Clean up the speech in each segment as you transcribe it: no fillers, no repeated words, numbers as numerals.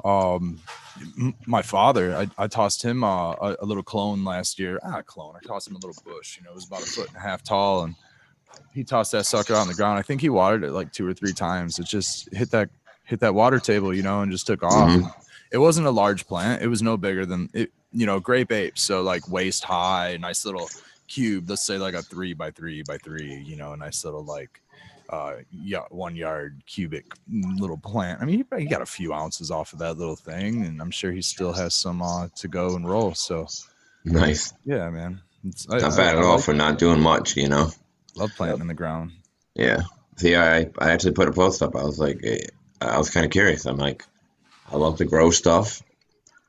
Um, my father, I tossed him a little clone last year. Not clone. I tossed him a little bush. You know, it was about 1.5 feet tall, and he tossed that sucker out on the ground. I think he watered it like 2 or 3 times. It just hit that water table, you know, and just took off. Mm-hmm. And it wasn't a large plant. It was no bigger than it, you know, grape ape. So like waist high, nice little cube. Let's say like a 3 by 3 by 3. You know, a nice little like yeah, 1 yard cubic little plant. I mean, he got a few ounces off of that little thing, and I'm sure he still has some to go and roll. So Nice. yeah, man, Not bad at I all like for not doing much, you know? love Yep. planting in the ground. Yeah. See, I actually put a post up. I was like, I was kind of curious. I'm like, I love to grow stuff.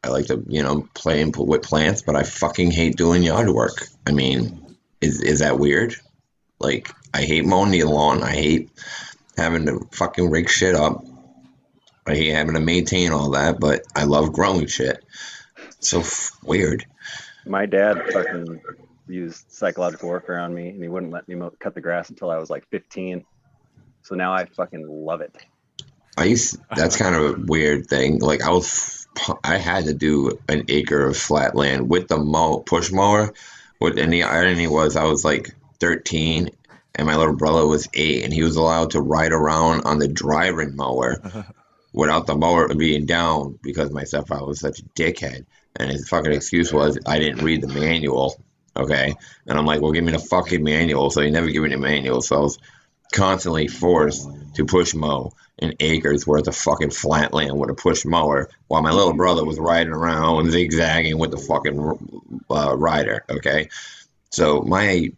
I like to, you know, play and put with plants, but I fucking hate doing yard work. I mean, is that weird? Like, I hate mowing the lawn. I hate having to fucking rig shit up. I hate having to maintain all that, but I love growing shit. So weird. My dad fucking used psychological warfare on me, and he wouldn't let me cut the grass until I was like 15. So now I fucking love it. That's kind of a weird thing. Like I had to do an acre of flat land with the push mower. And the irony was I was like 13 and my little brother was 8 and he was allowed to ride around on the driving mower without the mower being down because my stepfather was such a dickhead. And his fucking excuse was I didn't read the manual. Okay. And I'm like, well, give me the fucking manual. So he never gave me the manual. So I was constantly forced to push mow an acres worth of fucking flat land with a push mower while my little brother was riding around zigzagging with the fucking rider. Okay. So I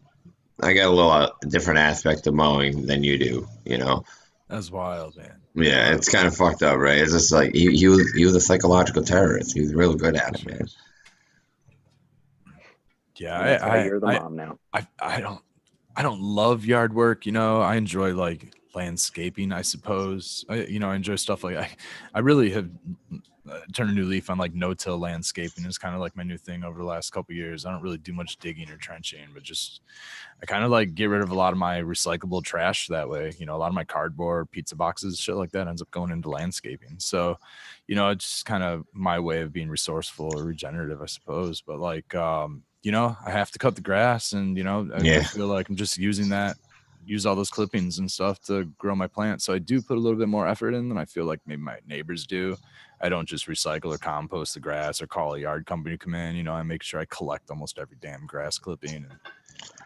got a little different aspect of mowing than you do, you know? That's wild, man. Yeah, it's kind of fucked up, right? It's just like he was a psychological terrorist. He was really good at it, man. Yeah, And that's why you're the mom now. I don't love yard work, you know. I enjoy like landscaping, I suppose. I enjoy stuff like I really have turned a new leaf on like no-till landscaping. It's kind of like my new thing over the last couple of years. I don't really do much digging or trenching, but just I kind of like get rid of a lot of my recyclable trash that way. You know, a lot of my cardboard, pizza boxes, shit like that ends up going into landscaping. So, you know, it's just kind of my way of being resourceful or regenerative, I suppose. But like, you know, I have to cut the grass, and you know, I feel like I'm just use all those clippings and stuff to grow my plants. So I do put a little bit more effort in than I feel like maybe my neighbors do. I don't just recycle or compost the grass or call a yard company to come in. You know, I make sure I collect almost every damn grass clipping and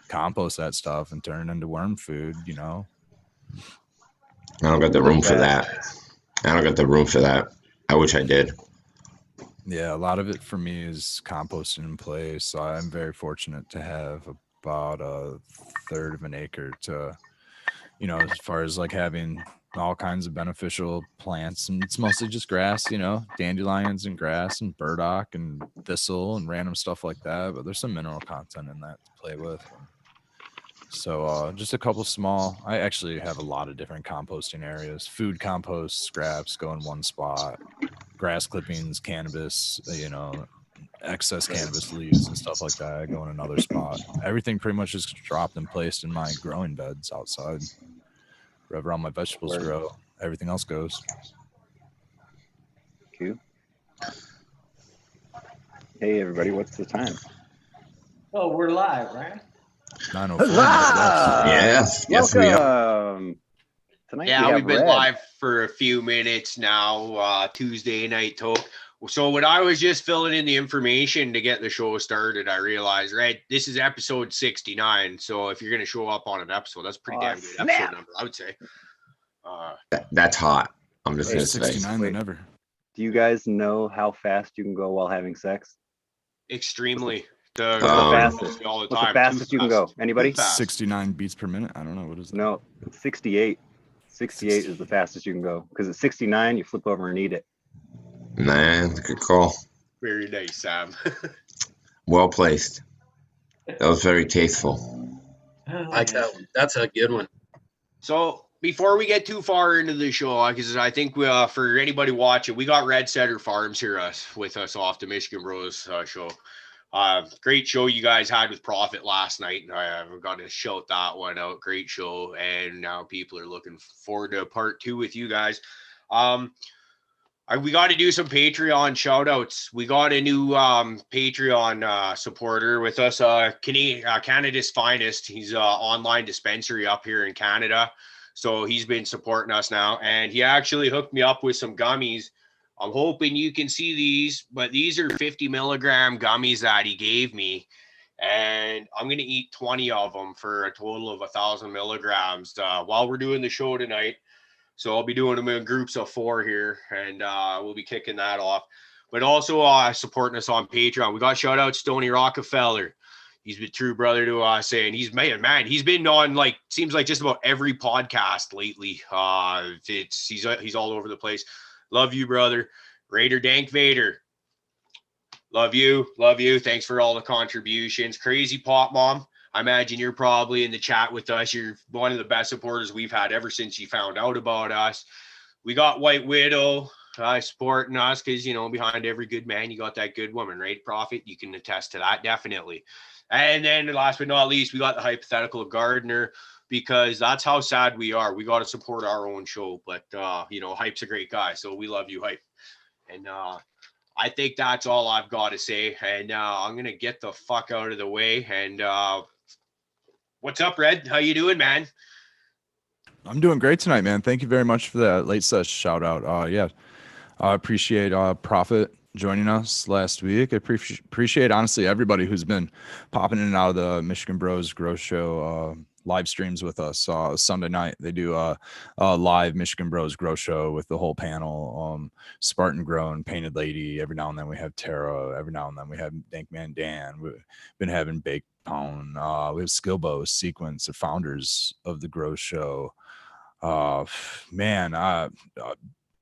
compost that stuff and turn it into worm food, you know. I don't got the room for that. I don't got the room for that. I wish I did. Yeah, a lot of it for me is composting in place. So I'm very fortunate to have about a third of an acre to, you know, as far as like having all kinds of beneficial plants, and it's mostly just grass, you know, dandelions and grass and burdock and thistle and random stuff like that. But there's some mineral content in that to play with. So just a couple small. I actually have a lot of different composting areas. Food compost, scraps go in one spot. Grass clippings, cannabis, you know, excess cannabis leaves and stuff like that go in another spot. Everything pretty much is dropped and placed in my growing beds outside. Wherever all my vegetables grow, everything else goes. Q. Hey everybody, what's the time? Oh, we're live, right? 9:04. Yes, yes, we are. Welcome. Tonight we've been live for a few minutes now. Tuesday Night Toke. So when I was just filling in the information to get the show started, I realized, right, this is episode 69. So if you're going to show up on an episode, that's pretty damn good episode number, I would say. That's hot. I'm just going to say. 69 than ever. Do you guys know how fast you can go while having sex? Extremely. What's the fastest? All the What's time. the fastest you can go? Anybody? 69 beats per minute. I don't know. What is that? No, 68. 68 is the fastest you can go. Because at 69, you flip over and eat it. Man, good call. Very nice, Sam. Well placed. That was very tasteful. I like that one. That's a good one. So before we get too far into the show, because I think for anybody watching, we got Red Setter Farms here with us off the Michigan Bros show. Great show you guys had with Profit last night. I've got to shout that one out. Great show. And now people are looking forward to part 2 with you guys. We got to do some Patreon shout outs. We got a new Patreon supporter with us, Canada's finest. He's an online dispensary up here in Canada. So he's been supporting us now. And he actually hooked me up with some gummies. I'm hoping you can see these, but these are 50 milligram gummies that he gave me. And I'm going to eat 20 of them for a total of 1,000 milligrams while we're doing the show tonight. So I'll be doing them in groups of 4 here, and we'll be kicking that off. But also supporting us on Patreon. We got shout out Stoney Rockefeller. He's been true brother to us, and he's been on seems like just about every podcast lately. He's all over the place. Love you, brother. Raider Dank Vader. Love you. Thanks for all the contributions. Crazy Pop Mom. I imagine you're probably in the chat with us. You're one of the best supporters we've had ever since you found out about us. We got White Widow supporting us because, behind every good man, you got that good woman, right, Prophet? You can attest to that, definitely. And then last but not least, we got the hypothetical gardener because that's how sad we are. We got to support our own show. But, Hype's a great guy, so we love you, Hype. And I think that's all I've got to say. And I'm going to get the fuck out of the way. And what's up, Red? How you doing, man? I'm doing great tonight, man. Thank you very much for that late sesh shout out. I appreciate Prophet joining us last week. I appreciate honestly everybody who's been popping in and out of the Michigan Bros Grow Show live streams with us. Sunday night they do a live Michigan Bros Grow Show with the whole panel. Spartan Grown, Painted Lady. Every now and then we have Tara. Every now and then we have Dankman Dan. We've been having Baked Pound. We have Skillbo, Sequence, the founders of the Grow Show.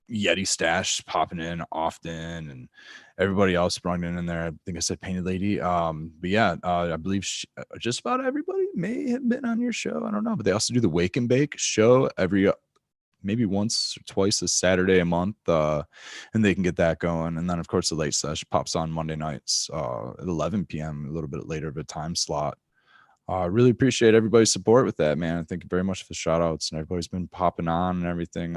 Yeti Stash popping in often, and everybody else brought in there. I think I said Painted Lady. I believe just about everybody may have been on your show. I don't know, but they also do the Wake and Bake show every maybe once or twice a Saturday a month, and they can get that going. And then of course the late sesh pops on Monday nights at 11 p.m. a little bit later of a time slot. Really appreciate everybody's support with that, man. Thank you very much for the shout outs, and everybody's been popping on and everything.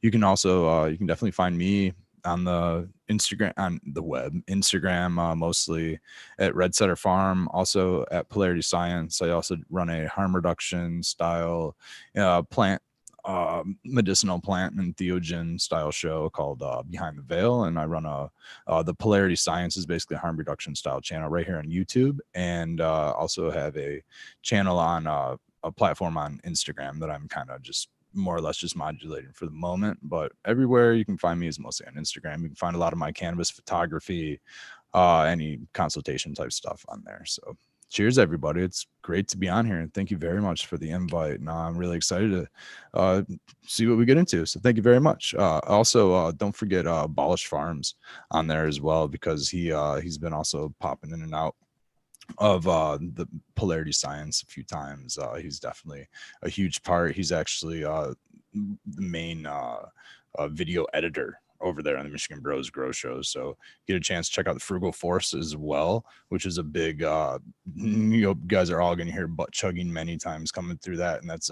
You can also you can definitely find me on the Instagram, on the web, Instagram, mostly at Red Setter Farm, also at Polarity Science. I also run a harm reduction style plant, medicinal plant and theogen style show called Behind the Veil, and I run the Polarity Science is basically a harm reduction style channel right here on YouTube, and also have a channel on a platform on Instagram that I'm kind of just more or less just modulating for the moment, but everywhere you can find me is mostly on Instagram. You can find a lot of my cannabis photography, any consultation type stuff on there. So cheers, everybody. It's great to be on here, and thank you very much for the invite. And I'm really excited to see what we get into. So thank you very much. Also, don't forget Abolish Farms on there as well, because he's been also popping in and out of the Polarity Science a few times. He's definitely a huge part. He's actually the main video editor over there on the Michigan Bros Grow Show. So get a chance to check out the Frugal Force as well, which is a big you guys are all going to hear butt chugging many times coming through that, and that's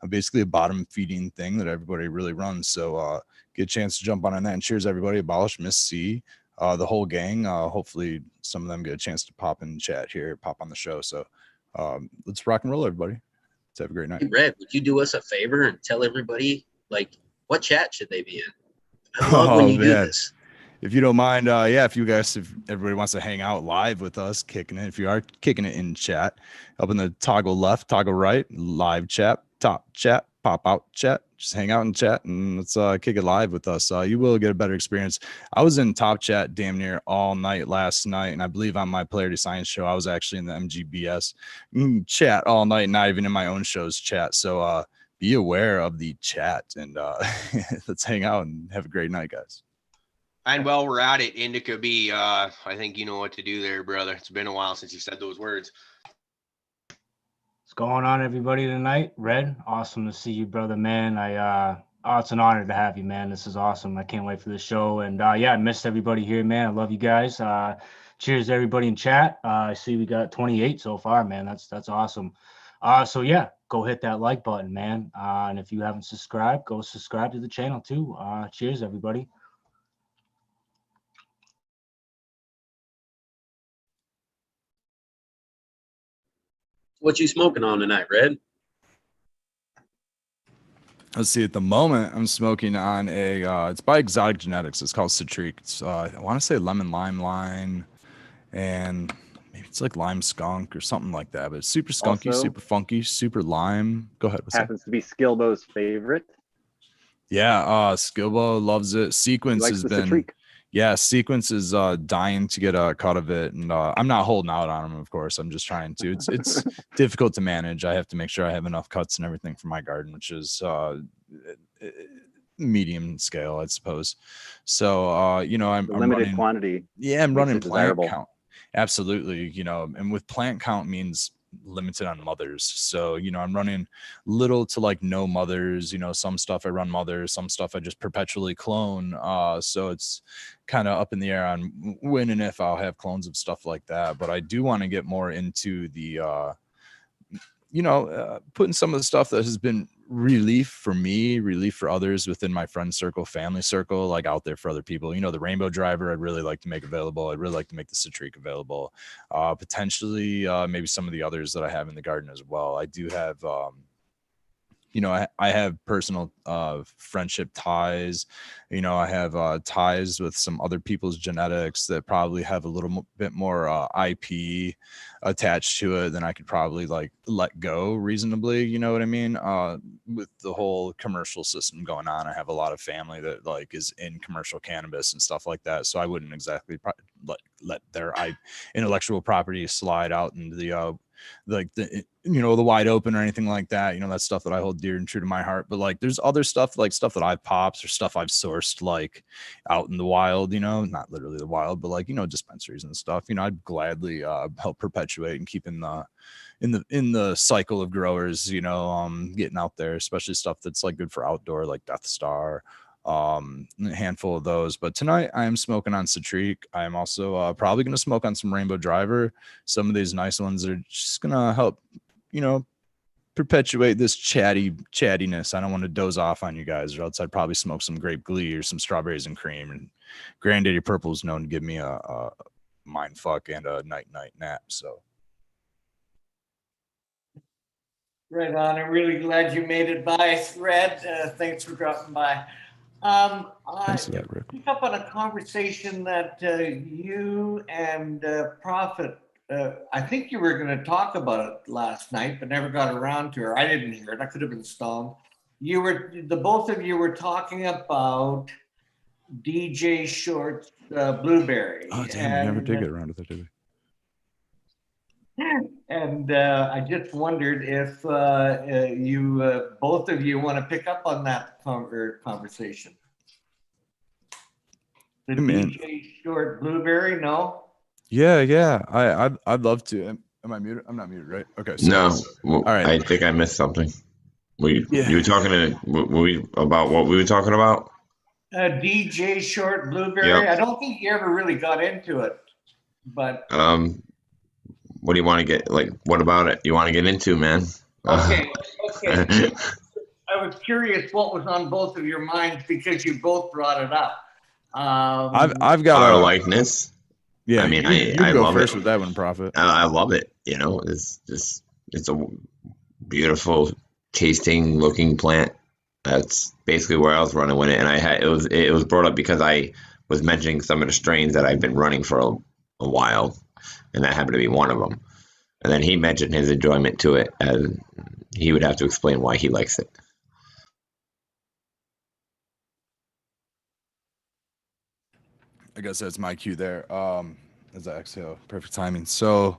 basically a bottom feeding thing that everybody really runs. So get a chance to jump on that, and cheers everybody. Abolish, Miss C, the whole gang. Hopefully some of them get a chance to pop in chat here, pop on the show. So let's rock and roll, everybody. Let's have a great night. Hey, Red, would you do us a favor and tell everybody what chat should they be in? I love when you do this. If you don't mind, if everybody wants to hang out live with us, kicking it. If you are kicking it in chat, up in the toggle left, toggle right, live chat, top chat, pop out chat. Just hang out and chat, and let's kick it live with us. You will get a better experience. I was in top chat damn near all night last night, and I believe on my Polarity Science show, I was actually in the MGBS chat all night, not even in my own show's chat. So be aware of the chat, and let's hang out and have a great night, guys. And while we're at it, Indica B, I think you know what to do there, brother. It's been a while since you said those words. What's going on, everybody, tonight? Red, awesome to see you, brother, man. It's an honor to have you, man. This is awesome. I can't wait for the show. And I missed everybody here, man. I love you guys. Cheers to everybody in chat. I see we got 28 so far, man. That's awesome. Go hit that like button, man. And if you haven't subscribed, go subscribe to the channel too. Cheers, everybody. What you smoking on tonight, Red? Let's see. At the moment, I'm smoking on a. It's by Exotic Genetics. It's called Citrique. It's I want to say lemon lime line, and maybe it's like lime skunk or something like that. But it's super skunky, Also, super funky, super lime. Go ahead. What's happens to be Skilbo's favorite. Yeah, Skilbo loves it. Sequence has been. Citrique. Yeah, Sequence is dying to get a cut of it, and I'm not holding out on him. Of course, I'm just trying to. It's difficult to manage. I have to make sure I have enough cuts and everything for my garden, which is medium scale, I suppose. So I'm limited running, quantity. Yeah, I'm running plant desirable. count. Absolutely, and with plant count means limited on mothers. So I'm running little to like no mothers. Some stuff I run mothers, some stuff I just perpetually clone. So it's kind of up in the air on when and if I'll have clones of stuff like that. But I do want to get more into the putting some of the stuff that has been relief for me, relief for others within my friend circle, family circle, like out there for other people. The Rainbow Driver, I'd really like to make available. I'd really like to make the Citrique available. Potentially, maybe some of the others that I have in the garden as well. I do have, I have personal friendship ties. I have ties with some other people's genetics that probably have a little bit more IP attached to it than I could probably like let go reasonably. You know what I mean? With the whole commercial system going on, I have a lot of family that like is in commercial cannabis and stuff like that. So I wouldn't exactly let their intellectual property slide out into the the wide open or anything like that. That's stuff that I hold dear and true to my heart. But like there's other stuff, like stuff that I've pops or stuff I've sourced like out in the wild, not literally the wild, but like dispensaries and stuff. I'd gladly help perpetuate and keep in the cycle of growers, getting out there, especially stuff that's like good for outdoor, like Death Star, a handful of those. But tonight I am smoking on Citrique. I am also probably going to smoke on some Rainbow Driver. Some of these nice ones are just going to help perpetuate this chattiness. I don't want to doze off on you guys, or else I'd probably smoke some Grape Glee or some Strawberries and Cream. And Granddaddy Purple is known to give me a mind fuck and a night nap. So right on. I'm really glad you made it by, Red. Thanks for dropping by. thanks for that, Rick. Pick up on a conversation that you and Prophet, I think you were going to talk about it last night, but never got around to it. I didn't hear it. I could have been stoned. Both of you were talking about DJ Short's Blueberry. Oh damn, we never did get around to that, did we? And I just wondered if you both of you want to pick up on that conversation. The DJ Short Blueberry, no? Yeah. I'd love to. Am I muted? I'm not muted, right? Okay. So, No. Well, all right. I think I missed something. You were talking about what we were talking about? DJ Short Blueberry. Yep. I don't think you ever really got into it, but what do you want to get? Like, what about it? You want to get into, man? Okay. I was curious what was on both of your minds because you both brought it up. I've got our likeness. Yeah, I mean, you I go love first it. with that one, Prophet. I love it. It's a beautiful tasting looking plant. That's basically where I was running with it, and it was brought up because I was mentioning some of the strains that I've been running for a while, and that happened to be one of them. And then he mentioned his enjoyment to it, and he would have to explain why he likes it. I guess that's my cue there. As I exhale, perfect timing. So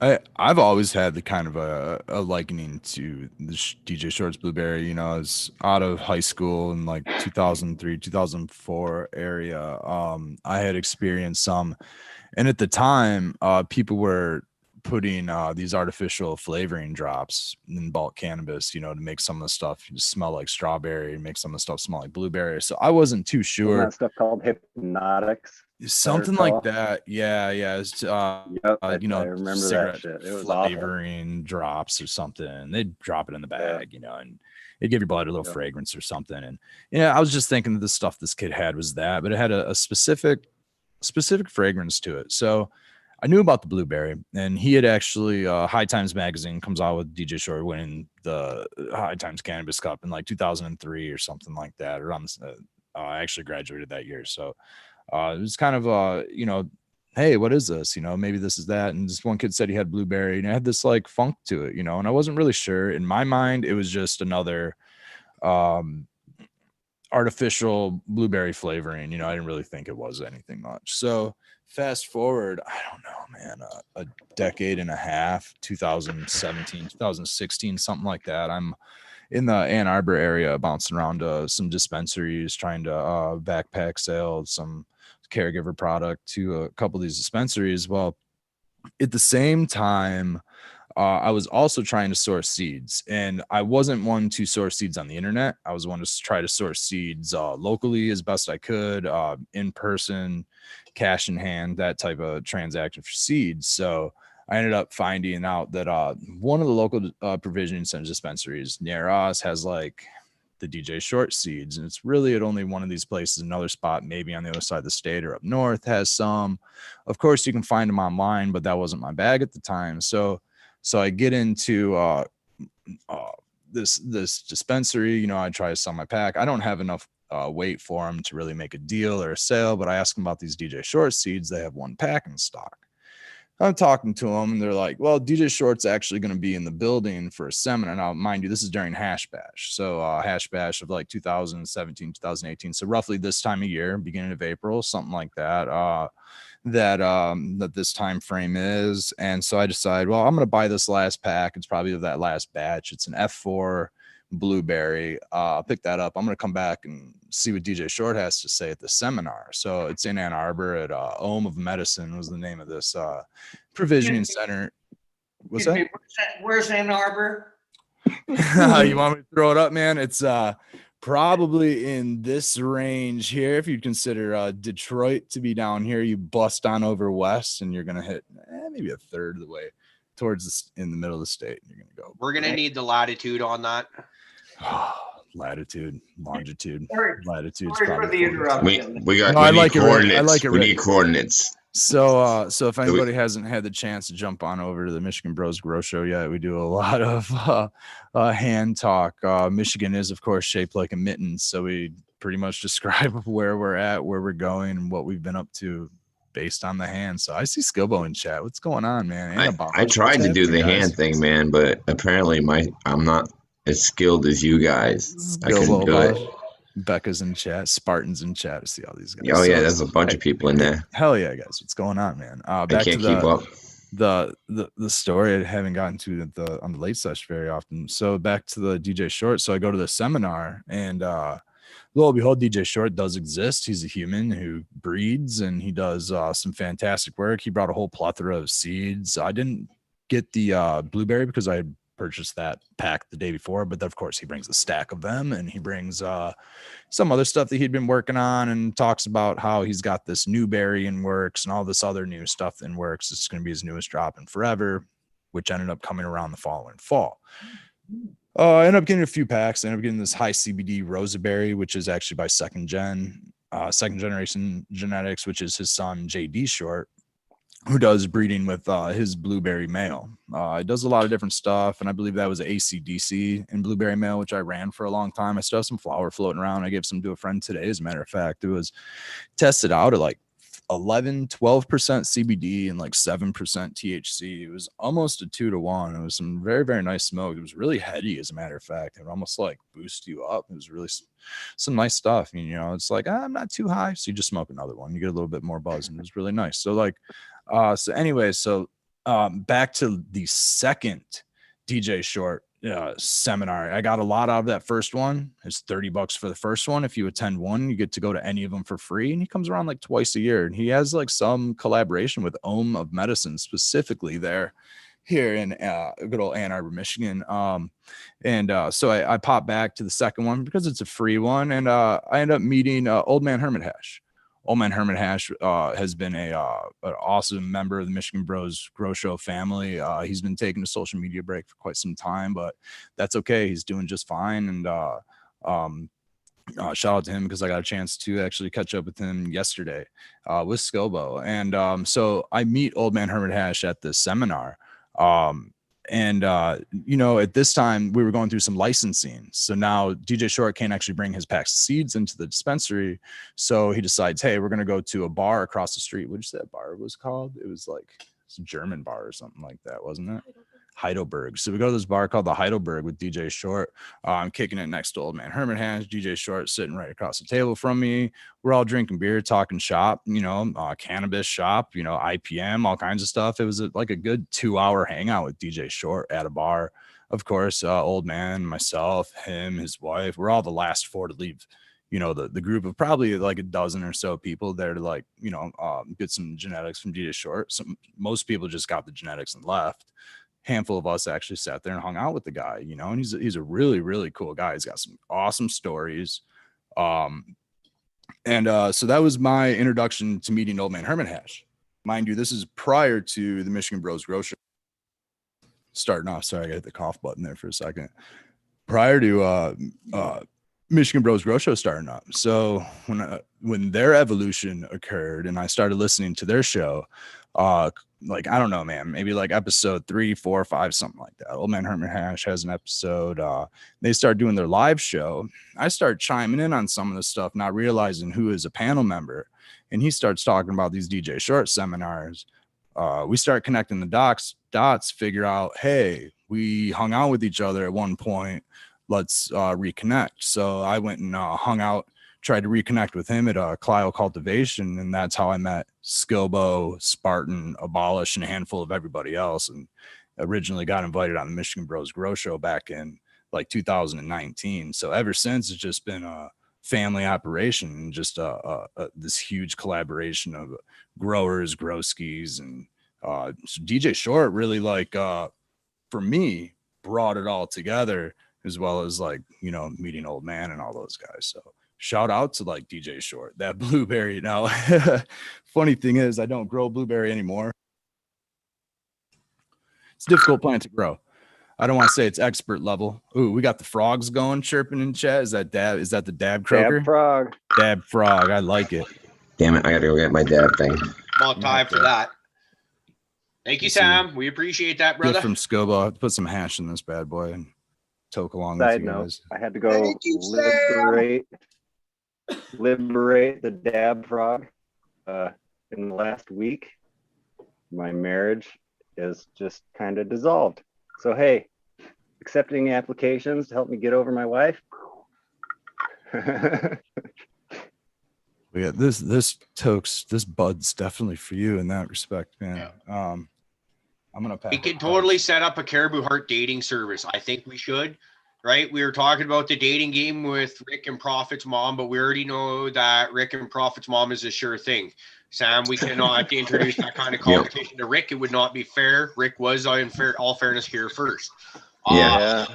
I've always had the kind of a likening to the DJ Short's Blueberry. I was out of high school in like 2003, 2004 area. I had experienced some, and at the time, people were putting these artificial flavoring drops in bulk cannabis, to make some of the stuff smell like strawberry, make some of the stuff smell like blueberry. So I wasn't too sure. Isn't that stuff called hypnotics? Something like that. Yeah. It's, I remember that shit. It was flavoring awful. Drops or something. They'd drop it in the bag, and it'd give your blood a little fragrance or something. And I was just thinking that the stuff this kid had was that, but it had a specific fragrance to it. So I knew about the blueberry, and he had actually High Times magazine comes out with DJ Short winning the High Times Cannabis Cup in like 2003 or something like that. Around I actually graduated that year, so it was kind of hey, what is this? Maybe this is that. And this one kid said he had blueberry, and it had this like funk to it, and I wasn't really sure. In my mind, it was just another artificial blueberry flavoring. I didn't really think it was anything much. So fast forward, I don't know, man, a decade and a half, 2017, 2016, something like that. I'm in the Ann Arbor area, bouncing around some dispensaries, trying to backpack sell some caregiver product to a couple of these dispensaries. Well, at the same time, I was also trying to source seeds, and I wasn't one to source seeds on the internet. I was one to try to source seeds locally as best I could, in person, cash in hand, that type of transaction for seeds. So I ended up finding out that one of the local provisioning center dispensaries near us has like the DJ Short seeds, and it's really at only one of these places. Another spot, maybe on the other side of the state or up north, has some. Of course, you can find them online, but that wasn't my bag at the time. So I get into this dispensary. I try to sell my pack. I don't have enough weight for them to really make a deal or a sale, but I ask them about these DJ Short seeds. They have one pack in stock. I'm talking to them, and they're like, well, DJ Short's actually going to be in the building for a seminar. Now, mind you, this is during Hash Bash. So Hash Bash of like 2017, 2018. So roughly this time of year, beginning of April, something like that. That this time frame is. And so I decide, well, I'm going to buy this last pack. It's probably that last batch. It's an F4 blueberry. I'll pick that up. I'm going to come back and see what DJ Short has to say at the seminar. So it's in Ann Arbor at Ohm of Medicine was the name of this provisioning center. What's that? Where's Ann Arbor? You want me to throw it up, man? It's probably in this range here. If you consider Detroit to be down here, you bust on over west, and you're gonna hit maybe a third of the way towards in the middle of the state. You're gonna go. We're gonna need the latitude on that. Latitude, longitude, latitude. We got. No, we need coordinates. I like it. We need coordinates. So if anybody hasn't had the chance to jump on over to the Michigan Bros Grow Show yet, we do a lot of hand talk. Michigan is, of course, shaped like a mitten, so we pretty much describe where we're at, where we're going, and what we've been up to based on the hand. So I see Skillbo in chat. What's going on, man? I tried to do the hand thing, man, but apparently I'm not as skilled as you guys. I couldn't do it. Becca's in chat, Spartan's in chat. To see all these guys. Oh yeah, there's a bunch of people in there. Hell yeah, guys, what's going on, man? Back I can't keep up. The story I haven't gotten to on the late session very often. So back to the DJ Short. So I go to the seminar, and lo and behold, DJ Short does exist. He's a human who breeds, and he does some fantastic work. He brought a whole plethora of seeds. I didn't get the blueberry because I had purchased that pack the day before, but of course he brings a stack of them, and he brings some other stuff that he'd been working on, and talks about how he's got this new berry in works and all this other new stuff in works. It's going to be his newest drop in forever, which ended up coming around the following fall. I ended up getting a few packs. I ended up getting this high CBD Rosaberry, which is actually by second generation genetics, which is his son JD Short, who does breeding with his blueberry male. He does a lot of different stuff, and I believe that was ACDC in blueberry male, which I ran for a long time. I still have some flower floating around. I gave some to a friend today, as a matter of fact. It was tested out at like 12% CBD and like 7% THC. It was almost a 2-to-1. It was some very, very nice smoke. It was really heady, as a matter of fact. It would almost like boost you up. It was really some nice stuff. It's like, I'm not too high, so you just smoke another one. You get a little bit more buzz, and it was really nice. So like, back to the second DJ Short seminar. I got a lot out of that first one. It's $30 for the first one. If you attend one, you get to go to any of them for free, and he comes around like twice a year, and he has like some collaboration with Ohm of Medicine specifically there here in good old Ann Arbor, Michigan. So I popped back to the second one because it's a free one, and I ended up meeting Old Man Hermit Hash. Old Man Hermit Hash has been an awesome member of the Michigan Bros Grow Show family. He's been taking a social media break for quite some time, but that's okay. He's doing just fine. And Shout out to him because I got a chance to actually catch up with him yesterday with Skilbo. And so I meet Old Man Hermit Hash at this seminar. You know, at this time we were going through some licensing. So now DJ Short can't actually bring his packs of seeds into the dispensary. So he decides, hey, we're going to go to a bar across the street. What did you say that bar was called? It was like some German bar or something like that, wasn't it? Heidelberg. So we go to this bar called the Heidelberg with DJ Short. I'm kicking it next to Old Man Hermit Hash. DJ Short sitting right across the table from me. We're all drinking beer, talking shop, you know, cannabis shop, you know, IPM, all kinds of stuff. It was like a good 2-hour hangout with DJ Short at a bar. Of course, Old Man, myself, him, his wife, we're all the last 4 to leave, you know, the group of probably like a dozen or so people there to like, you know, get some genetics from DJ Short. Most people just got the genetics and left. Handful of us actually sat there and hung out with the guy, you know, and he's a really, really cool guy. He's got some awesome stories. So that was my introduction to meeting Old Man Hermit Hash. Mind you, this is prior to the Michigan Bros Grow Show starting off. Sorry, I got the cough button there for a second. Prior to Michigan Bros Grow Show starting up. So when their evolution occurred and I started listening to their show, like, I don't know, man, maybe like episode 3, 4, 5, something like that. Old Man Hermit Hash has an episode. They start doing their live show. I start chiming in on some of the stuff, not realizing who is a panel member. And he starts talking about these DJ Short seminars. We start connecting the dots, figure out, hey, we hung out with each other at one point. Let's reconnect. So I went and hung out, tried to reconnect with him at Clio Cultivation, and that's how I met Skilbo, Spartan, Abolish, and a handful of everybody else, and originally got invited on the Michigan Bros Grow Show back in like 2019. So ever since, it's just been a family operation, just this huge collaboration of growers, growskis, and so DJ Short really, like, for me, brought it all together, as well as, like, you know, meeting Old Man and all those guys. So shout out to like DJ Short, that blueberry. Now, funny thing is, I don't grow blueberry anymore. It's a difficult plant to grow. I don't want to say it's expert level. Ooh, we got the frogs going, chirping in chat. Is that Dab? Is that the Dab croaker? Dab frog. Dab frog. I like it. Damn it, I gotta go get my dab thing. About time for that. Thank you, Sam. We appreciate that, brother. Gift from Scobo. I'll put some hash in this bad boy and toke along Side with you note, guys. I had to go liberate the dab frog in the last week. My marriage is just kind of dissolved. So hey, accepting applications to help me get over my wife. Yeah, this Tokes, this bud's definitely for you in that respect, man. Yeah. I'm gonna pack. We could totally set up a Caribou Heart dating service. I think we should. Right? We were talking about the dating game with Rick and Prophet's mom, but we already know that Rick and Prophet's mom is a sure thing. Sam, we cannot introduce that kind of competition to Rick. It would not be fair. Rick was, in all fairness, here first. But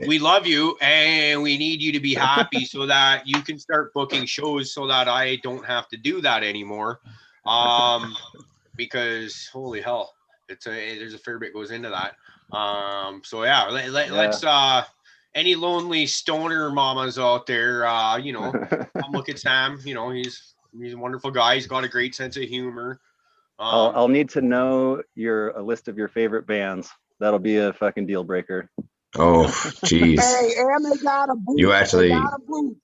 we love you and we need you to be happy so that you can start booking shows so that I don't have to do that anymore. Because holy hell, there's a fair bit goes into that. So yeah, let's any lonely stoner mamas out there, you know, come look at Sam. You know, he's a wonderful guy. He's got a great sense of humor. I'll need to know a list of your favorite bands. That'll be a fucking deal breaker. Oh, jeez. Hey, and they got a booth. You actually. What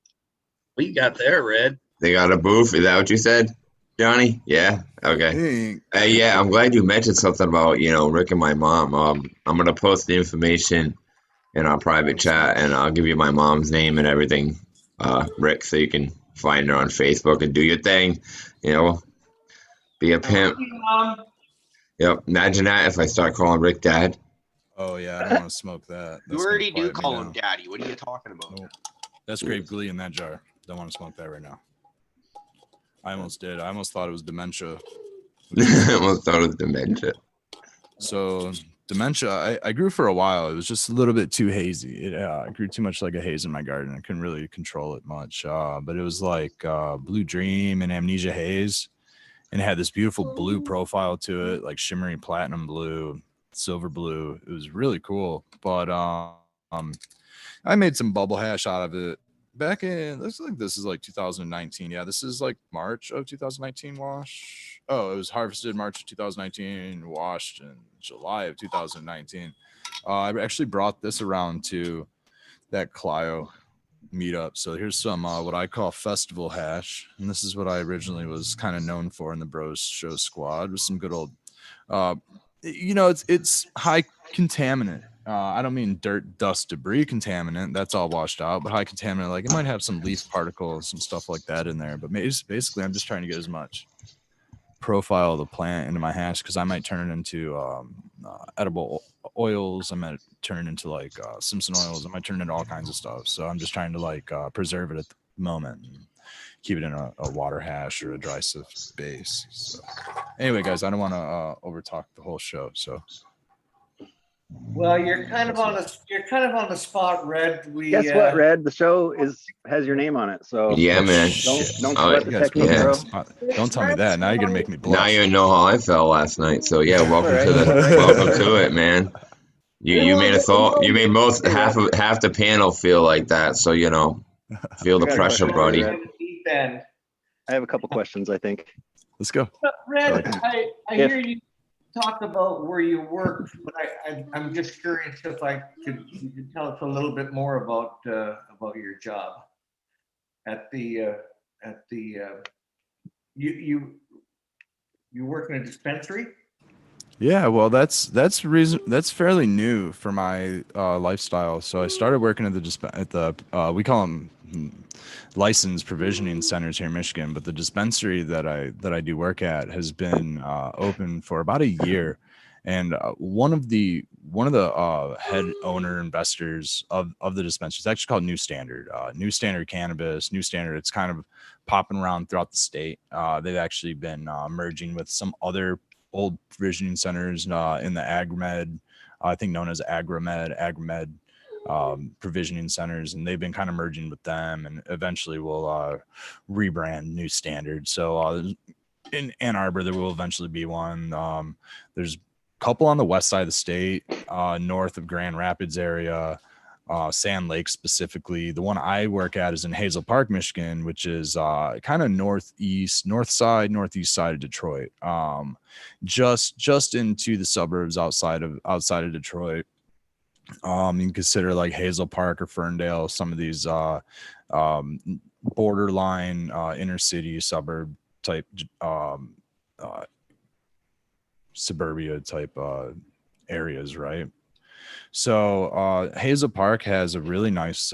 you got there, Red? They got a booth. Is that what you said, Johnny? Yeah. Okay. Yeah, I'm glad you mentioned something about, you know, Rick and my mom. I'm gonna post the information in our private chat, and I'll give you my mom's name and everything, Rick, so you can find her on Facebook and do your thing. You know, be a pimp. Yep. Imagine that if I start calling Rick Dad. Oh yeah, I don't want to smoke that. You already do call him Daddy. What are you talking about? Nope. That's grape glee in that jar. Don't want to smoke that right now. I almost did. I almost thought it was dementia. I almost thought it was dementia. So dementia, I grew for a while. It was just a little bit too hazy. I grew too much like a haze in my garden. I couldn't really control it much. But it was like Blue Dream and Amnesia Haze. And it had this beautiful blue profile to it, like shimmery platinum blue, silver blue. It was really cool. But I made some bubble hash out of it back in, looks like this is like 2019. Yeah, this is like March of 2019 wash. Oh, it was harvested March of 2019, washed in July of 2019. I actually brought this around to that Clio meetup. So here's some what I call festival hash, and this is what I originally was kind of known for in the Bros Show squad, with some good old it's high contaminant. I don't mean dirt, dust, debris contaminant. That's all washed out, but high contaminant, like it might have some leaf particles, some stuff like that in there. But basically, I'm just trying to get as much profile of the plant into my hash, because I might turn it into edible oils. I might turn it into like Simpson oils. I might turn it into all kinds of stuff. So I'm just trying to like preserve it at the moment and keep it in a water hash or a dry sift base. So anyway, guys, I don't want to overtalk the whole show. So well, you're kind of on the spot, Red. Guess what, Red? The show has your name on it. So Yeah, man. don't sweat the guys technique, bro. don't tell me that. Now you're gonna make me blush. Now you know how I felt last night. So yeah, welcome to it, man. You made us all. You made half the panel feel like that. So feel the pressure, buddy. I have a couple questions, I think. Let's go. Red, I hear you talk about where you work, but I'm just curious if you could tell us a little bit more about your job at the you work in a dispensary. Yeah, well, that's fairly new for my lifestyle. So I started working at the we call them licensed provisioning centers here in Michigan, but the dispensary that I do work at has been open for about a year, and one of the head owner investors of the dispensary is actually called New Standard. New Standard Cannabis, New Standard. It's kind of popping around throughout the state. They've actually been merging with some other old provisioning centers in the AgriMed, I think known as AgriMed provisioning centers, and they've been kind of merging with them, and eventually will rebrand New Standard. So in Ann Arbor, there will eventually be one. There's a couple on the west side of the state, north of Grand Rapids area, Sand Lake specifically. The one I work at is in Hazel Park, Michigan, which is kind of northeast side of Detroit, just into the suburbs outside of Detroit. You can consider like Hazel Park or Ferndale, some of these borderline inner city suburb type suburbia type areas, right? So Hazel Park has a really nice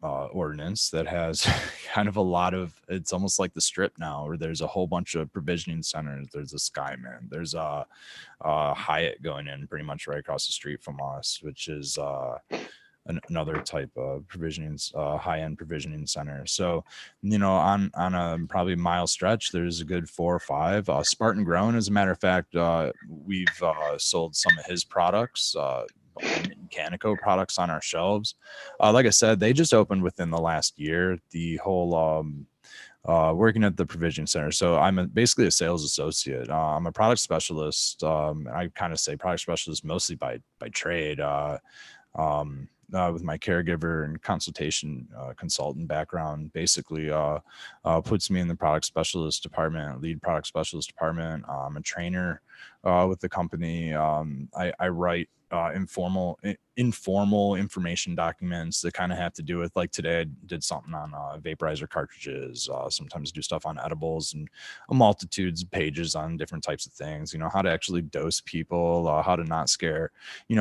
ordinance that has kind of a lot of, it's almost like the Strip now, where there's a whole bunch of provisioning centers. There's a Skyman, there's a Hyatt going in pretty much right across the street from us, which is another type of provisioning, high-end provisioning center. So on a probably mile stretch, there's a good 4 or 5. Spartan Grown, as a matter of fact, we've sold some of his products, Canico products, on our shelves. Like I said, they just opened within the last year. The whole working at the provision center. So I'm basically a sales associate. I'm a product specialist. I kind of say product specialist mostly by trade. With my caregiver and consultation consultant background, basically puts me in the product specialist department, lead product specialist department. I'm a trainer with the company. I write informal information documents that kind of have to do with, like today I did something on vaporizer cartridges, sometimes do stuff on edibles, and a multitudes of pages on different types of things, how to actually dose people, how to not scare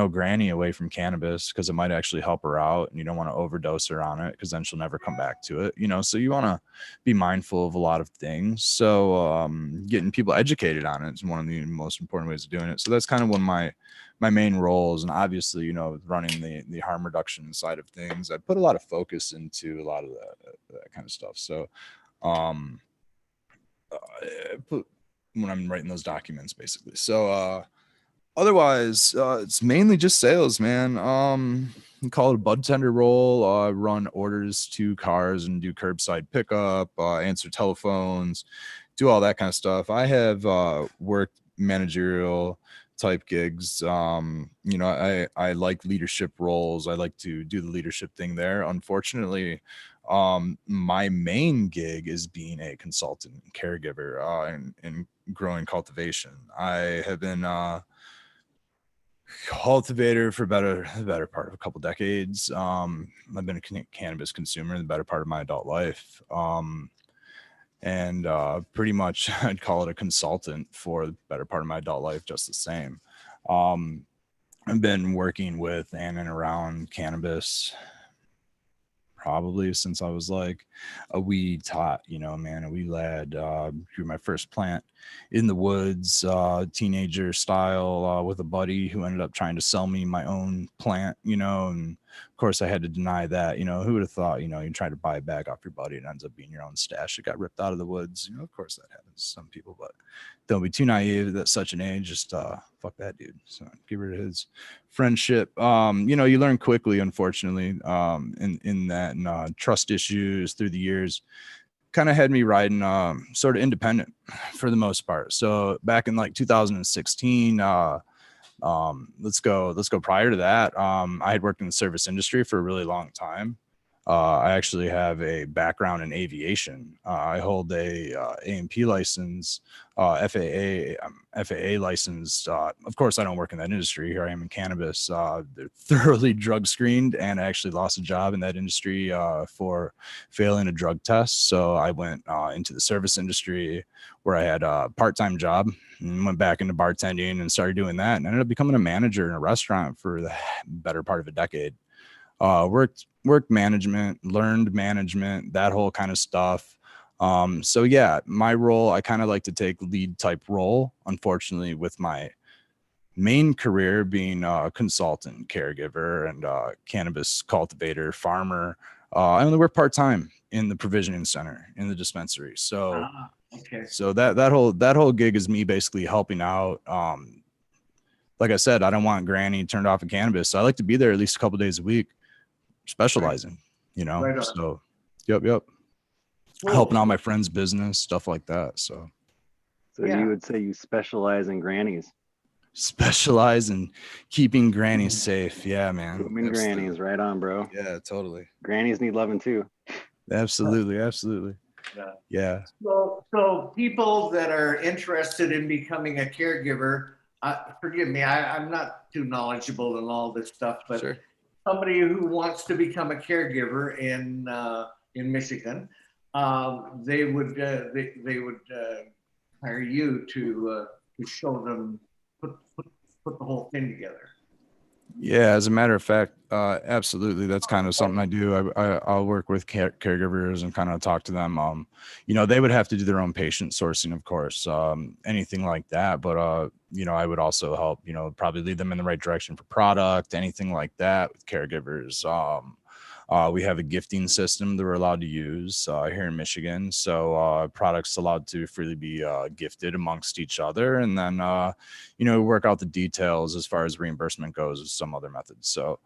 granny away from cannabis, because it might actually help her out, and you don't want to overdose her on it because then she'll never come back to it, so you want to be mindful of a lot of things. So getting people educated on it is one of the most important ways of doing it. So that's kind of one of my main roles. And obviously, running the harm reduction side of things, I put a lot of focus into a lot of that kind of stuff. So when I'm writing those documents, basically. So otherwise, it's mainly just sales, man. You call it a bud tender role. Run orders to cars and do curbside pickup, answer telephones, do all that kind of stuff. I have worked managerial type gigs. I like leadership roles. I like to do the leadership thing there. Unfortunately, My main gig is being a consultant and caregiver in growing cultivation. I have been cultivator for the better part of a couple decades. I've been a cannabis consumer in the better part of my adult life. And pretty much I'd call it a consultant for the better part of my adult life, just the same. I've been working with and around cannabis probably since I was like a wee tot, man, a wee lad. Grew my first plant in the woods, teenager style, with a buddy who ended up trying to sell me my own plant, and of course I had to deny that. Who would have thought, you try to buy a bag off your buddy and it ends up being your own stash. It got ripped out of the woods. Of course that happens to some people, but don't be too naive at such an age. Just fuck that dude. So give rid of his friendship. You learn quickly, unfortunately, in that, and trust issues through the years kind of had me riding sort of independent for the most part. So back in like 2016, let's go prior to that. I had worked in the service industry for a really long time. I actually have a background in aviation. I hold a A&P license, FAA licensed. Of course, I don't work in that industry. Here I am in cannabis. They're thoroughly drug screened, and I actually lost a job in that industry for failing a drug test. So I went into the service industry where I had a part-time job and went back into bartending and started doing that, and ended up becoming a manager in a restaurant for the better part of a decade. Worked management, learned management, that whole kind of stuff. So yeah, my role, I kind of like to take lead type role, unfortunately, with my main career being a consultant, caregiver, and cannabis cultivator, farmer. I only work part-time in the provisioning center in the dispensary. So okay. So that whole gig is me basically helping out. Like I said, I don't want granny turned off of cannabis, so I like to be there at least a couple days a week, specializing. Right on. So yep, Cool. helping out my friend's business, stuff like that. So you would say you specialize in grannies. Specialize in keeping grannies safe. Yeah, man. Grooming grannies, right on, bro. Yeah, totally. Grannies need loving too. Absolutely. Yeah. So people that are interested in becoming a caregiver, forgive me, I'm not too knowledgeable in all this stuff, but Sure. Somebody who wants to become a caregiver in Michigan, they would hire you to show them put the whole thing together. Yeah, as a matter of fact, absolutely. That's kind of something I do. I'll work with caregivers and kind of talk to them. They would have to do their own patient sourcing, of course, anything like that. But, I would also help, probably lead them in the right direction for product, anything like that with caregivers. We have a gifting system that we're allowed to use here in Michigan. So products allowed to freely be gifted amongst each other. And then, work out the details as far as reimbursement goes with some other methods. So,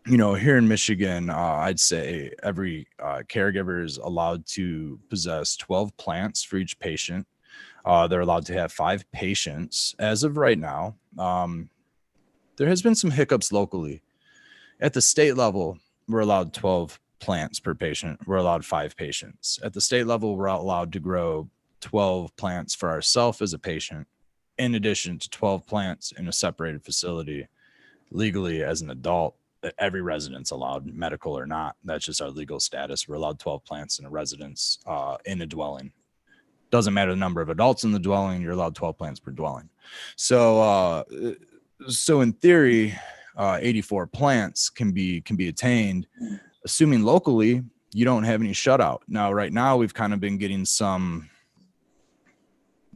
here in Michigan, I'd say every caregiver is allowed to possess 12 plants for each patient. They're allowed to have 5 patients. As of right now, there has been some hiccups locally. At the state level, we're allowed 12 plants per patient. We're allowed 5 patients. At the state level, we're allowed to grow 12 plants for ourselves as a patient, in addition to 12 plants in a separated facility legally as an adult. Every resident's allowed, medical or not. That's just our legal status. We're allowed 12 plants in a residence in a dwelling. Doesn't matter the number of adults in the dwelling. You're allowed 12 plants per dwelling. So in theory, 84 plants can be attained, assuming locally you don't have any shutout. Now, right now, we've kind of been getting some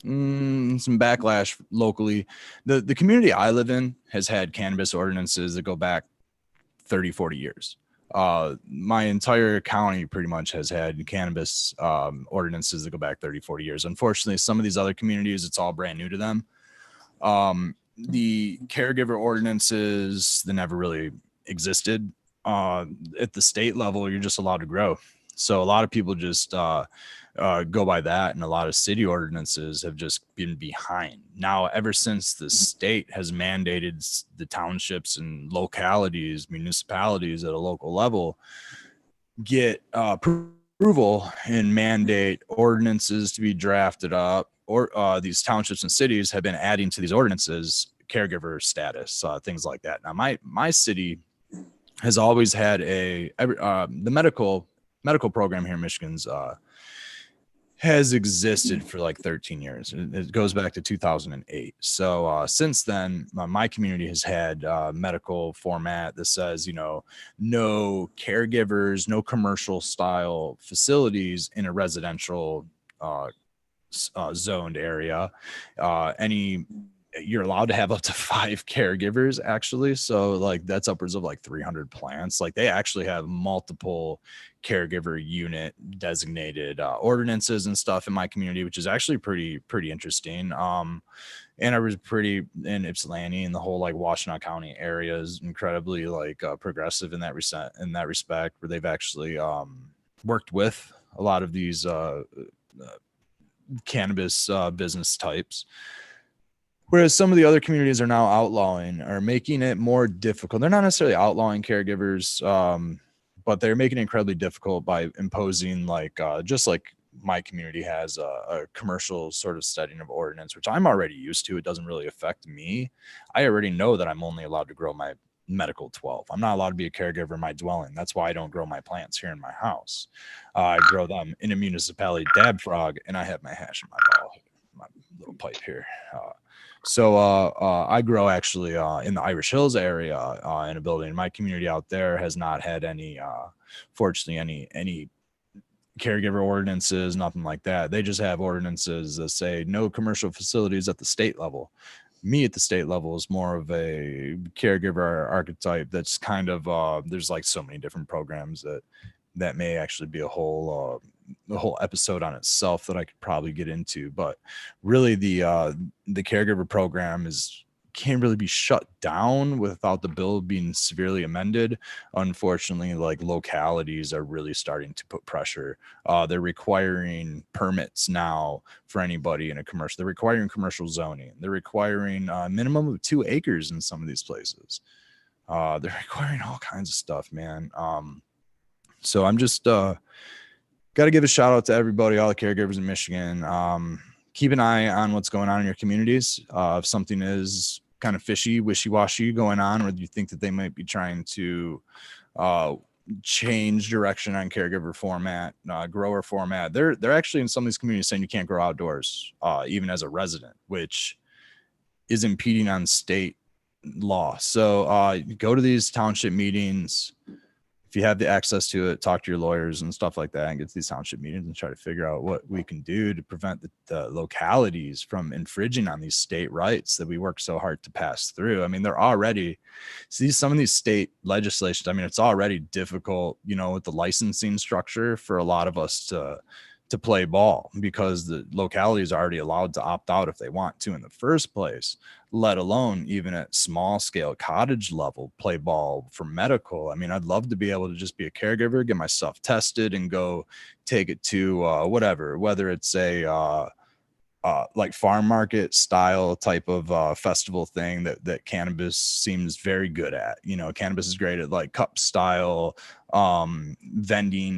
backlash locally. The community I live in has had cannabis ordinances that go back 30, 40 years. My entire county pretty much has had cannabis ordinances that go back 30, 40 years. Unfortunately, some of these other communities, it's all brand new to them. The caregiver ordinances that never really existed. At the state level, you're just allowed to grow. So a lot of people just go by that, and a lot of city ordinances have just been behind. Now, ever since the state has mandated the townships and localities, municipalities at a local level get approval and mandate ordinances to be drafted up, or these townships and cities have been adding to these ordinances caregiver status, things like that. Now my city has always had the medical program here in Michigan's has existed for like 13 years. It goes back to 2008. So since then, my community has had medical format that says, no caregivers, no commercial style facilities in a residential zoned area. You're allowed to have up to 5 caregivers actually. So like that's upwards of like 300 plants. Like they actually have multiple caregiver unit designated ordinances and stuff in my community, which is actually pretty interesting. And I was pretty in Ypsilanti and the whole like Washtenaw County area is incredibly like progressive in that respect, where they've actually worked with a lot of these cannabis business types. Whereas some of the other communities are now outlawing or making it more difficult. They're not necessarily outlawing caregivers, but they're making it incredibly difficult by imposing like just like my community has a commercial sort of setting of ordinance, which I'm already used to. It doesn't really affect me. I already know that I'm only allowed to grow my medical 12. I'm not allowed to be a caregiver in my dwelling. That's why I don't grow my plants here in my house. I grow them in a municipality dab frog, and I have my hash in my little pipe here. So I grow actually in the Irish Hills area in a building. My community out there has not had any, fortunately, any caregiver ordinances, nothing like that. They just have ordinances that say no commercial facilities at the state level. Me at the state level is more of a caregiver archetype. That's kind of there's like so many different programs that may actually be a whole episode on itself that I could probably get into. But really the caregiver program can't really be shut down without the bill being severely amended. Unfortunately, like localities are really starting to put pressure. They're requiring permits now for anybody in a commercial. They're requiring commercial zoning. They're requiring a minimum of 2 acres in some of these places. They're requiring all kinds of stuff, man. So I'm just got to give a shout out to everybody, all the caregivers in Michigan. Keep an eye on what's going on in your communities. If something is kind of fishy, wishy-washy going on, or you think that they might be trying to change direction on caregiver format, grower format, they're actually in some of these communities saying you can't grow outdoors, even as a resident, which is impeding on state law. So go to these township meetings. If you have the access to it, talk to your lawyers and stuff like that, and get to these township meetings and try to figure out what we can do to prevent the localities from infringing on these state rights that we work so hard to pass through. I mean, they're already, some of these state legislations, I mean, it's already difficult, with the licensing structure for a lot of us to play ball, because the localities are already allowed to opt out if they want to in the first place, let alone even at small scale cottage level play ball for medical. I mean, I'd love to be able to just be a caregiver, get myself tested and go take it to whatever, whether it's a like farm market style type of festival thing that cannabis seems very good at. Cannabis is great at like cup style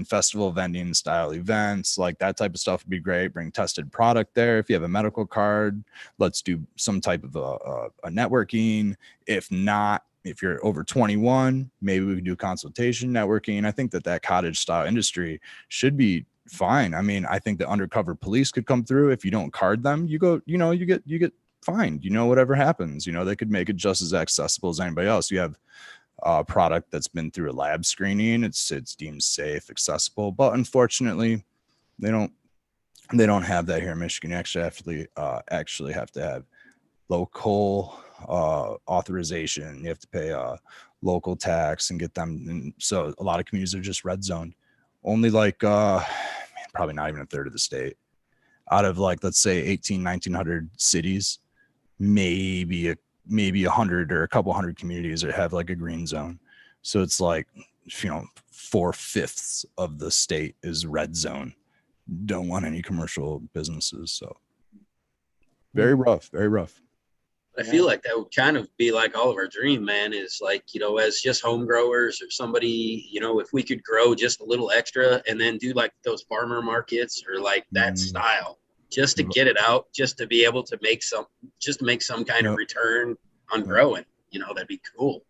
festival vending style events. Like that type of stuff would be great. Bring tested product there. If you have a medical card, let's do some type of a networking. If not, if you're over 21, maybe we can do consultation networking. I think that cottage style industry should be fine. I mean, I think the undercover police could come through. If you don't card them, you get fined, whatever happens, they could make it just as accessible as anybody else. You have a product that's been through a lab screening. It's deemed safe, accessible, but unfortunately they don't have that here in Michigan. You actually have to have local authorization. You have to pay a local tax and get them. And so a lot of communities are just red zoned. Only like probably not even a third of the state out of like, let's say 1900 cities, maybe 100 or a couple hundred communities that have like a green zone. So it's like, 4/5 of the state is red zone. Don't want any commercial businesses. So very rough. I feel like that would kind of be like all of our dream, man, is like, you know, as just home growers or somebody, you know, if we could grow just a little extra and then do like those farmer markets or like that style, just to get it out, just to be able to make some kind of return on growing, you know, that'd be cool.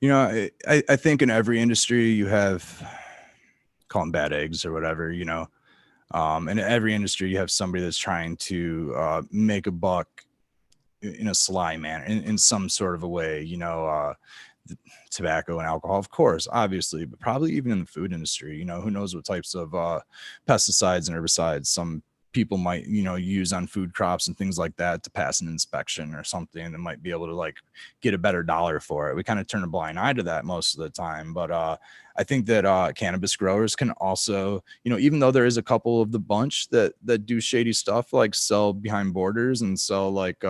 You know, I think in every industry you have, call them bad eggs or whatever, you know, in every industry you have somebody that's trying to make a buck in a sly manner, in some sort of a way, you know, tobacco and alcohol, of course, obviously, but probably even in the food industry, you know, who knows what types of pesticides and herbicides some people might, you know, use on food crops and things like that to pass an inspection or something that might be able to like get a better dollar for it. We kind of turn a blind eye to that most of the time, but I think that cannabis growers can also, you know, even though there is a couple of the bunch that do shady stuff, like sell behind borders and sell like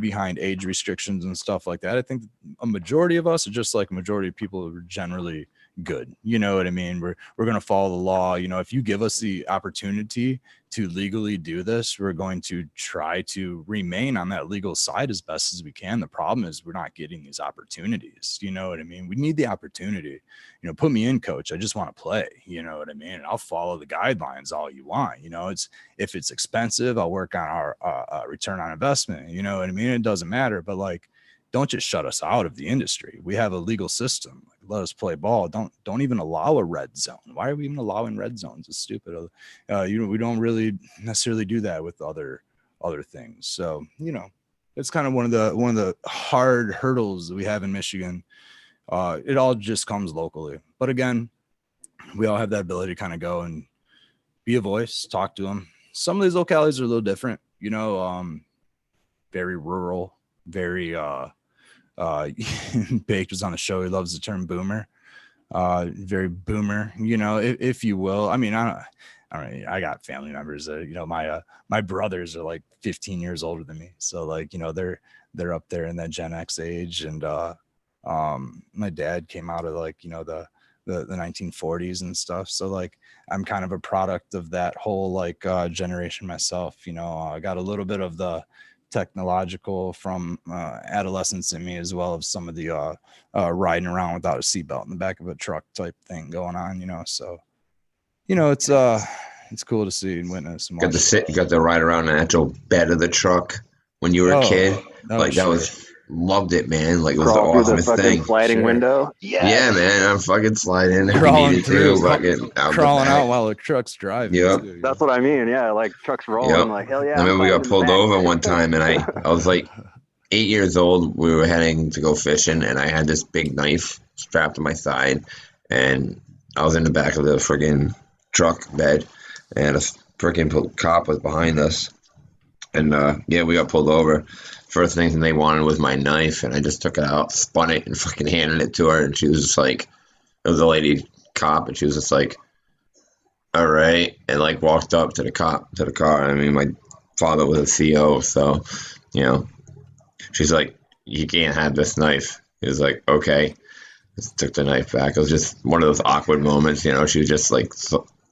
behind age restrictions and stuff like that, I think a majority of us are just like a majority of people who are generally good. You know what I mean? We're going to follow the law. You know, if you give us the opportunity to legally do this, we're going to try to remain on that legal side as best as we can. The problem is we're not getting these opportunities. You know what I mean? We need the opportunity. You know, put me in, coach. I just want to play. You know what I mean? And I'll follow the guidelines all you want. You know, it's, if it's expensive, I'll work on our return on investment. You know what I mean? It doesn't matter, but like, don't just shut us out of the industry. We have a legal system. Like, let us play ball. Don't even allow a red zone. Why are we even allowing red zones? It's stupid. You know, we don't really necessarily do that with other things. So, you know, it's kind of one of the hard hurdles that we have in Michigan. It all just comes locally. But again, we all have that ability to kind of go and be a voice, talk to them. Some of these localities are a little different, you know, very rural, very Baked was on the show. He loves the term boomer, very boomer, you know, if you will. I mean, I got family members that, you know, my brothers are like 15 years older than me. So like, you know, they're up there in that Gen X age. And my dad came out of like, you know, the 1940s and stuff. So like, I'm kind of a product of that whole like generation myself. You know, I got a little bit of the technological from adolescence in me, as well as some of the riding around without a seatbelt in the back of a truck type thing going on, you know. So, you know, it's cool to see and witness. And you got to ride around in the actual bed of the truck when you were a kid. Like that was, loved it, man. Like it was the awesomest thing. Sliding window. Yeah, man. I'm fucking sliding. Crawling through, crawling out while the truck's driving. Yep. That's what I mean. Yeah, like trucks rolling. Yep. Like hell yeah. I remember we got pulled over one time, and I was like 8 years old. We were heading to go fishing, and I had this big knife strapped to my side, and I was in the back of the friggin' truck bed, and a freaking cop was behind us, and yeah, we got pulled over. First thing they wanted was my knife, and I just took it out, spun it, and fucking handed it to her, and she was just like, it was a lady cop, and she was just like, all right, and like walked up to the car. I mean, my father was a CO, so, you know, she's like, you can't have this knife. He was like, okay. Just took the knife back. It was just one of those awkward moments, you know. She was just like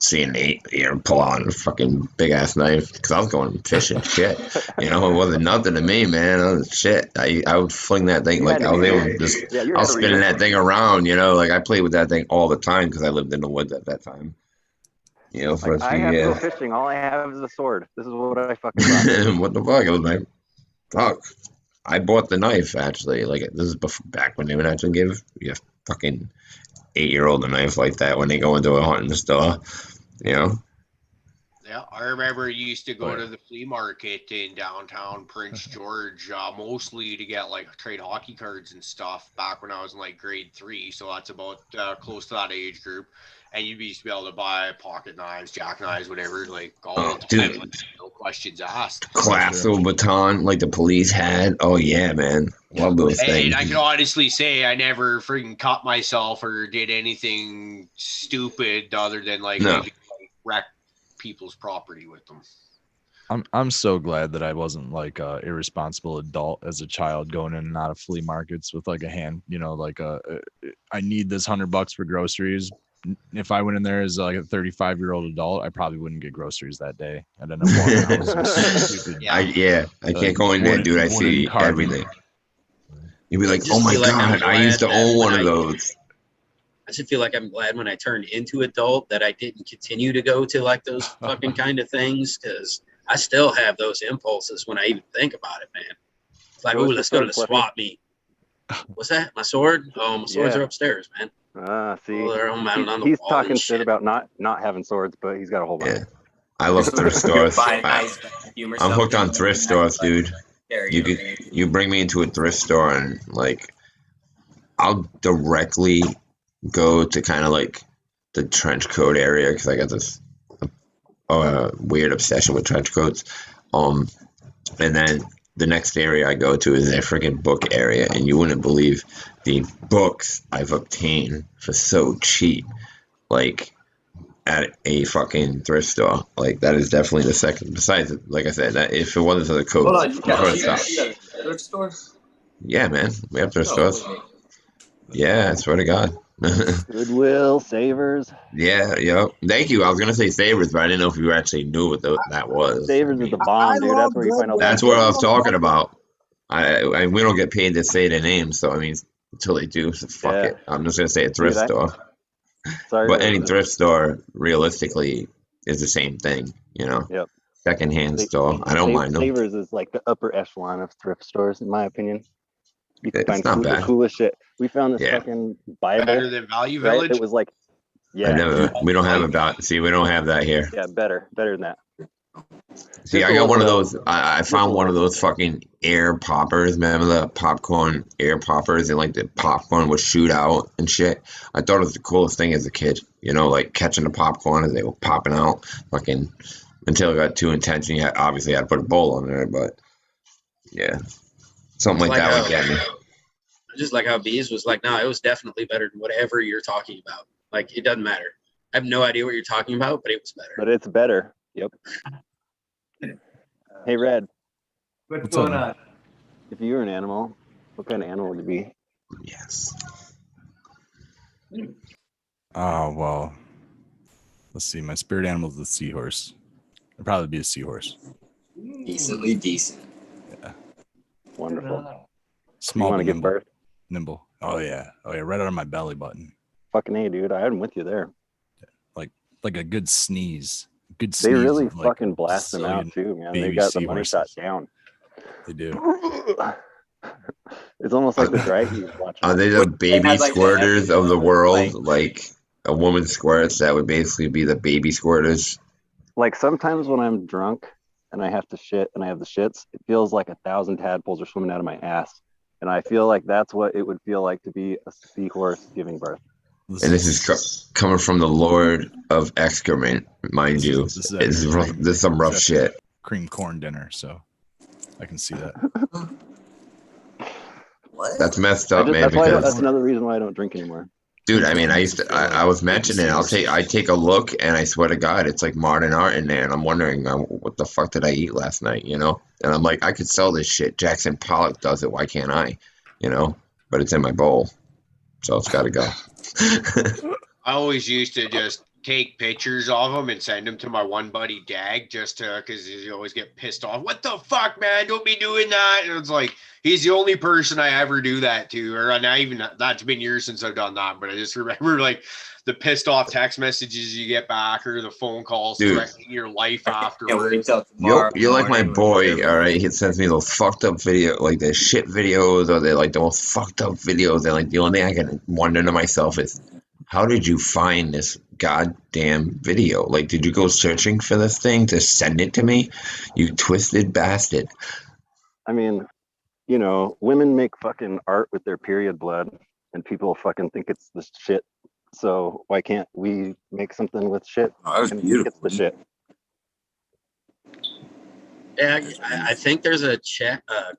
seeing Nate, you know, pull out a fucking big ass knife, because I was going fishing shit, you know. It wasn't nothing to me, man. I was shit. I would fling that thing, like I was able to just, I was spinning that thing around, you know. Like I played with that thing all the time because I lived in the woods at that time, you know, for a few years. I have to go fishing. All I have is a sword. This is what I fucking got. What the fuck? It was like, fuck. I bought the knife, actually. Like, this is back when they would actually give you a fucking 8-year-old a knife like that when they go into a hunting store, you know? Yeah, I remember you used to go to the flea market in downtown Prince George, mostly to get like trade hockey cards and stuff back when I was in like grade 3. So that's about close to that age group. And you'd be able to buy pocket knives, jackknives, whatever, like all the time, like, no questions asked. Classo baton like the police had. Oh yeah, man, love those things. And I can honestly say I never freaking caught myself or did anything stupid other than like, maybe, like wreck people's property with them. I'm so glad that I wasn't like a irresponsible adult as a child going in and out of flea markets with like a hand, you know, like I need this $100 for groceries. if I went in there as like a 35-year-old adult, I probably wouldn't get groceries that day. I'd end up walking out with some stupid. I can't go in there, dude. I see everything. You'd be like, oh my God, I used to own one of those. I just feel like I'm glad when I turned into adult that I didn't continue to go to like those fucking kind of things, because I still have those impulses when I even think about it, man. It's like, oh, let's go to the swap meet. What's that? My sword? Oh, my swords are upstairs, man. See, he's talking shit about not having swords, but he's got a whole bunch. Yeah, I love thrift stores. I'm hooked on thrift stores, dude. You bring me into a thrift store and like, I'll directly go to kind of like the trench coat area because I got this weird obsession with trench coats. And then the next area I go to is their freaking book area, and you wouldn't believe the books I've obtained for so cheap, like at a fucking thrift store. Like that is definitely the second. Besides, like I said, that if it wasn't for the coats, thrift stores. Yeah, man, we have thrift stores. Yeah, I swear to God. Goodwill, Savers. Yeah, yo. Thank you. I was gonna say Savers, but I didn't know if you actually knew what that was. Savers is the bomb, dude. That's where you find all. That's what I was talking about. I we don't get paid to say their names, so I mean, until they do, so fuck it. I'm just gonna say a thrift store. Sorry, but any thrift store, realistically, is the same thing, you know. Yep. Secondhand store. I don't mind them. Savers is like the upper echelon of thrift stores, in my opinion. You can find the coolest shit. We found this fucking Bible. Better than Value Village. It was like, we don't have we don't have that here. Yeah, better than that. See, I got one of those. I found one of those fucking air poppers. Remember the popcorn air poppers, and like the popcorn would shoot out and shit. I thought it was the coolest thing as a kid. You know, like catching the popcorn as they were popping out. Fucking until it got too intense, and you obviously had to put a bowl on there. But yeah. Something like that would get me. Just like how Bees was like, no, it was definitely better than whatever you're talking about. Like, it doesn't matter. I have no idea what you're talking about, but it was better. But it's better. Yep. Hey, Red. What's going on? If you were an animal, what kind of animal would you be? Yes. Oh, well. Let's see. My spirit animal is the seahorse. I'd probably be a seahorse. Decently decent. Yeah. Wonderful. Small. You want to give birth? Nimble. Oh yeah. Right on my belly button. Fucking hey, dude. I'm with you there. Like a good sneeze. Good sneeze. They really like fucking blast them out too, man. They got the money shot down. They do. It's almost like the dry heat. Are they the baby squirters of the world? Like a woman squirts, that would basically be the baby squirters. Like sometimes when I'm drunk and I have to shit and I have the shits, it feels like 1,000 tadpoles are swimming out of my ass. And I feel like that's what it would feel like to be a seahorse giving birth. And this is coming from the Lord of Excrement, mind you. This is some rough shit. Cream corn dinner, so I can see that. What? That's messed up, man. That's another reason why I don't drink anymore. Dude, I mean, I was mentioning it. I take a look, and I swear to God, it's like modern art in there, and I'm wondering what the fuck did I eat last night, you know? And I'm like, I could sell this shit. Jackson Pollock does it. Why can't I? You know? But it's in my bowl, so it's got to go. I always used to just take pictures of them and send them to my one buddy Dag, just to because you always get pissed off. What the fuck, man? Don't be doing that. And it's like he's the only person I ever do that to, or not even that's been years since I've done that. But I just remember like the pissed off text messages you get back or the phone calls threatening your life afterwards. You're like my boy, all right? He sends me those fucked up videos, like the shit videos, or they're like the most fucked up videos. And like the only thing I can wonder to myself is, how did you find this goddamn video? Like, did you go searching for this thing to send it to me? You twisted bastard. I mean, you know, women make fucking art with their period blood, and people fucking think it's the shit. So why can't we make something with shit? Oh, that was beautiful. It's the shit. Yeah, I think there's a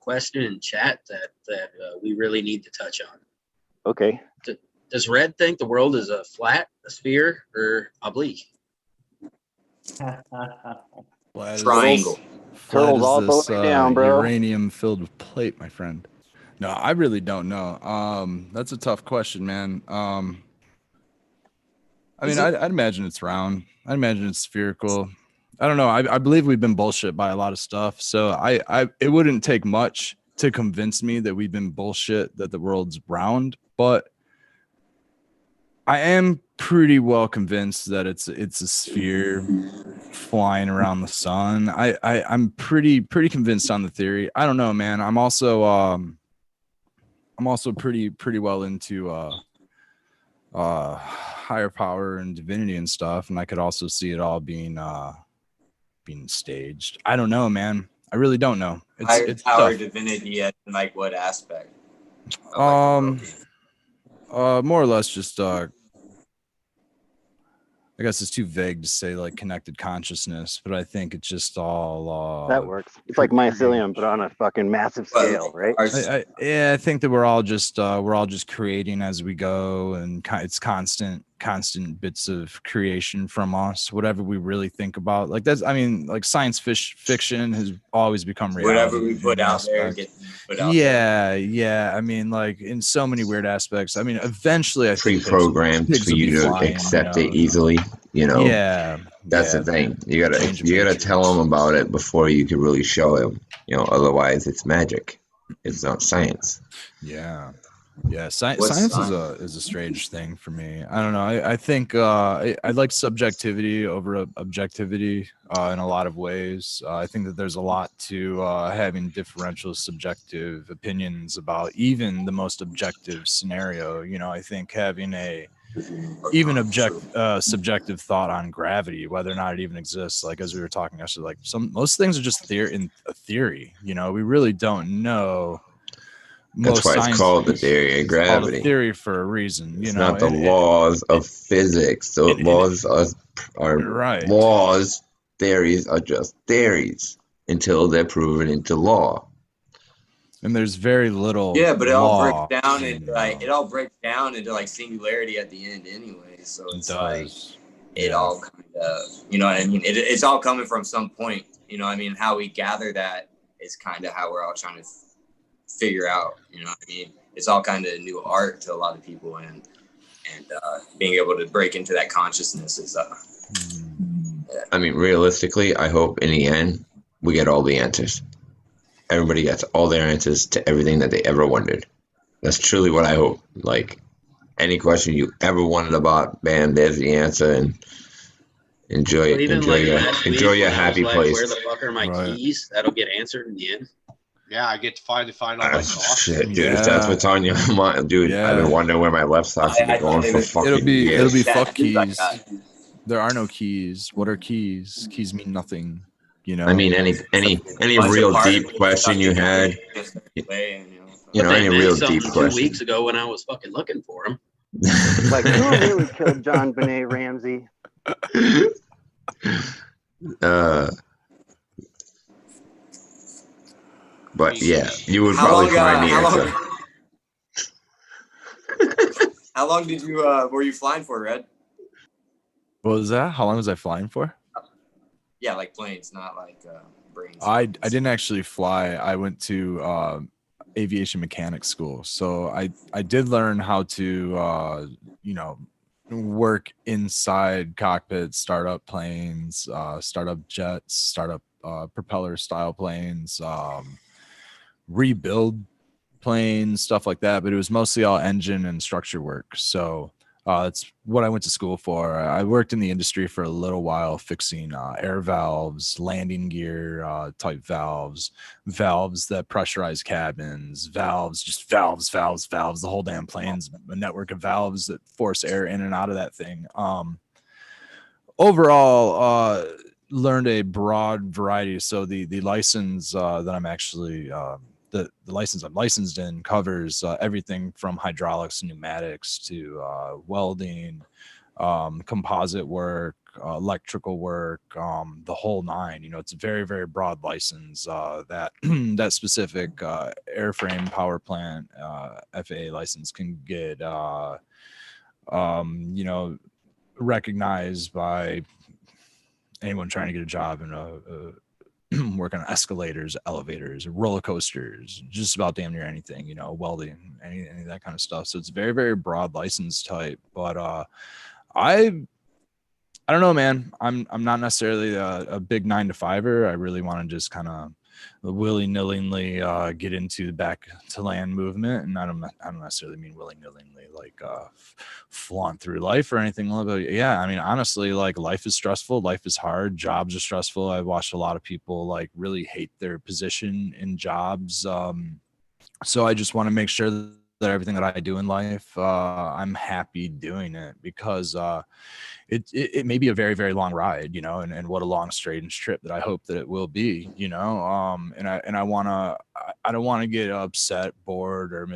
question in chat that we really need to touch on. Okay. Does Red think the world is a flat, a sphere, or oblique? Triangle. Turtles all the way down, bro. Uranium-filled with plate, my friend. No, I really don't know. That's a tough question, man. I mean, I'd imagine it's round. I'd imagine it's spherical. I don't know. I believe we've been bullshit by a lot of stuff. So it wouldn't take much to convince me that we've been bullshit that the world's round, but I am pretty well convinced that it's a sphere flying around the sun. I'm pretty convinced on the theory. I don't know, man. I'm also pretty well into higher power and divinity and stuff, and I could also see it all being staged. I don't know, man. I really don't know. It's power, tough. divinity, in like what aspect? More or less just I guess it's too vague to say like connected consciousness, but I think it's just all that works. It's like mycelium, but on a fucking massive scale, right? I think that we're all just creating as we go, and it's constant bits of creation from us, whatever we really think about. Like that's, I mean, like science fiction has always become reality. Whatever we put out there gets put out there. Yeah. I mean, like in so many weird aspects. I mean, eventually I think pre-programmed for you to accept it easily. You know, that's the thing. You gotta tell them about it before you can really show them. You know, otherwise it's magic. It's not science. Yeah. Science is a strange thing for me. I don't know. I think I like subjectivity over objectivity in a lot of ways. I think that there's a lot to having differential subjective opinions about even the most objective scenario. You know, I think having subjective thought on gravity, whether or not it even exists, like as we were talking yesterday, like most things are just theory. You know, we really don't know. That's why it's called the theory of gravity. It's called a theory for a reason. It's not the laws of physics. The laws are right. Laws. Theories are just theories until they're proven into law. And there's very little. Yeah, but it all breaks down into like singularity at the end, anyway. So it's like it all kind of, you know what I mean? It's all coming from some point. You know what I mean? How we gather that is kind of how we're all trying to figure out, you know what I mean? It's all kind of new art to a lot of people, and being able to break into that consciousness is I mean, realistically, I hope in the end we get all the answers. Everybody gets all their answers to everything that they ever wondered. That's truly what I hope. Like any question you ever wondered about, bam, there's the answer, and enjoy your happy place. Where the fuck are my keys? That'll get answered in the end. Yeah, I get to finally find all my socks. Shit, dude, if that's what's on your mind, dude, I've been wondering where my left socks have been going for fucking years. It'll be fuck keys. There are no keys. What are keys? Keys mean nothing. You know. I mean, any real deep question you had. You know, any real deep question. 2 weeks ago when I was fucking looking for him. Like, who really killed John Benet Ramsey? But yeah, you would probably find the answer. How long did you were you flying for, Red? What was that? How long was I flying for? Yeah, like planes, not like brains. I didn't actually fly. I went to aviation mechanics school, so I did learn how to work inside cockpits, start up planes, start up jets, start up propeller style planes, rebuild planes, stuff like that. But it was mostly all engine and structure work. So that's what I went to school for. I worked in the industry for a little while, fixing air valves, landing gear type valves that pressurize cabins, valves, the whole damn plane's a network of valves that force air in and out of that thing. Overall, learned a broad variety. So the license that I'm actually the license I'm licensed in covers everything from hydraulics and pneumatics to welding, composite work, electrical work, the whole nine. You know, it's a very, very broad license. That that specific airframe power plant FAA license can get recognized by anyone trying to get a job in a work on escalators, elevators, roller coasters, just about damn near anything, you know, welding, any of that kind of stuff. So it's very, very broad license type. But I don't know, man. I'm not necessarily a big 9-to-5er. I really want to just kind of willy-nilly get into the back to land movement, and I don't necessarily mean willy-nilly like flaunt through life or anything. But yeah, I mean, honestly, like, life is stressful, life is hard, jobs are stressful. I've watched a lot of people like really hate their position in jobs. So I just want to make sure that everything that I do in life, I'm happy doing it, because it may be a very, very long ride, and what a long, strange trip that I hope that it will be, and I want to, I don't want to get upset, bored, or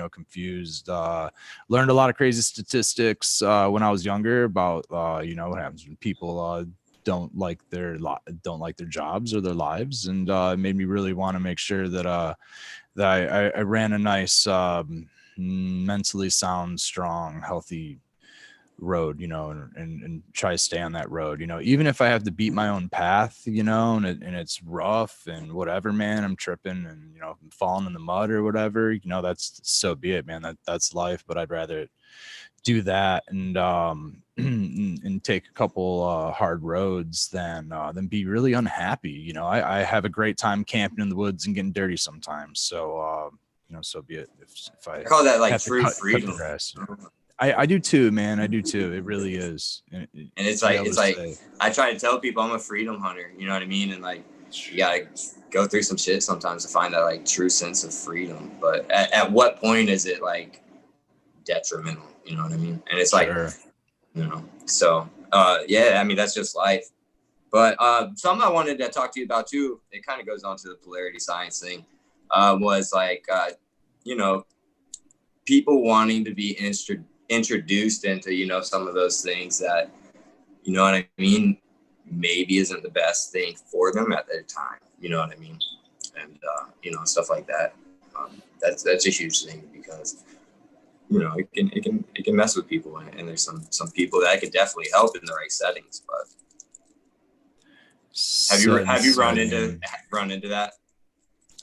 confused. Learned a lot of crazy statistics when I was younger about, what happens when people don't like their jobs or their lives, and it made me really want to make sure that I ran a nice, mentally sound, strong, healthy road, and try to stay on that road, even if I have to beat my own path, and it's rough and whatever, man. I'm tripping and, I'm falling in the mud or whatever, that's, so be it, man. That's life. But I'd rather do that and and take a couple hard roads than be really unhappy. I have a great time camping in the woods and getting dirty sometimes. So so be it. If I call that like have to true cut freedom. the grass, I do too, man. I do too. It really is. And it's like, I try to tell people I'm a freedom hunter, you know what I mean? And like, you gotta go through some shit sometimes to find that like true sense of freedom. But at what point is it like detrimental? You know what I mean? And it's like, so yeah, I mean, that's just life. But something I wanted to talk to you about too, it kind of goes on to the polarity science thing, was like, people wanting to be introduced into, some of those things that, you know what I mean, maybe isn't the best thing for them at their time, you know what I mean? And, stuff like that. That's a huge thing, because, it can mess with people, and there's some people that could definitely help in the right settings. But have you run into that?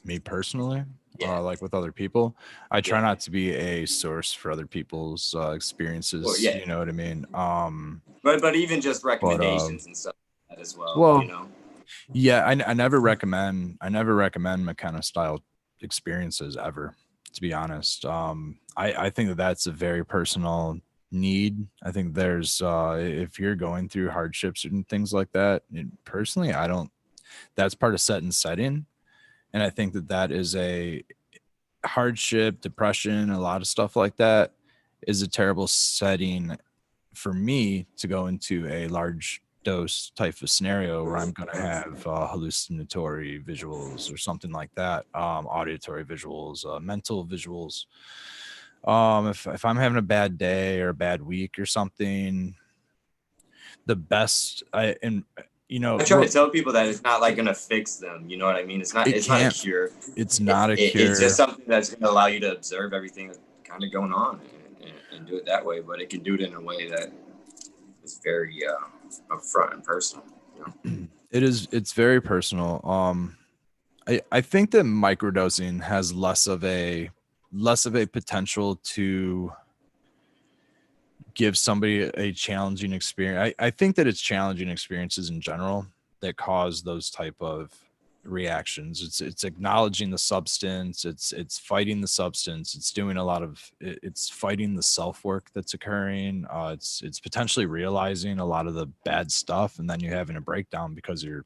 Me personally? Yeah. Like with other people, I try not to be a source for other people's experiences. Well, yeah. You know what I mean? But even just recommendations and stuff like that as well. Yeah, I never recommend McKenna style experiences ever, to be honest. I think that's a very personal need. I think there's if you're going through hardships and things like that, personally, that's part of set and setting. And I think that is a hardship, depression, a lot of stuff like that is a terrible setting for me to go into a large dose type of scenario where I'm going to have hallucinatory visuals or something like that, auditory visuals, mental visuals. If I'm having a bad day or a bad week or something, the best I try to tell people that it's not like going to fix them. You know what I mean? It's not a cure. It's not a cure. It's just something that's going to allow you to observe everything that's kind of going on and do it that way. But it can do it in a way that is very upfront and personal. It's very personal. I think that microdosing has less of a potential to give somebody a challenging experience. I think that it's challenging experiences in general that cause those type of reactions. It's acknowledging the substance. It's fighting the substance. It's doing a lot of, it's fighting the self-work that's occurring. It's potentially realizing a lot of the bad stuff, and then you're having a breakdown because you've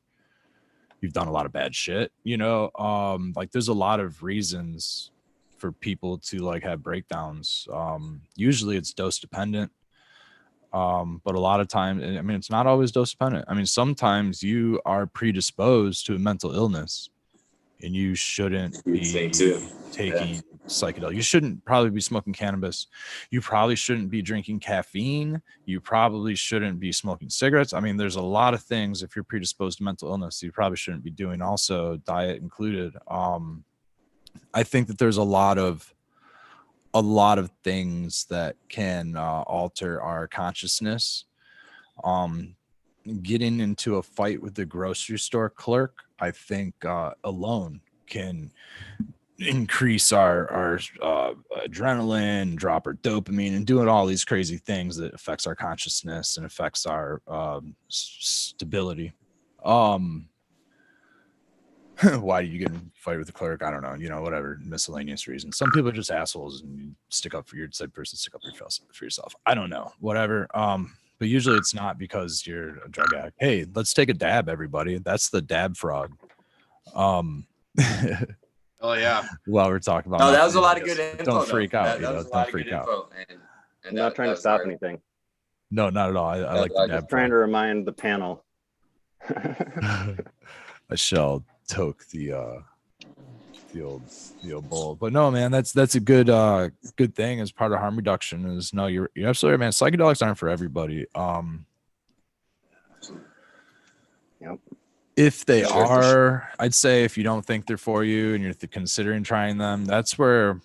done a lot of bad shit, like there's a lot of reasons for people to like have breakdowns. Usually it's dose dependent. But a lot of times, I mean, it's not always dose dependent. I mean, sometimes you are predisposed to a mental illness and you shouldn't be taking psychedelics. You shouldn't probably be smoking cannabis. You probably shouldn't be drinking caffeine. You probably shouldn't be smoking cigarettes. I mean, there's a lot of things. If you're predisposed to mental illness, you probably shouldn't be doing, also diet included. I think that there's a lot of things that can alter our consciousness. Getting into a fight with the grocery store clerk, I think alone can increase our adrenaline, drop our dopamine, and doing all these crazy things that affects our consciousness and affects our stability. Why do you get in a fight with the clerk? I don't know, whatever miscellaneous reasons. Some people are just assholes and you stick up for your said person, stick up for yourself. I don't know, whatever. But usually it's not because you're a drug addict. Hey, let's take a dab, everybody. That's the dab frog. Oh yeah. While we're talking about, no, that was a lot of good info. Don't freak out. That was a don't lot freak of good out. info. And I'm not trying to stop anything. No, not at all. I like the dab. Trying to remind the panel. I shall toke the old bull. But no, man, that's a good thing as part of harm reduction. Is no, you're absolutely right, man. Psychedelics aren't for everybody. Yep. If they are, I'd say if you don't think they're for you and you're considering trying them, that's where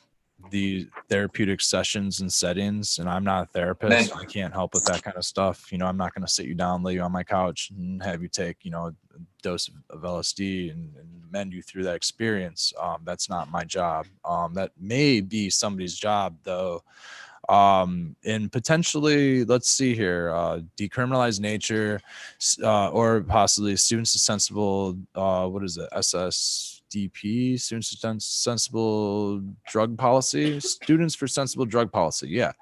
the therapeutic sessions and settings, and I'm not a therapist, I can't help with that kind of stuff. I'm not going to sit you down, lay you on my couch and have you take, a dose of LSD and mend you through that experience. That's not my job. That may be somebody's job though. And potentially, let's see here, decriminalize nature, or possibly students to sensible, what is it, SSDP, students to sensible drug policy, students for sensible drug policy. Yeah,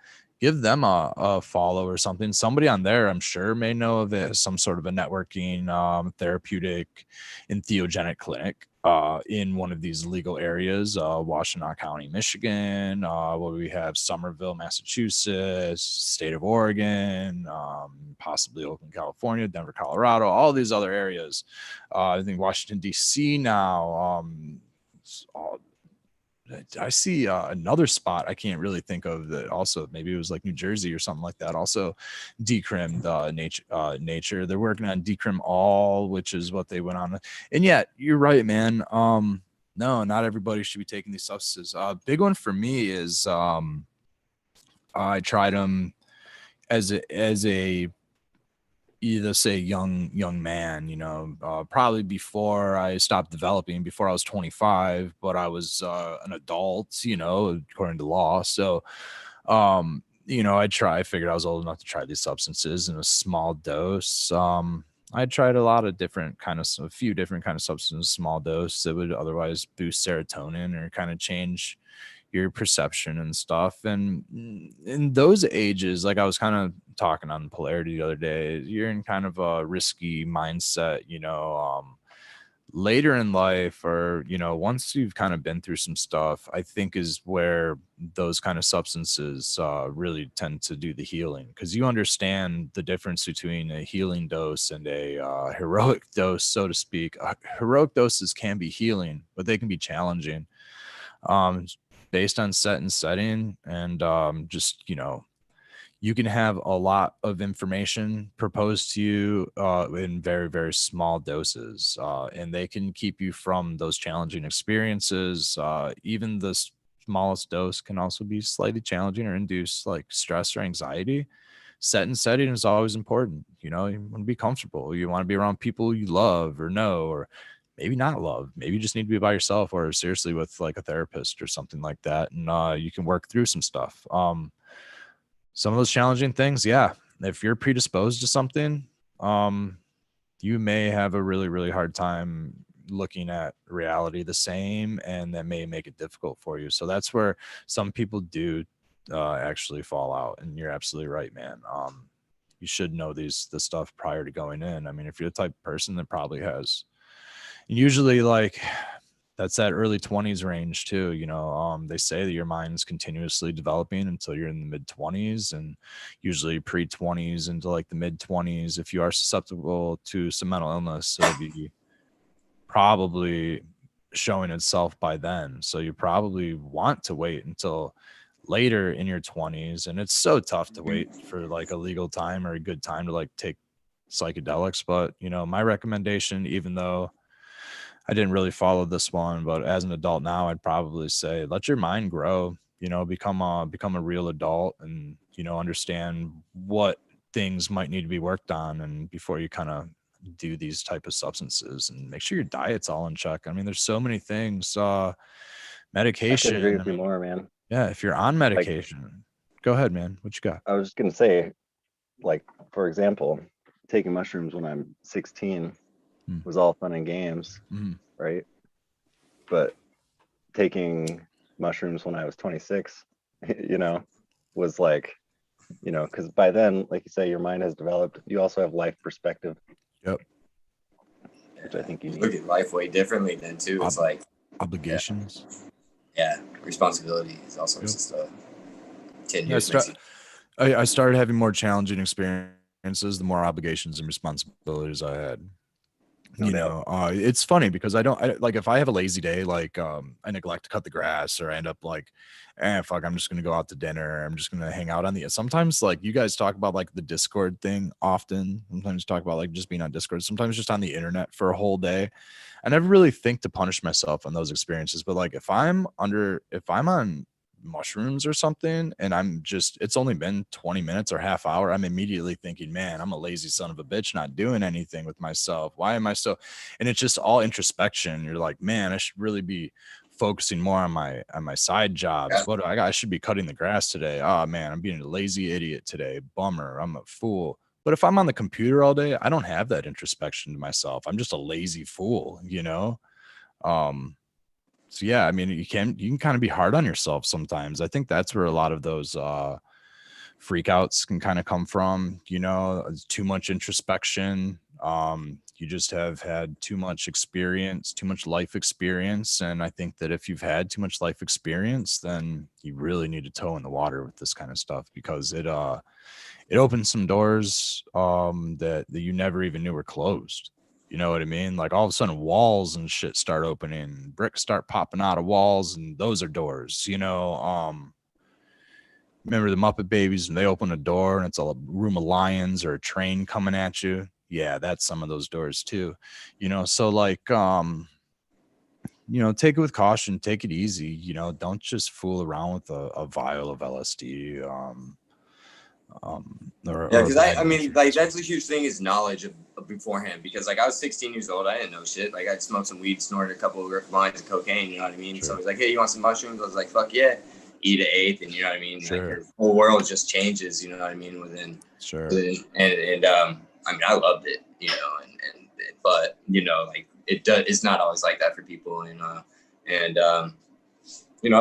give them a follow or something. Somebody on there, I'm sure, may know of it as some sort of a networking, therapeutic, entheogenic clinic in one of these legal areas, Washtenaw County, Michigan, where we have Somerville, Massachusetts, state of Oregon, possibly Oakland, California, Denver, Colorado, all these other areas. I think Washington, D.C. now. I see another spot I can't really think of that also, maybe it was like New Jersey or something like that, also decrimmed nature. They're working on decrim all, which is what they went on. And yeah, you're right, man. No, not everybody should be taking these substances. Big one for me is I tried them as a either say young man, probably before I stopped developing, before I was 25, but I was an adult, according to law. So, I figured I was old enough to try these substances in a small dose. I tried a few different kind of substances, small dose that would otherwise boost serotonin or kind of change your perception and stuff. And in those ages, like I was kind of talking on Polarity the other day, you're in kind of a risky mindset, later in life, or once you've kind of been through some stuff, I think is where those kind of substances really tend to do the healing, because you understand the difference between a healing dose and a heroic dose, so to speak. Heroic doses can be healing, but they can be challenging, based on set and setting, and just you can have a lot of information proposed to you in very, very small doses, and they can keep you from those challenging experiences. Even the smallest dose can also be slightly challenging or induce like stress or anxiety. Set and setting is always important. You want to be comfortable. You want to be around people you love or know, or maybe not love. Maybe you just need to be by yourself, or seriously with like a therapist or something like that. And you can work through some stuff. Some of those challenging things, yeah, if you're predisposed to something, you may have a really, really hard time looking at reality the same, and that may make it difficult for you. So that's where some people do actually fall out. And you're absolutely right, man. You should know this stuff prior to going in. I mean, if you're the type of person that probably has, and usually like that's that early 20s range too. They say that your mind's continuously developing until you're in the mid 20s, and usually pre 20s into like the mid 20s. If you are susceptible to some mental illness, it'll be probably showing itself by then. So you probably want to wait until later in your 20s. And it's so tough to wait for like a legal time or a good time to like take psychedelics. But, my recommendation, even though I didn't really follow this one, but as an adult now, I'd probably say let your mind grow, become a real adult, and, understand what things might need to be worked on. And before you kind of do these type of substances, and make sure your diet's all in check. I mean, there's so many things medication. I could agree with you more, man. Yeah, if you're on medication, go ahead, man. What you got? I was just gonna say, like, for example, taking mushrooms when I'm 16 was all fun and games, right? But taking mushrooms when I was 26, you know, was like, you know, because by then, like you say, your mind has developed. You also have life perspective. Yep. Which I think you need. Look at life way differently then too. It's like obligations. Yeah, responsibility is also just a 10 Yeah, years. I started having more challenging experiences, the more obligations and responsibilities I had. No know, it's funny because I like if I have a lazy day, like I neglect to cut the grass, or I end up like, fuck, I'm just gonna go out to dinner. I'm just gonna hang out on the. Sometimes like you guys talk about like the Discord thing often. Sometimes talk about like just being on Discord. Sometimes just on the internet for a whole day. I never really think to punish myself on those experiences. But like if I'm on mushrooms or something and it's only been 20 minutes or half hour, I'm immediately thinking, man, I'm a lazy son of a bitch not doing anything with myself. Why am I so? And it's just all introspection. You're like, man, I should really be focusing more on my side jobs. What do I got? I should be cutting the grass today. Oh man, I'm being a lazy idiot today. Bummer. I'm a fool. But if I'm on the computer all day, I don't have that introspection to myself. I'm just a lazy fool, So yeah, I mean, you can kind of be hard on yourself sometimes. I think that's where a lot of those freakouts can kind of come from, too much introspection. You just have had too much experience, too much life experience. And I think that if you've had too much life experience, then you really need to toe in the water with this kind of stuff, because it opens some doors that you never even knew were closed. You know what I mean? Like all of a sudden walls and shit start opening, bricks start popping out of walls, and those are doors, remember the Muppet Babies, and they open a door and it's a room of lions or a train coming at you? Yeah, that's some of those doors too. So like take it with caution, take it easy, don't just fool around with a vial of LSD. Because I mean, like that's a huge thing is knowledge of beforehand. Because like I was 16 years old, I didn't know shit. Like I'd smoked some weed, snorted a couple of lines of cocaine. You know what I mean? Sure. So I was like, hey, you want some mushrooms? I was like, fuck yeah, eat an eighth, and you know what I mean. Sure. Like your whole world just changes. You know what I mean? Within and I mean, I loved it. But like it's not always like that for people. I've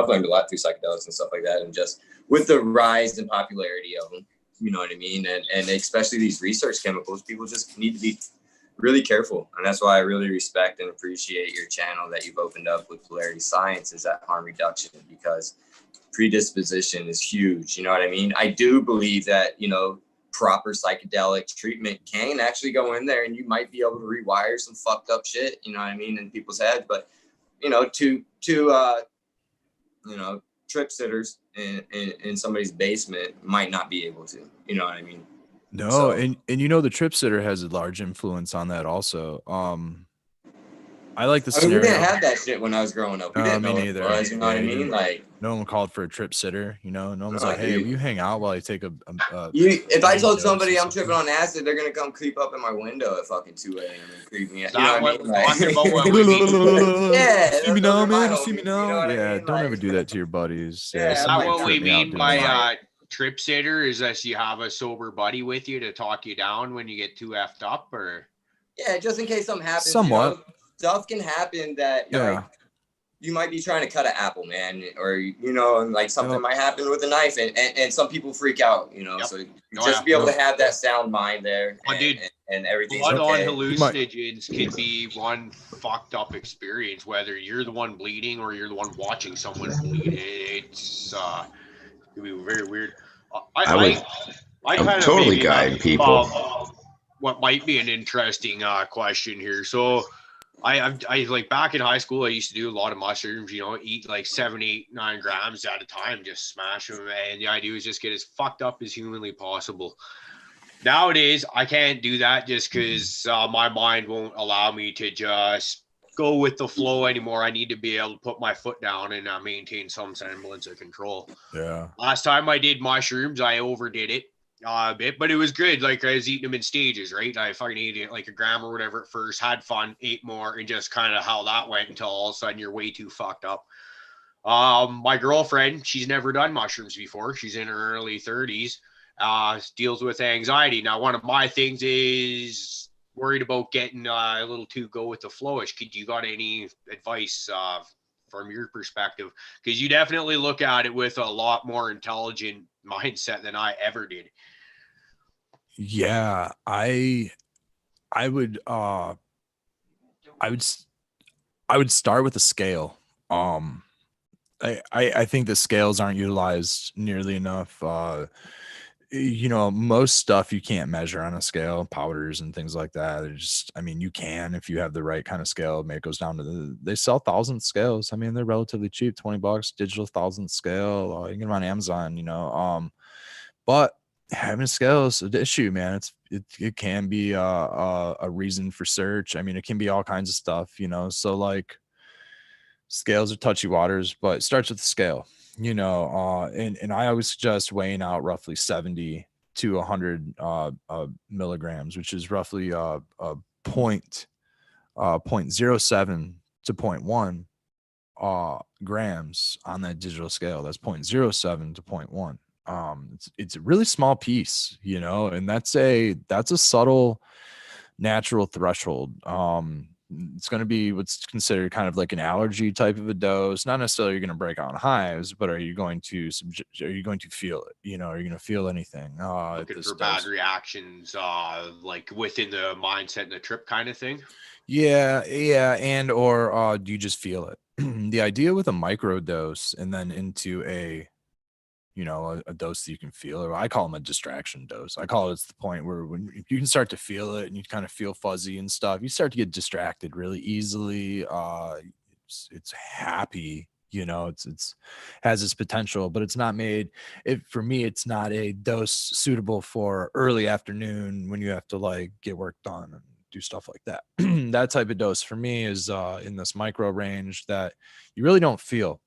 learned a lot through psychedelics and stuff like that, and just with the rise in popularity of them. You know what I mean? And especially these research chemicals, people just need to be really careful. And that's why I really respect and appreciate your channel that you've opened up with Polarity Science, is that harm reduction, because predisposition is huge. You know what I mean? I do believe that, proper psychedelic treatment can actually go in there and you might be able to rewire some fucked up shit, you know what I mean, in people's heads. But, trip sitters in somebody's basement might not be able to, you know what I mean? No, so, and the trip sitter has a large influence on that also. I like the scenario. We didn't have that shit when I was growing up. We didn't know neither. What it was, you know what I mean? Like no one called for a trip sitter, No one was like, hey, will you hang out while I take a if I told somebody I'm tripping on acid, they're gonna come creep up in my window at fucking 2 a.m. and creep me out. You know what I mean? Yeah, see me now, man. You see me now. Yeah, don't ever do that to your buddies. Yeah, that's what we mean by trip sitter, is that you have a sober buddy with you to talk you down when you get too effed up, or yeah, just in case something happens. Somewhat. Stuff can happen that like you might be trying to cut an apple, man, or and like something might happen with a knife, and some people freak out, So just be able to have that sound mind there, and everything's blood okay. on hallucinogens can be one fucked up experience, whether you're the one bleeding or you're the one watching someone bleed. It's can be very weird. I kind of totally guide people. What might be an interesting question here. So I like back in high school, I used to do a lot of mushrooms, eat like 7, 8, 9 grams at a time, just smash them. And the idea was just get as fucked up as humanly possible. Nowadays, I can't do that just because my mind won't allow me to just go with the flow anymore. I need to be able to put my foot down and maintain some semblance of control. Yeah. Last time I did mushrooms, I overdid it a bit, but it was good. Like I was eating them in stages, right? I fucking ate it like a gram or whatever at first, had fun, ate more, and just kind of how that went until all of a sudden you're way too fucked up. My girlfriend, she's never done mushrooms before. She's in her early 30s, deals with anxiety. Now, one of my things is worried about getting a little too go with the flowish. Could you got any advice from your perspective? Because you definitely look at it with a lot more intelligent mindset than I ever did. Yeah, I would I would start with a scale. I think the scales aren't utilized nearly enough. Most stuff you can't measure on a scale, powders and things like that. I mean, you can if you have the right kind of scale. Maybe it goes down to they sell 1,000 scales. I mean, they're relatively cheap, $20, digital 1,000 scale. You can get them on Amazon, but having a scale is an issue, man. It can be a reason for search. I mean, it can be all kinds of stuff. So like, scales are touchy waters, but it starts with the scale, and I always suggest weighing out roughly 70 to 100 milligrams, which is roughly point 0.07 to 0.1 grams on that digital scale. That's 0.07 to 0.1. It's a really small piece, and that's a subtle natural threshold. It's going to be what's considered kind of like an allergy type of a dose. Not necessarily you're going to break out in hives, but are you going to feel it? Are you going to feel anything? Looking for bad reactions, like within the mindset and the trip kind of thing. Yeah, and or do you just feel it? The idea with a micro dose and then into a dose that you can feel, or I call them a distraction dose. I call it's the point where when you can start to feel it and you kind of feel fuzzy and stuff, you start to get distracted really easily. It's happy, it's has its potential, but it's not made for me. It's not a dose suitable for early afternoon when you have to like get work done and do stuff like that. That type of dose for me is in this micro range that you really don't feel.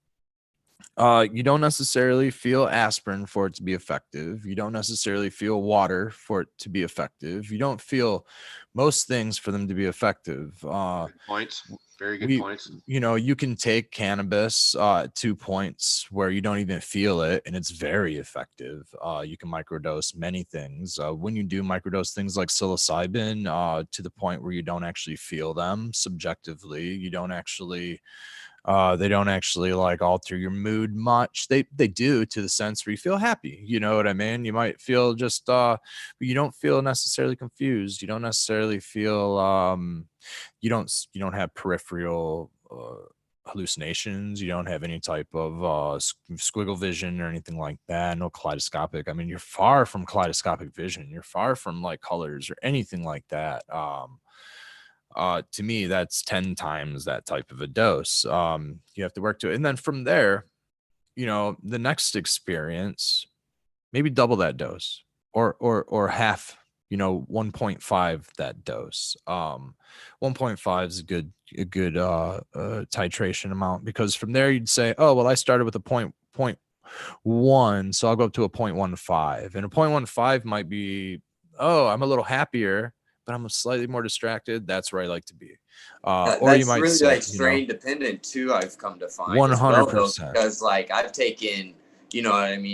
You don't necessarily feel aspirin for it to be effective. You don't necessarily feel water for it to be effective. You don't feel most things for them to be effective. Good points. Very good points. You can take cannabis 2 points where you don't even feel it, and it's very effective. You can microdose many things. When you do microdose things like psilocybin to the point where you don't actually feel them subjectively, you don't actually they don't actually like alter your mood much. They do, to the sense where you feel happy. You know what I mean? You might feel just but you don't feel necessarily confused. You don't necessarily feel you don't have peripheral hallucinations. You don't have any type of squiggle vision or anything like that. No kaleidoscopic. I mean, you're far from kaleidoscopic vision. You're far from like colors or anything like that. To me, that's 10 times that type of a dose. You have to work to it. And then from there, the next experience, maybe double that dose or half, 1.5 that dose. 1.5 is a good titration amount, because from there you'd say, oh, well, I started with a point 1, so I'll go up to a 0.15. And a 0.15 might be, oh, I'm a little happier, but I'm slightly more distracted. That's where I like to be. Or you might really say, like strain dependent too. I've come to find 100%. Because like I've taken,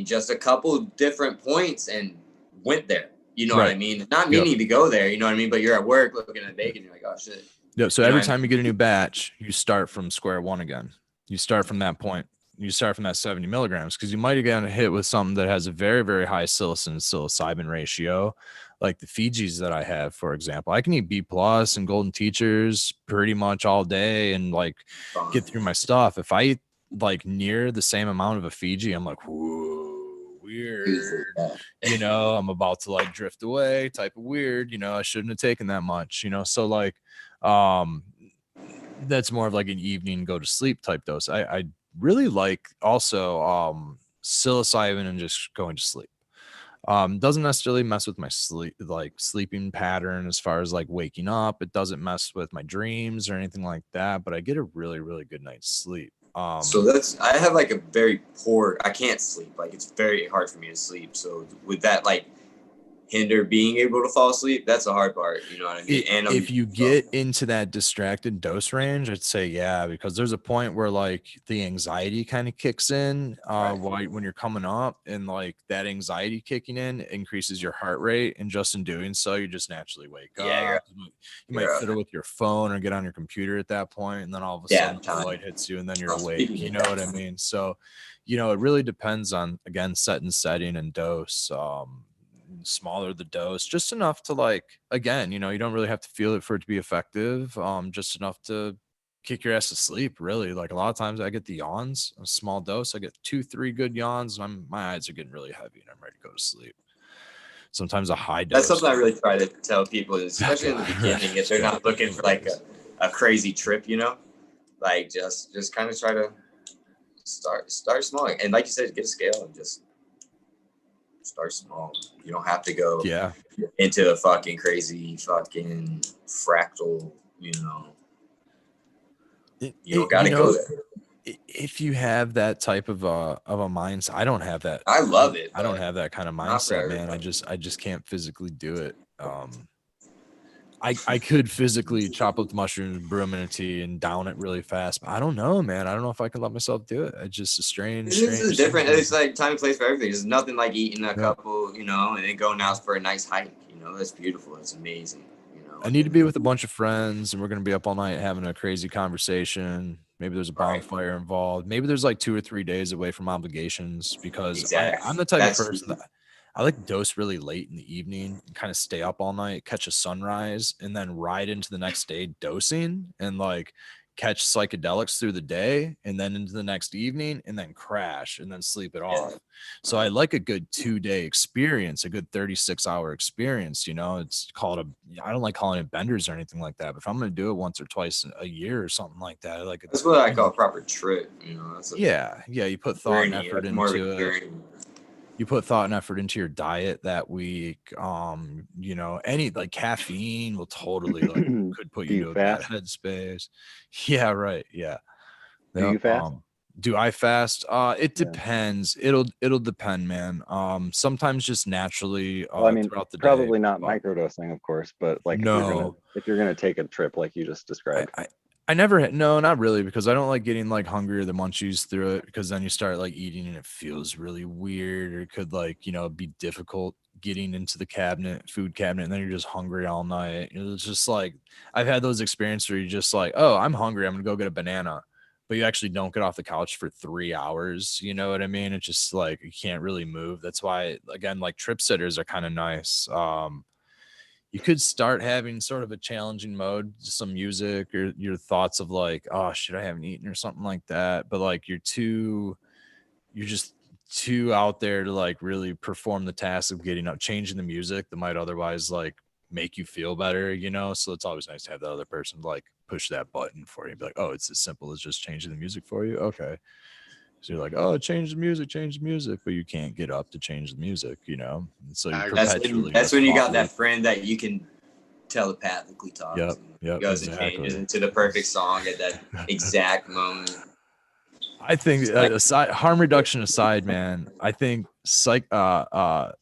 just a couple different points and went there. You know what I mean? Not meaning to go there. You know what I mean? But you're at work looking at bacon. You're like, oh shit. Yeah. So every time you get a new batch, you start from square one again. You start from that point. You start from that 70 milligrams, because you might have gotten hit with something that has a very, very high psilocybin ratio, like the Fijis that I have, for example. I can eat B+ and Golden Teachers pretty much all day and like get through my stuff. If I eat like near the same amount of a Fiji, I'm like, whoa, weird. I'm about to like drift away, type of weird. I shouldn't have taken that much. So like, that's more of like an evening go to sleep type dose. I really like also psilocybin and just going to sleep. Doesn't necessarily mess with my sleeping pattern as far as like waking up. It doesn't mess with my dreams or anything like that, but I get a really, really good night's sleep. So I have like a very poor, I can't sleep. Like it's very hard for me to sleep. So with that, like hinder being able to fall asleep. That's the hard part, you know what I mean? And if you get into that distracted dose range, I'd say yeah, because there's a point where like the anxiety kind of kicks in when you're coming up, and like that anxiety kicking in increases your heart rate, and just in doing so, you just naturally wake up. You might fiddle with your phone or get on your computer at that point, and then all of a sudden the light hits you, and then you're awake. You know what I mean? So, you know, it really depends on, again, setting and dose. Smaller the dose, just enough to, like, again, you know, you don't really have to feel it for it to be effective, just enough to kick your ass to sleep, really. Like, a lot of times I get the yawns, a small dose, I get 2-3 good yawns, and my eyes are getting really heavy and I'm ready to go to sleep. Sometimes a high dose. That's something I really try to tell people, especially in the beginning, if they're not looking for like a crazy trip, you know, like just kind of try to start small, and like you said, get a scale and just start small. You don't have to go into a fucking crazy fucking fractal, you know. You don't gotta go there. If you have that type of a mindset, I don't have that. I love it. I don't have that kind of mindset, man. I just can't physically do it. I could physically chop up the mushrooms, brew them in a tea, and down it really fast. But I don't know, man. I don't know if I can let myself do it. It's just a strange. This is different. It's like time and place for everything. There's nothing like eating a couple, you know, and then going out for a nice hike. You know, that's beautiful. It's amazing. You know, I need to be with a bunch of friends, and we're gonna be up all night having a crazy conversation. Maybe there's a bonfire involved. Maybe there's like 2 or 3 days away from obligations, because I'm the type of person that I like dose really late in the evening, kind of stay up all night, catch a sunrise, and then ride into the next day dosing, and like catch psychedelics through the day, and then into the next evening, and then crash, and then sleep it off. So I like a good 2-day experience, a good 36-hour experience. You know, it's called I don't like calling it benders or anything like that, but if I'm going to do it once or twice a year or something like that, I like it. That's what I call a proper trip. You know, that's you put thought and effort into it. You put thought and effort into your diet that week. You know, any like caffeine will totally like could put you to a bad headspace. Yeah, right. Yeah. Do you fast? Do I fast? It depends. It'll depend, man. Sometimes just naturally well, I mean, throughout the probably day, not microdosing, of course, but like if you're gonna take a trip like you just described. I never, no, not really, because I don't like getting like hungry or the munchies through it, because then you start like eating and it feels really weird, or it could, like, you know, be difficult getting into the food cabinet, and then you're just hungry all night. It's just like, I've had those experiences where you're just like, oh, I'm hungry, I'm gonna go get a banana, but you actually don't get off the couch for 3 hours. You know what I mean? It's just like, you can't really move. That's why, again, like trip sitters are kind of nice. You could start having sort of a challenging mode, some music, or your thoughts of like, oh shit, I haven't eaten or something like that. But like you're just too out there to like really perform the task of getting up, changing the music that might otherwise like make you feel better, you know? So it's always nice to have that other person like push that button for you. Be like, oh, it's as simple as just changing the music for you. Okay. So you're like, oh, change the music, but you can't get up to change the music, you know? And so you that's when you got that friend that you can telepathically talk to. Yep, goes and changes into the perfect song at that exact moment. I think harm reduction aside, man, I think psychedelic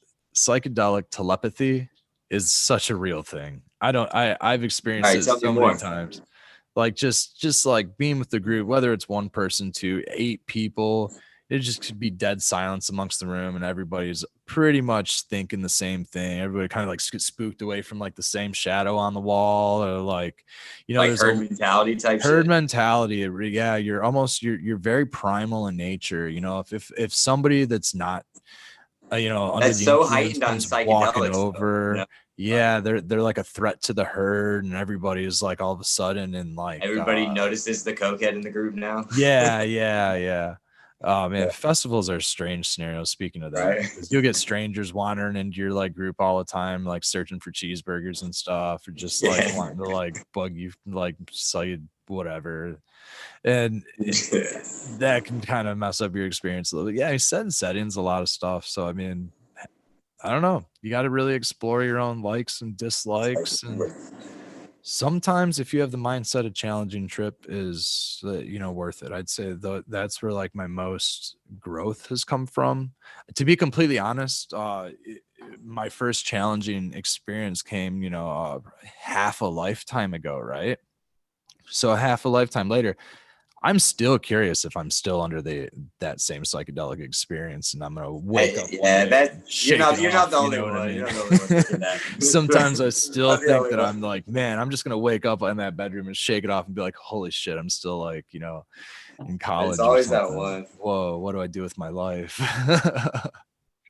telepathy is such a real thing. I've experienced it so many times. Like just like being with the group, whether it's one person to 8 people, it just could be dead silence amongst the room, and everybody's pretty much thinking the same thing. Everybody kind of like gets spooked away from like the same shadow on the wall, or like, you know, like herd mentality type herd mentality. Yeah, you're almost you're very primal in nature. You know, if somebody that's not, you know, that's so heightened on psychedelics walking over. You know? Yeah, they're like a threat to the herd, and everybody is like all of a sudden, and like everybody notices the cokehead in the group now. Yeah. Oh man, festivals are strange scenarios. Speaking of that, you'll get strangers wandering into your like group all the time, like searching for cheeseburgers and stuff, or just like wanting to like bug you, like sell you whatever, and that can kind of mess up your experience a little bit. Yeah, settings a lot of stuff. So I mean, I don't know. You got to really explore your own likes and dislikes. And sometimes if you have the mindset, a challenging trip is, you know, worth it. I'd say that's where like my most growth has come from. To be completely honest, my first challenging experience came, half a lifetime ago, right? So half a lifetime later, I'm still curious if I'm still under that same psychedelic experience, and I'm gonna wake up. Yeah, you're not the only one. You're not the only one thinking that. Sometimes I still think that I'm like, man, I'm just gonna wake up in that bedroom and shake it off and be like, holy shit, I'm still like, in college. It's always that one. Whoa, what do I do with my life?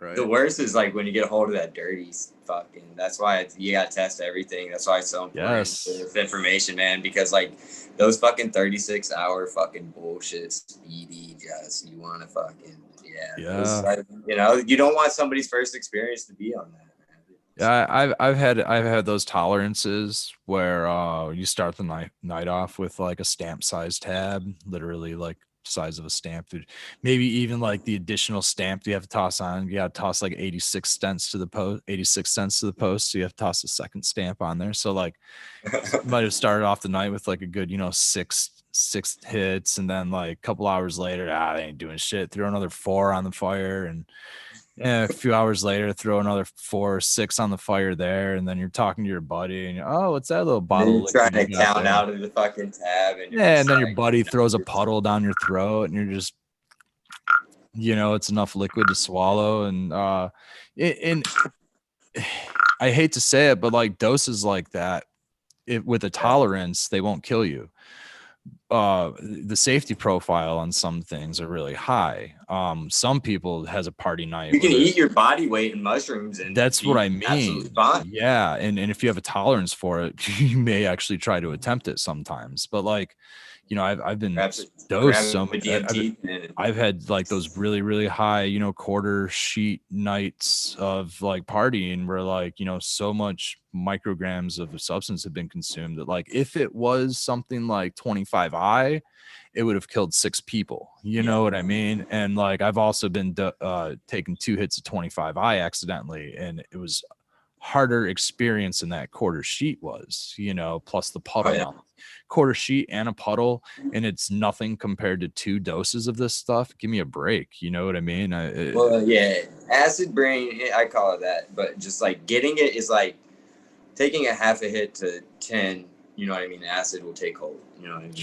Right. The worst is like when you get a hold of that dirty fucking. That's why you gotta test everything. That's why it's so important with information, man. Because like those fucking 36-hour fucking bullshit speedy, just you want to fucking you don't want somebody's first experience to be on that. Yeah, I've had those tolerances where you start the night off with like a stamp size tab, literally like size of a stamp, maybe even like the additional stamp you have to toss on. You got to toss like 86 cents to the post, so you have to toss a second stamp on there. So like might have started off the night with like a good six hits, and then like a couple hours later, they ain't doing shit, throw another 4 on the fire, and a few hours later throw another 4 or 6 on the fire there, and then you're talking to your buddy and what's that little bottle of trying to count out of the fucking tab, and and then your buddy throws a puddle down your throat, and you're just it's enough liquid to swallow. And and I hate to say it, but like doses like that, with a tolerance, they won't kill you. The safety profile on some things are really high. Some people has a party night. You can eat your body weight in mushrooms, and that's what I mean. Yeah, and if you have a tolerance for it, you may actually try to attempt it sometimes. But like, I've been dosed so much. I've had like those really, really high, quarter sheet nights of like partying where like, so much micrograms of a substance have been consumed that like if it was something like 25I, it would have killed 6 people. You know what I mean? And like I've also been taking 2 hits of 25I accidentally, and it was harder experience than that quarter sheet was, plus the puddle. Quarter sheet and a puddle, and it's nothing compared to 2 doses of this stuff. Give me a break. You know what I mean? Acid brain, I call it that, but just like getting it is like taking a half a hit to 10. You know what I mean? Acid will take hold. You know what I mean?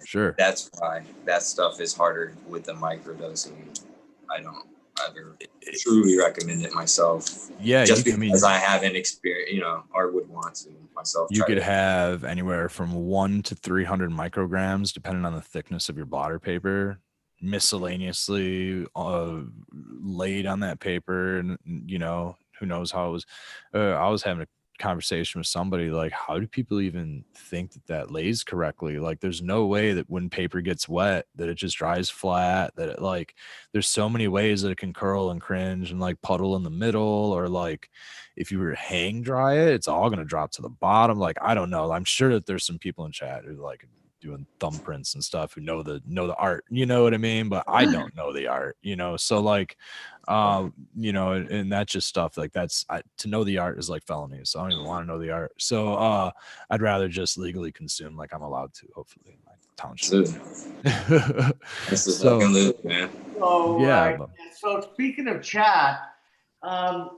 Sure. That's why that stuff is harder with the microdosing. I don't ever truly recommend it myself. Yeah, just because I haven't experienced, or would want to myself. You could have anywhere from 1 to 300 micrograms, depending on the thickness of your blotter paper, miscellaneously laid on that paper, and who knows how it was. I was having a conversation with somebody like, how do people even think that lays correctly? Like there's no way that when paper gets wet that it just dries flat, that it like there's so many ways that it can curl and cringe and like puddle in the middle, or like if you were to hang dry it, it's all going to drop to the bottom. Like I don't know, I'm sure that there's some people in chat who like doing thumbprints and stuff who know the art, you know what I mean? But I don't know the art, so like and that's just stuff like to know the art is like felony, so I don't even want to know the art. So I'd rather just legally consume like I'm allowed to, hopefully, in my township. This is fucking loop, man. So so speaking of chat, my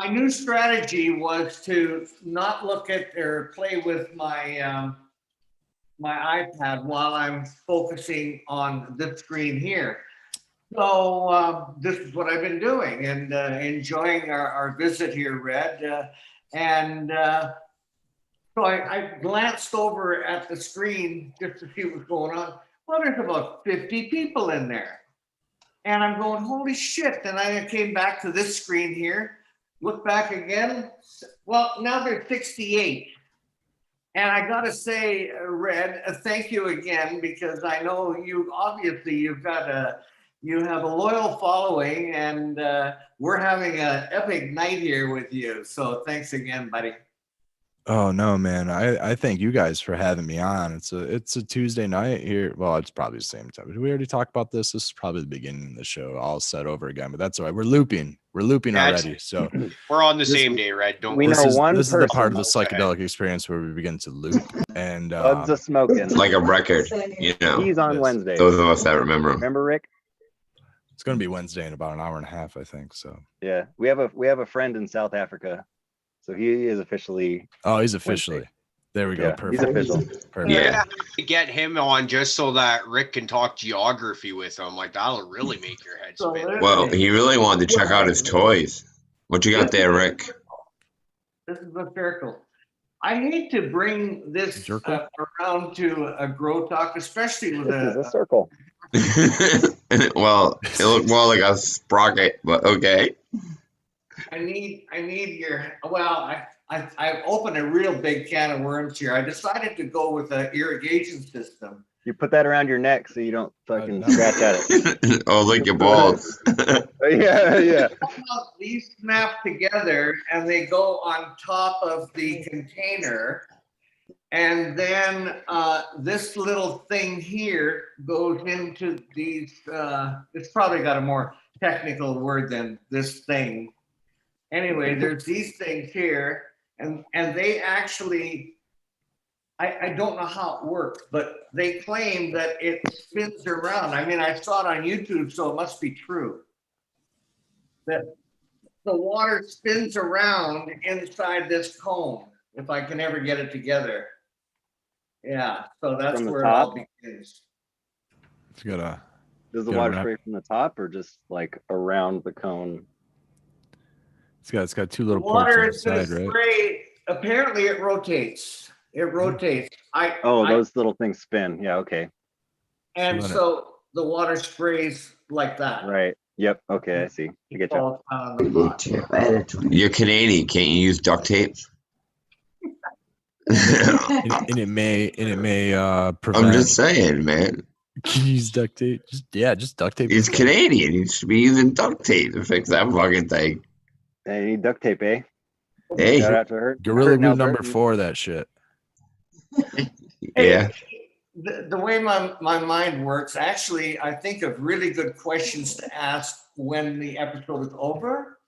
new strategy was to not look at or play with my my iPad while I'm focusing on this screen here. So this is what I've been doing, and enjoying our visit here, Red. So I glanced over at the screen just to see what's going on. Well, there's about 50 people in there. And I'm going, holy shit. Then I came back to this screen here, look back again. Well, now there's 68. And I got to say, Red, thank you again, because I know you have a loyal following, and we're having an epic night here with you. So thanks again, buddy. Oh no, man. I thank you guys for having me on. It's a Tuesday night here. Well, it's probably the same time. Did we already talk about this? This is probably the beginning of the show, all set over again, but that's all right. We're looping already. So we're on the same day, Red. This is the part of the psychedelic experience where we begin to loop, and Bud's a smoking like a record, He's on Wednesday. Those of us that remember him. Remember, Rick? It's going to be Wednesday in about an hour and a half, I think. So yeah, we have a friend in South Africa, so he is officially. Oh, he's officially. Wednesday. There we go. Yeah, Perfect. he's official. Perfect. Yeah. To get him on just so that Rick can talk geography with him, like that'll really make your head spin. Well, he really wanted to check out his toys. What you got there, Rick? This is a circle. I hate to bring this around to a grow talk, especially with This is a circle. Well, it looked more like a sprocket, but okay. I need your. Well, I opened a real big can of worms here. I decided to go with an irrigation system. You put that around your neck so you don't fucking scratch at it. Oh, like your balls. Yeah. These snap together and they go on top of the container. And then this little thing here goes into these, it's probably got a more technical word than this thing. Anyway, there's these things here, and they actually, I don't know how it works, but they claim that it spins around. I mean, I saw it on YouTube, so it must be true. That the water spins around inside this cone, if I can ever get it together. Yeah, so that's From the where top? it all begins. It's got a. Does the Gotta water wrap- spray from the top or just like around the cone? It's got two little Water ports is on going the to side, right? spray. Apparently, it rotates. It rotates. Those little things spin. Yeah, okay. And so the water sprays like that. Right. Yep. Okay, I see. I get you. Falls down on the pot. You're Canadian. Can't you use duct tape? and it may prevent. I'm just saying, man. Can you use duct tape? Just duct tape. He's Canadian. He should be using duct tape to fix that fucking thing. Hey, you need duct tape, eh? Hey, Shout out to her. Gorilla Glue Now, number Burton. 4. That shit. yeah. The way my mind works, actually, I think of really good questions to ask when the episode is over.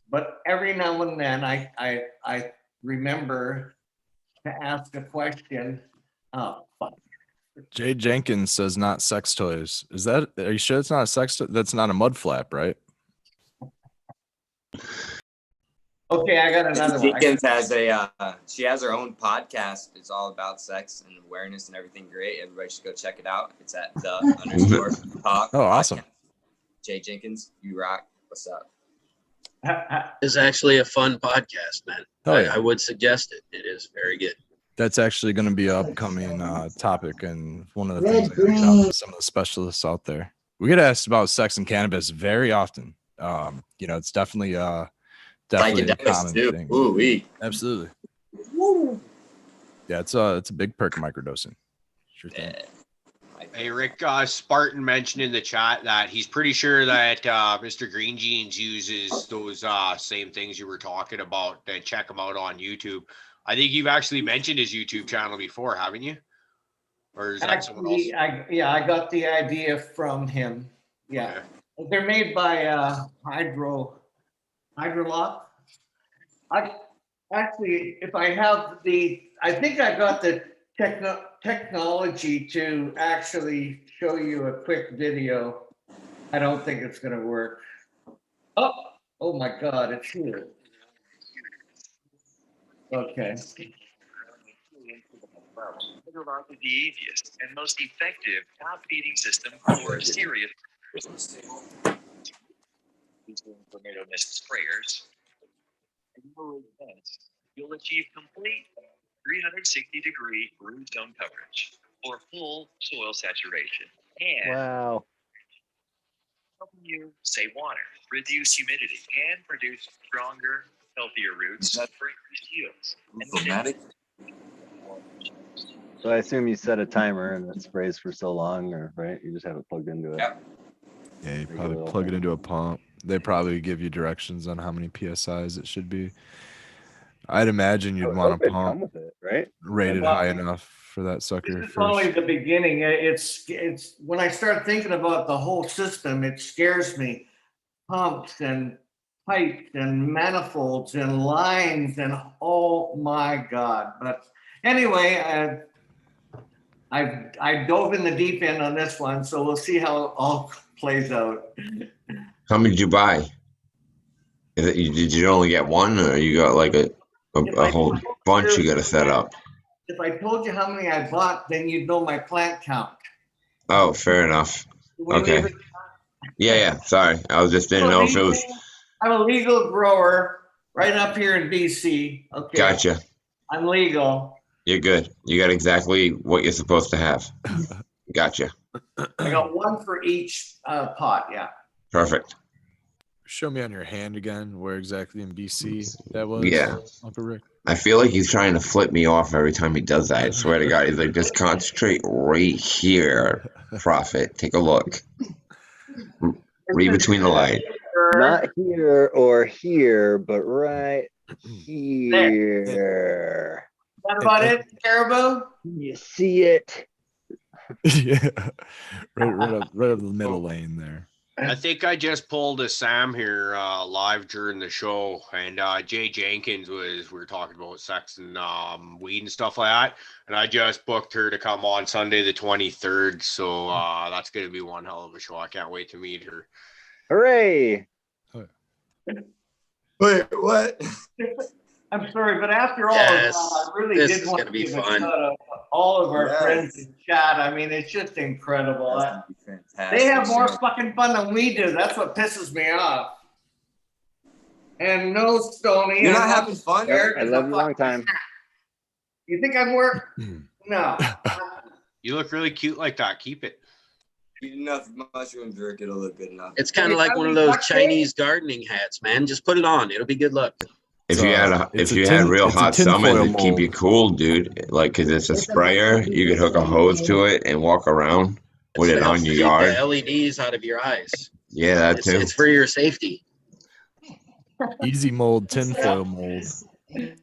But every now and then I remember to ask a question. Oh, fuck. Jay Jenkins says not sex toys. Are you sure it's not a sex toy? That's not a mud flap, right? Okay, I got another one. Jenkins has she has her own podcast. It's all about sex and awareness and everything great. Everybody should go check it out. It's at _talk. Oh, awesome. Jay Jenkins, you rock. What's up? It's actually a fun podcast, man. Oh, yeah. I would suggest it. It is very good. That's actually going to be an upcoming topic, and one of the things I reach out to some of the specialists out there. We get asked about sex and cannabis very often. It's definitely a common thing. Ooh-wee. Absolutely. Woo. Yeah, it's a big perk of microdosing. Sure thing. Hey, Rick, Spartan mentioned in the chat that he's pretty sure that Mr. Green Jeans uses those same things you were talking about. And check him out on YouTube. I think you've actually mentioned his YouTube channel before, haven't you? Or is that someone else? I got the idea from him. Yeah. Okay. They're made by Hydrolock. If I have I think I got the technology to actually show you a quick video. I don't think it's going to work. Oh my God, it's here. Okay. Hydrolock is the easiest and most effective top feeding system for serious tornado mist sprayers. You'll achieve complete 360-degree root zone coverage or full soil saturation. And wow. Helping you save water, reduce humidity, and produce stronger, healthier roots for increased yields. So I assume you set a timer and it sprays for so long, or right? You just have it plugged into it. Yeah, you probably plug it into a pump. They probably give you directions on how many PSIs it should be. I'd imagine you'd want a pump with it, right? Rated high enough for that sucker. This is only the beginning. It's when I start thinking about the whole system, it scares me. Pumps and pipes and manifolds and lines and oh my God. But anyway, I dove in the deep end on this one, so we'll see how it all plays out. How many did you buy? Did you only get one, or you got like a whole bunch you got to set up? If I told you how many I bought, then you'd know my plant count. Oh, fair enough. Okay. Yeah. Sorry, I was just didn't know if it was. I'm a legal grower right up here in BC. Okay. Gotcha. I'm legal. You're good. You got exactly what you're supposed to have. Gotcha. I got one for each pot. Yeah. Perfect. Show me on your hand again where exactly in BC that was. Yeah. Uncle Rick. I feel like he's trying to flip me off every time he does that. I swear to God, he's like, just concentrate right here, Prophet. Take a look. Read between the lines. Not here or here, but right here. Is that about it, Caribou? You see it? Yeah. Right up the middle lane there. I think I just pulled a Sam here live during the show, and Jay Jenkins we were talking about sex and weed and stuff like that, and I just booked her to come on Sunday the 23rd, so that's going to be one hell of a show. I can't wait to meet her. Hooray! Wait, what? I'm sorry, but after all, Yes, I really this did is want gonna to be give a fun. shout out to all of our Yes. friends in chat. I mean, it's just incredible. That's gonna be fantastic. They have more fucking fun than we do. That's what pisses me off. And no, Stoney. You're I'm not having fun? scared I as love a you a long fucking- time. You think I'm work? No. You look really cute like that. Keep it. Eat enough mushroom jerk, it'll look good enough. It's kind of like one of those Chinese gardening hats, man. Just put it on. It'll be good luck. If you had real hot summers, it'd keep you cool, dude. Like, cause it's a sprayer, you could hook a hose to it and walk around with it on your yard. The LEDs out of your eyes. Yeah, that too. It's for your safety. Easy mold, tinfoil mold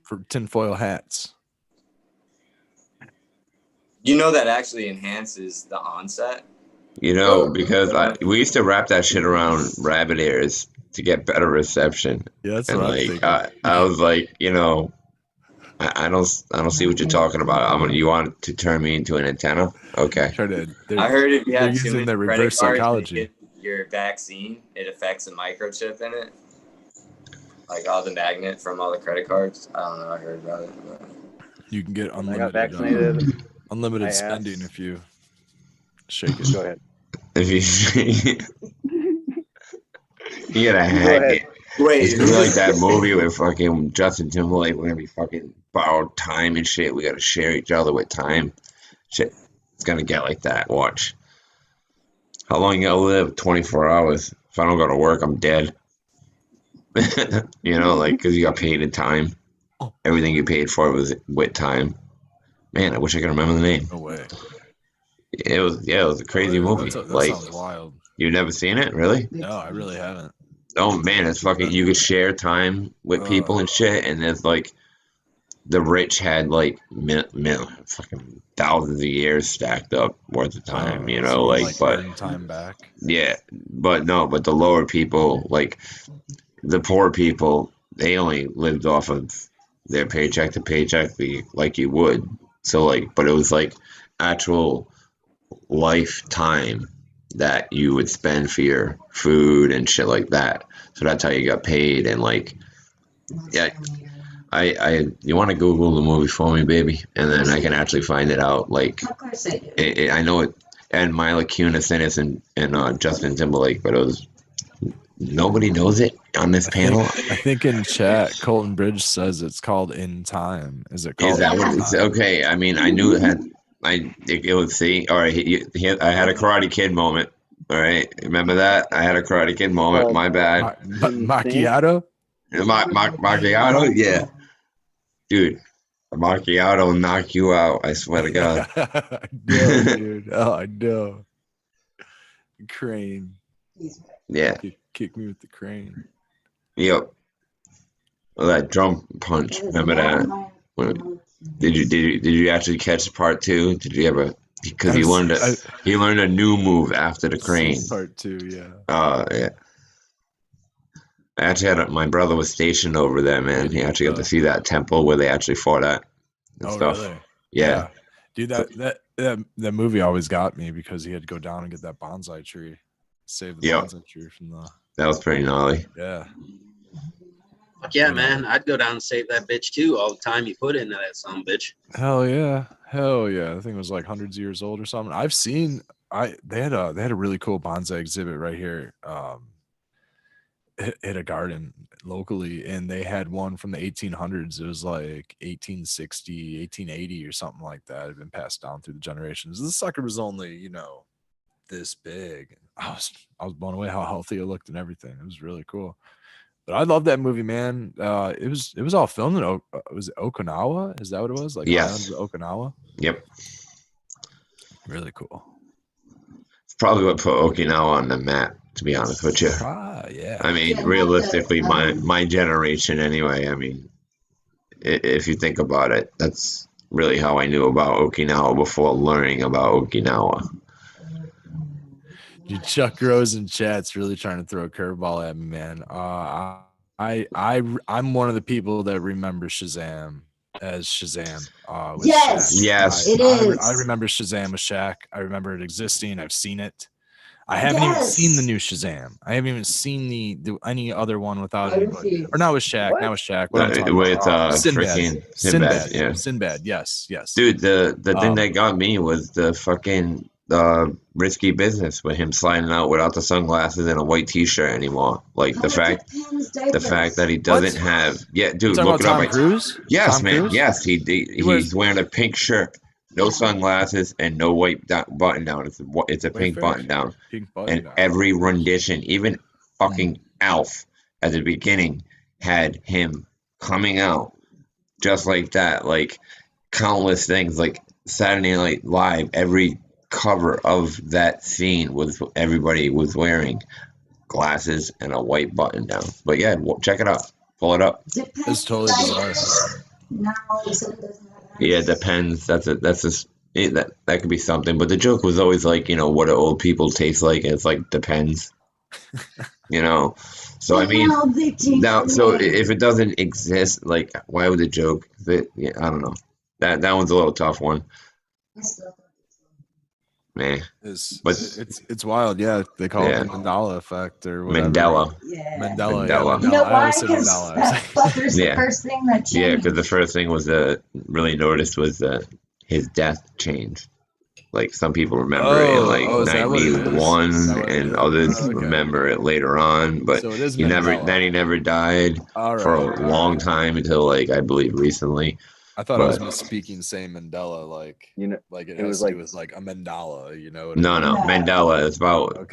for tinfoil hats. You know that actually enhances the onset? You know, because we used to wrap that shit around rabbit ears to get better reception. Yeah, that's and what like I'm thinking. I was like, you know, I don't see what you're talking about. You want to turn me into an antenna? Okay. I heard if you have too using many their credit reverse cards psychology. and you get your vaccine, it affects a microchip in it. Like all the magnet from all the credit cards. I don't know. I heard about it. But... You can get I got unlimited, vaccinated. unlimited I asked. spending if you shake it. Go ahead. If you gotta hack it. Wait, it's really like that movie with fucking Justin Timberlake. We're gonna be fucking borrowed time and shit. We gotta share each other with time. Shit, it's gonna get like that. Watch. How long you gotta live? 24 hours. If I don't go to work, I'm dead. You know, like, because you got paid in time. Everything you paid for was with time. Man, I wish I could remember the name. No way. It was a crazy movie. That like, sounds wild. You've never seen it, really? No, I really haven't. Oh man, it's fucking. You could share time with people and shit, and there's like, the rich had like fucking thousands of years stacked up worth of time. You know, so like but earn time back. yeah, but the lower people, like the poor people, they only lived off of their paycheck to paycheck, like you would. So like, but it was like actual lifetime that you would spend for your food and shit like that. So that's how you got paid. And like, yeah, you want to Google the movie for me, baby, and then I can actually find it out. Like, of course I do. I know it, and Mila Kunis in it, and Justin Timberlake, but it was nobody knows it on this panel. I think in chat, Colton Bridge says it's called In Time. Is it called? Is that what it's okay? I mean, I knew it had. It was see. All right, I had a Karate Kid moment. All right, remember that? I had a Karate Kid moment. My bad. Macchiato. Macchiato, yeah, dude. A macchiato will knock you out. I swear to God. I know, dude. Oh, I know. Crane. Yeah. Kick me with the crane. Yep. Well, that drum punch. Remember that? Did you actually catch part two? Did you ever? Because he learned a new move after the crane. Part two, yeah. Yeah. I actually had my brother was stationed over there, man. He actually got to see that temple where they actually fought at and stuff. Really? Yeah. Dude, that movie always got me because he had to go down and get that bonsai tree, save the bonsai tree from the. That was pretty gnarly. Yeah. Fuck yeah, man! I'd go down and save that bitch too. All the time you put into that son of a bitch. Hell yeah, hell yeah! I think it was like hundreds of years old or something. I've seen. They had a really cool bonsai exhibit right here. Hit a garden locally, and they had one from the 1800s. It was like 1860, 1880 or something like that. It had been passed down through the generations. This sucker was only, this big. I was blown away how healthy it looked and everything. It was really cool. But I love that movie, man. It was all filmed in was it Okinawa? Is that what it was? Like yes, Okinawa. Yep. Really cool. It's probably what put Okinawa on the map, to be honest with you. Yeah. I mean, realistically, my generation anyway. I mean, if you think about it, that's really how I knew about Okinawa before learning about Okinawa. Dude, Chuck Rose in chat's really trying to throw a curveball at me, man. I'm one of the people that remember Shazam as Shazam. With Yes, Shaq. Yes, it is. I remember Shazam with Shaq. I remember it existing. I've seen it. I haven't even seen the new Shazam. I haven't even seen the any other one without anybody. Or not with Shaq. What? Not with Shaq. What I'm talking with about? Sinbad. Yeah. Sinbad. Yes. Dude, the thing that got me was the fucking risky business with him sliding out without the sunglasses and a white T-shirt anymore. Like the fact that he doesn't have. Yeah, dude, look it up. Tom Cruise? Yes, Tom man. Cruise? Yes, he's wearing a pink shirt, no sunglasses, and no white button down. It's a pink button down. And every rendition, even fucking Alf at the beginning, had him coming out just like that. Like countless things, like Saturday Night Live, every cover of that scene was everybody was wearing glasses and a white button down. But yeah, check it out. Pull it up. It's totally bizarre. Yeah, it depends. That could be something. But the joke was always like, what do old people taste like? And it's like depends. So I mean, now, so if it doesn't exist, like, why would the joke? I don't know. That one's a little tough one. Man, it's wild. Yeah, they call it the Mandela effect or whatever. Mandela. Mandela. You know why? Because Fucker's the first thing that changed. Yeah, because the first thing was really noticed was his death change. Like some people remember it in like 91, and others remember it later on. But he never died for a long time until like I believe recently. I thought I was misspeaking saying Mandela, like it has to do with like a mandala, No, Mandela is about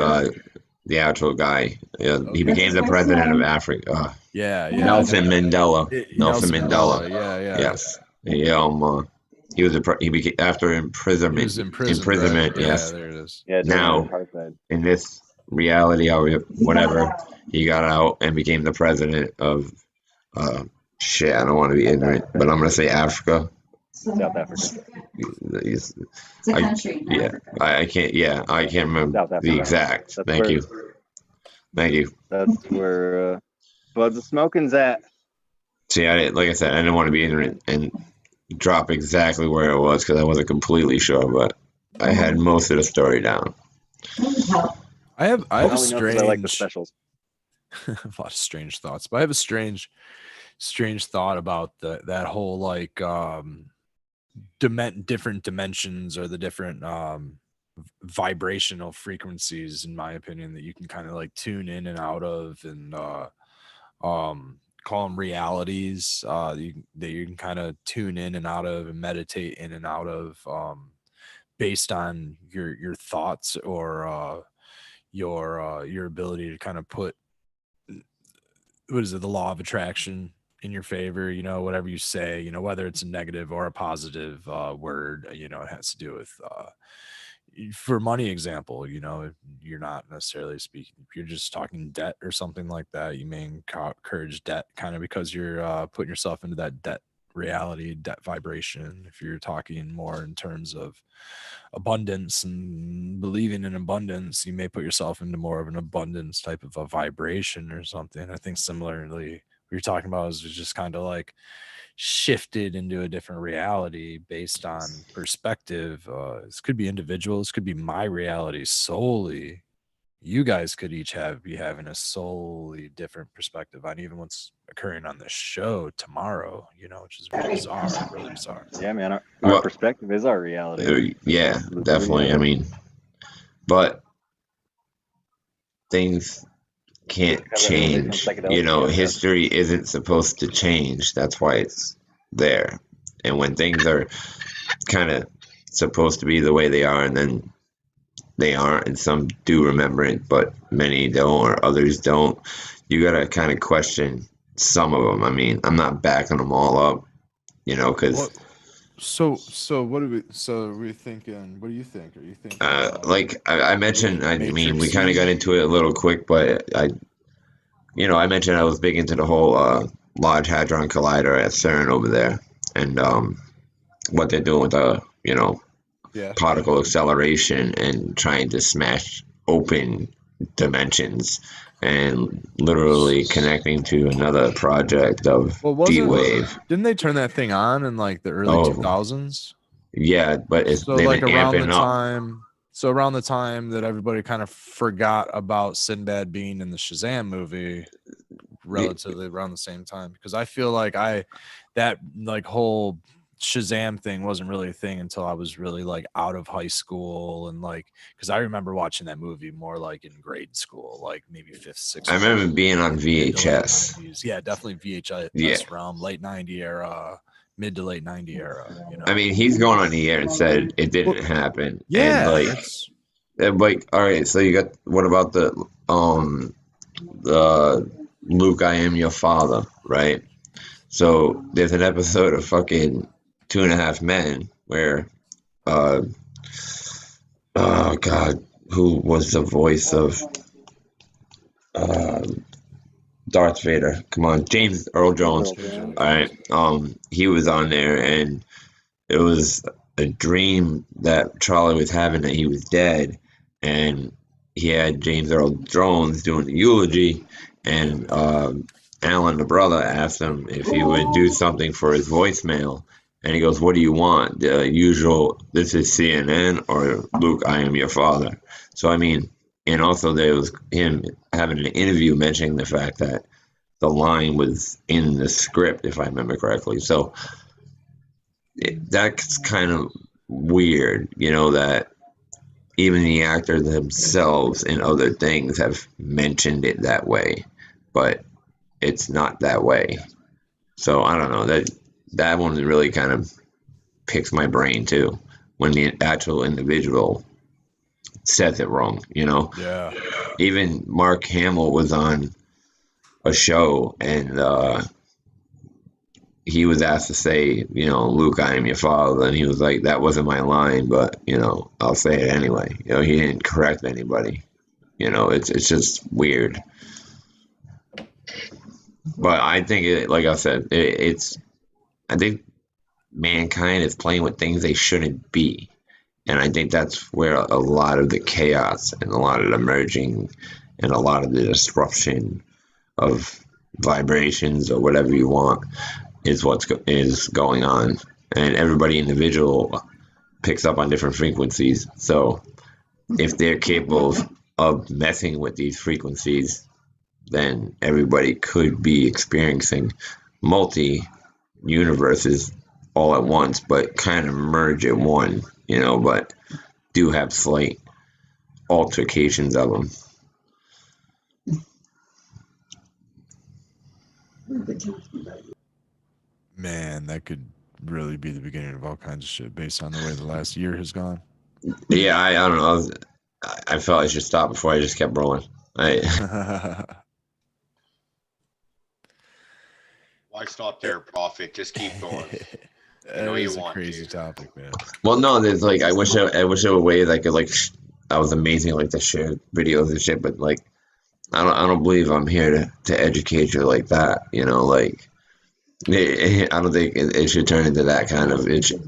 the actual guy. He became the president of Africa. Nelson Mandela. Nelson Mandela. Yeah. Yes. He became after imprisonment. He was imprisonment. Yes. Yeah, there it is. Yeah. Now, in this reality, whatever, he got out and became the president of. Shit, I don't want to be ignorant, but I'm gonna say Africa. South Africa. It's a country. I can't. Yeah, I can't remember the exact. Thank you. That's where Buds of Smoking's at. See, like I said, I didn't want to be ignorant and drop exactly where it was because I wasn't completely sure, but I had most of the story down. I have a strange. I like the specials. A lot of strange thoughts, but I have a strange thought about that whole like different dimensions or the different vibrational frequencies, in my opinion, that you can kind of like tune in and out of, and call them realities that you can kind of tune in and out of and meditate in and out of, based on your thoughts or your ability to kind of put, what is it, the law of attraction in your favor, whatever you say, whether it's a negative or a positive word, it has to do with, for money example, you're not necessarily speaking, if you're just talking debt or something like that, you may encourage debt kind of because you're putting yourself into that debt reality, debt vibration. If you're talking more in terms of abundance and believing in abundance, you may put yourself into more of an abundance type of a vibration or something. I think similarly you're talking about is just kind of like shifted into a different reality based on perspective. This could be individual. This could be my reality solely. You guys could each be having a solely different perspective on even what's occurring on the show tomorrow, which is really bizarre, really bizarre. Yeah, man. Our perspective is our reality. Yeah, definitely. I mean, but things can't change. History isn't supposed to change. That's why it's there. And when things are kind of supposed to be the way they are, and then they aren't, and some do remember it, but many don't, or others don't, you gotta kind of question some of them. I mean, I'm not backing them all up, because. So what are we thinking? What do you think? Are you thinking? Like I mentioned, I mean, we kind of got into it a little quick, but I mentioned I was big into the whole Large Hadron Collider at CERN over there, and what they're doing with the particle acceleration and trying to smash open dimensions and literally connecting to another project of D-Wave. Didn't they turn that thing on in like the early 2000s? Yeah, but like around the time. So around the time that everybody kind of forgot about Sinbad being in the Shazam movie, relatively around the same time, because I feel like that whole Shazam thing wasn't really a thing until I was really like out of high school, and because I remember watching that movie more like in grade school, like maybe 5th, 6th. I remember being on VHS. Yeah, definitely VHS realm, late 90 era, mid to late 90 era. I mean, he's going on the air and said it didn't happen. Yeah, and all right. So you got, what about the Luke, I am your father, right? So there's an episode of fucking 2.5 Men where, oh God, who was the voice of Darth Vader? Come on, James Earl Jones. All right, he was on there, and it was a dream that Charlie was having that he was dead, and he had James Earl Jones doing the eulogy, and Alan, the brother, asked him if he would do something for his voicemail, and he goes, "What do you want? The usual, this is CNN, or Luke, I am your father?" So I mean, and also there was him having an interview mentioning the fact that the line was in the script, if I remember correctly. So that's kind of weird, that even the actors themselves in other things have mentioned it that way, but it's not that way. So I don't know, that one really kind of picks my brain too, when the actual individual says it wrong, Yeah. Even Mark Hamill was on a show, and he was asked to say, Luke, I am your father, and he was like, that wasn't my line, but I'll say it anyway. He didn't correct anybody. It's just weird. But I think like I said, I think mankind is playing with things they shouldn't be, and I think that's where a lot of the chaos and a lot of the merging and a lot of the disruption of vibrations or whatever you want is is going on, and everybody individual picks up on different frequencies. So if they're capable of messing with these frequencies, then everybody could be experiencing multi-universes all at once, but kind of merge in one, but do have slight altercations of them. Man, that could really be the beginning of all kinds of shit based on the way the last year has gone. Yeah, I don't know. I felt I should stop before I just kept rolling. Why stop there, Prophet? Just keep going. That is a crazy topic, man. Well, no, there's I wish there were ways I could I was amazing to share videos and shit, but I don't believe I'm here to educate you like that. I don't think it should turn into that kind of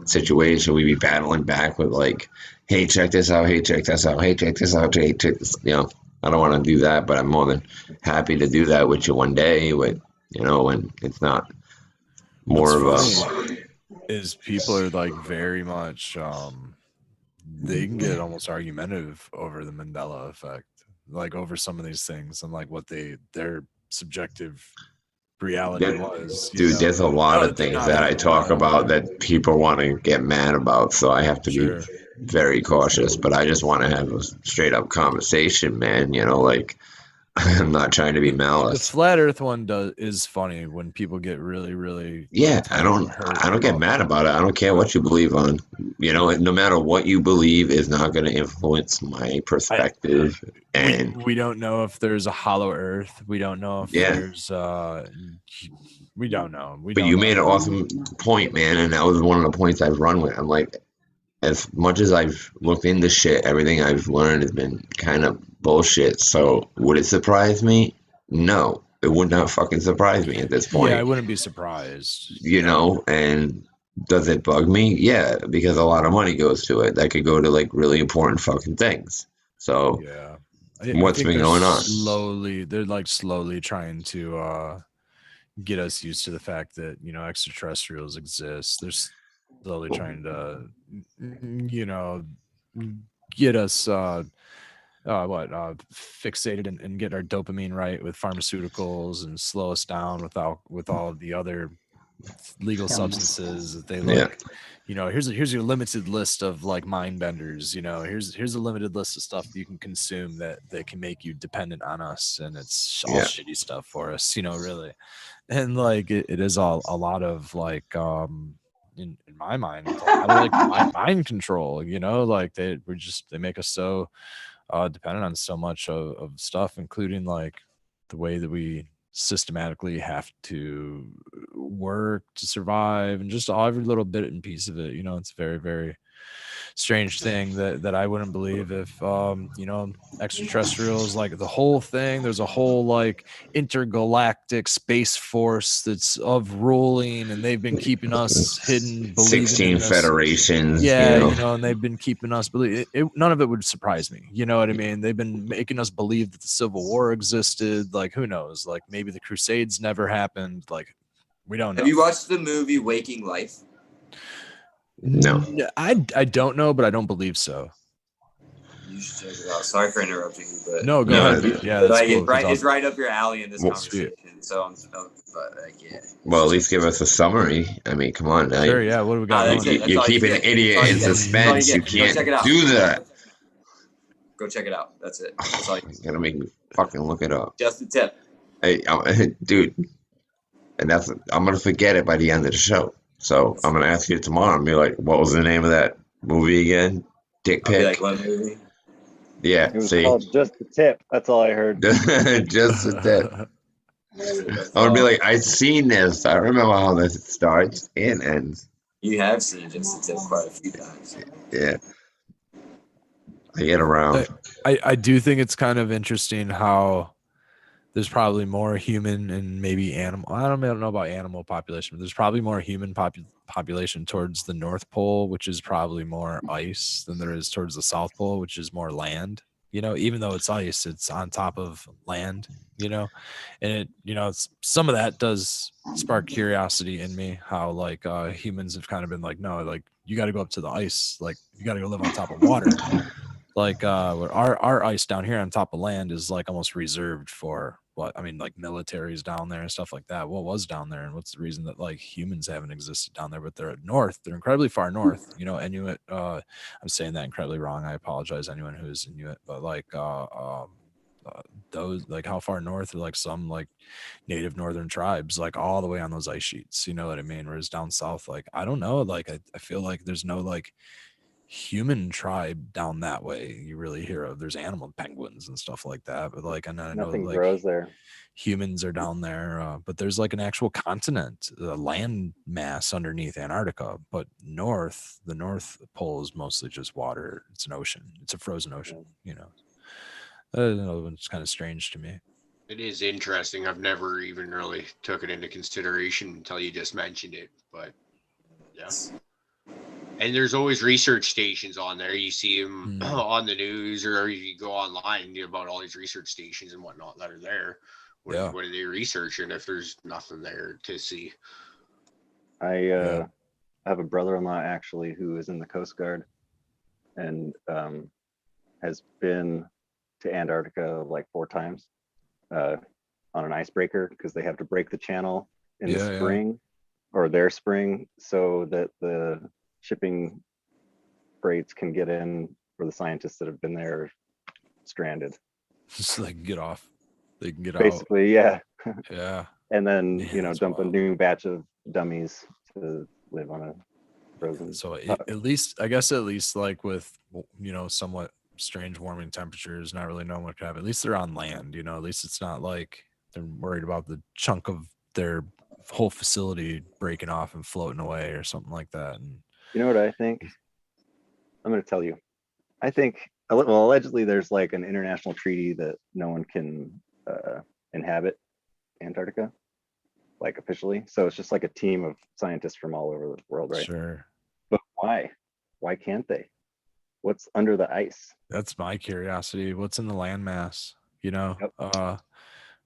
situation. We be battling back with hey, check this out. Hey, check this out. Hey, check this out. Hey, check this. I don't want to do that, but I'm more than happy to do that with you one day with you know, and it's not What's more of funny is people are like very much they can get almost argumentative over the Mandela effect, like over some of these things and like what their subjective reality was. Dude, there's a lot of things that I talk about that people want to get mad about, so I have to be very cautious, but I just want to have a straight up conversation, man, you know, like I'm not trying to be malice. The flat earth one is funny when people get really, really I don't get mad about it. I don't care what you believe on. You know, no matter what you believe is not going to influence my perspective. We don't know if there's a hollow earth. We don't know if there's we don't know. But you made an awesome point, man, and that was one of the points I've run with. I'm like, as much as I've looked into shit, everything I've learned has been kind of bullshit. So would it surprise me? No, it would not fucking surprise me at this point. Yeah, I wouldn't be surprised. You know, and does it bug me? Yeah, because a lot of money goes to it. That could go to like really important fucking things. So yeah, what's been going on? They're like slowly trying to get us used to the fact that, you know, extraterrestrials exist. They're slowly trying to, you know, get us fixated and get our dopamine right with pharmaceuticals and slow us down with all of the other legal substances that they like. You know, here's your limited list of like mind benders. You know, here's a limited list of stuff that you can consume that can make you dependent on us, and it's all shitty stuff for us. You know, really, and like it is all a lot of like in my mind, it's a lot of like mind control. You know, like they make us so dependent on so much of stuff, including like the way that we systematically have to work to survive and just every little bit and piece of it. You know, it's very, very strange thing that I wouldn't believe if you know, extraterrestrials, like the whole thing, there's a whole like intergalactic space force that's of ruling, and they've been keeping us hidden, 16 federations, you know, and they've been keeping us believe none of it would surprise me. You know what I mean? They've been making us believe that the Civil War existed. Like, who knows? Like, maybe the Crusades never happened. Like, we don't know. Have you watched the movie Waking Life? No, I don't know, but I don't believe so. You should check it out. Sorry for interrupting you, but no, go ahead. Yeah, that's like, cool, it's right up your alley in this conversation. So I'm but yeah. Well, at least give us a summary. I mean, come on. Sure, yeah. What do we got? You keep an idiot in suspense. You can't do that. Go check it out. That's it. That's all You're gonna make me fucking look it up. Just a tip. Hey, dude, and I'm gonna forget it by the end of the show. So I'm gonna ask you tomorrow and be like, "What was the name of that movie again?" Dick Pic. Like, what movie? Yeah. It was called Just a Tip. That's all I heard. Just a tip. I'm gonna be like, I've seen this. I remember how this starts and ends. You have seen Just a Tip quite a few times. Yeah. I get around. I do think it's kind of interesting how there's probably more human and maybe animal. I don't know about animal population, but there's probably more human population towards the North Pole, which is probably more ice, than there is towards the South Pole, which is more land. You know, even though it's ice, it's on top of land, you know, and it, you know, some of that does spark curiosity in me, how like humans have kind of been like, no, like you got to go up to the ice. Like you got to go live on top of water. Like our ice down here on top of land is like almost reserved for what I mean, like militaries down there and stuff like that. What was down there, and what's the reason that like humans haven't existed down there? But they're north. They're incredibly far north. You know, Inuit. I'm saying that incredibly wrong. I apologize, anyone who is Inuit. But like those, like how far north are like some like native northern tribes, like all the way on those ice sheets. You know what I mean? Whereas down south, like I don't know. Like I feel like there's no like human tribe down that way you really hear of. There's animal penguins and stuff like that, but like I know nothing like grows there. Humans are down there, but there's like an actual continent, a land mass underneath Antarctica. But the North Pole is mostly just water. It's an ocean. It's a frozen ocean. You know, it's kind of strange to me. It is interesting. I've never even really took it into consideration until you just mentioned it. But yes. And there's always research stations on there. You see them on the news, or you go online about all these research stations and whatnot that are there. What, Yeah. what are they researching if there's nothing there to see? I have a brother-in-law actually who is in the Coast Guard and has been to Antarctica like 4 times on an icebreaker because they have to break the channel in the spring or their spring so that the shipping freights can get in for the scientists that have been there stranded. So they can get off. They can get Basically, out. yeah. Yeah. And then, Man, you know, that's dump wild. a new batch of dummies to live on a frozen. So at least, I guess, at least like with, you know, somewhat strange warming temperatures, not really knowing what could happen. At least they're on land, you know, at least it's not like they're worried about the chunk of their whole facility breaking off and floating away or something like that. And you know what I think? I'm going to tell you. I think, well, allegedly there's like an international treaty that no one can inhabit Antarctica, like officially. So it's just like a team of scientists from all over the world, right? Sure. But why? Why can't they? What's under the ice? That's my curiosity. What's in the landmass? You know,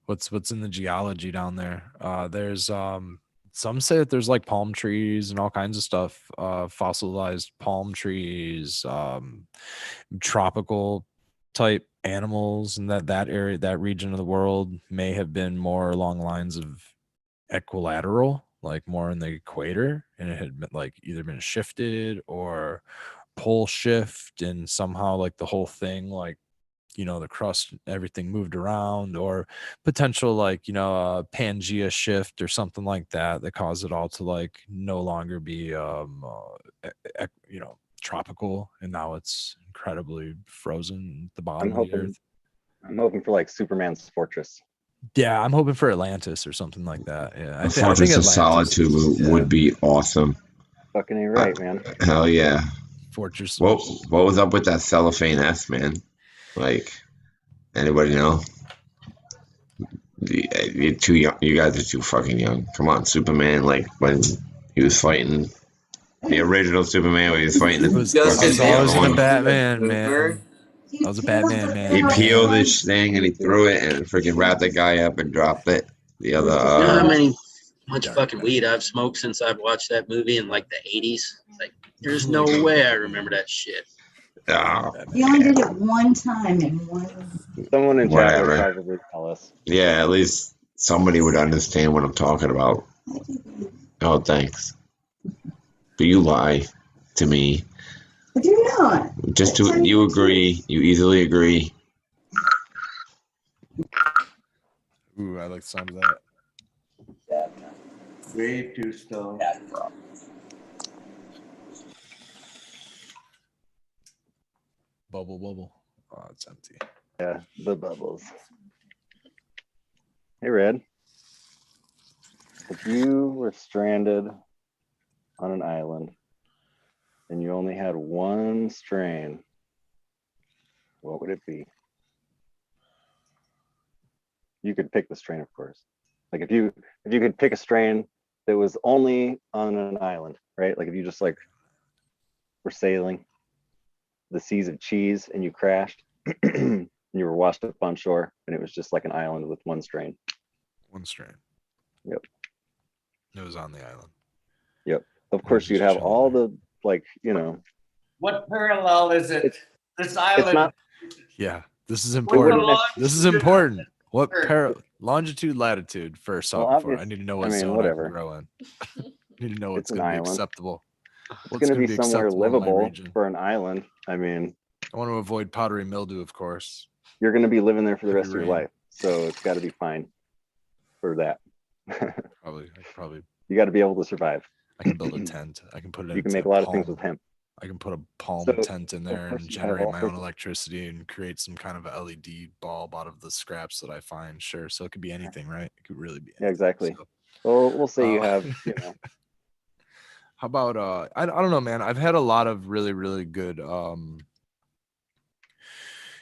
what's in the geology down there? There's some say that there's like palm trees and all kinds of stuff, fossilized palm trees, tropical type animals, and that area, that region of the world may have been more along the lines of equilateral, like more in the equator, and it had been like either been shifted or pole shift, and somehow like the whole thing, like, you know, the crust, everything moved around, or potential like, you know, a Pangea shift or something like that caused it all to like no longer be you know, tropical, and now it's incredibly frozen at the bottom of the earth. I'm hoping for like Superman's fortress. Yeah, I'm hoping for Atlantis or something like that. Yeah, A Fortress of Solitude would be awesome. Fucking ain't right, man. Hell yeah. Fortress. What was up with that cellophane S, man? Like, anybody know? You're too young. You guys are too fucking young. Come on, Superman. Like when he was fighting the original Superman, where he was fighting the I was in a Batman, man. I was a Batman, man. He peeled this thing and he threw it and freaking wrapped the guy up and dropped it. The other. You know how much fucking weed I've smoked since I've watched that movie in like the 80s? Like, there's no way I remember that shit. Oh, You only did it one time in one. Someone in chat will Whatever. probably tell us. Yeah, at least somebody would understand what I'm talking about. Oh, thanks. But you lie to me. I do not. Just to you agree. You easily agree. Ooh, I like the sound of that. Way too stoned. Bubble. Oh, it's empty. Yeah, the bubbles. Hey, Red. If you were stranded on an island and you only had one strain, what would it be? You could pick the strain, of course. Like if you could pick a strain that was only on an island, right? Like if you just like were sailing the seas of cheese and you crashed and you were washed up on shore and it was just like an island with one strain. One strain. Yep. It was on the island. Yep. Of course, you'd have all the, like, you know. What parallel is it? This island. Not, yeah, this is important. This is important. What longitude, latitude? First off, before I need to know what zone I can grow in. I need to know what's going to be acceptable. It's going to be somewhere livable for an island. I mean, I want to avoid powdery mildew, of course. You're going to be living there for the rest of your life, so it's got to be fine for that. Probably. You got to be able to survive. I can build a tent. I can put it in. You can make a lot of things with hemp. I can put a palm tent in there and generate my own electricity and create some kind of a LED bulb out of the scraps that I find. Sure. So it could be anything, right? It could really be anything. Yeah, exactly. So, well, we'll say you have, you know. How about I don't know, man. I've had a lot of really, really good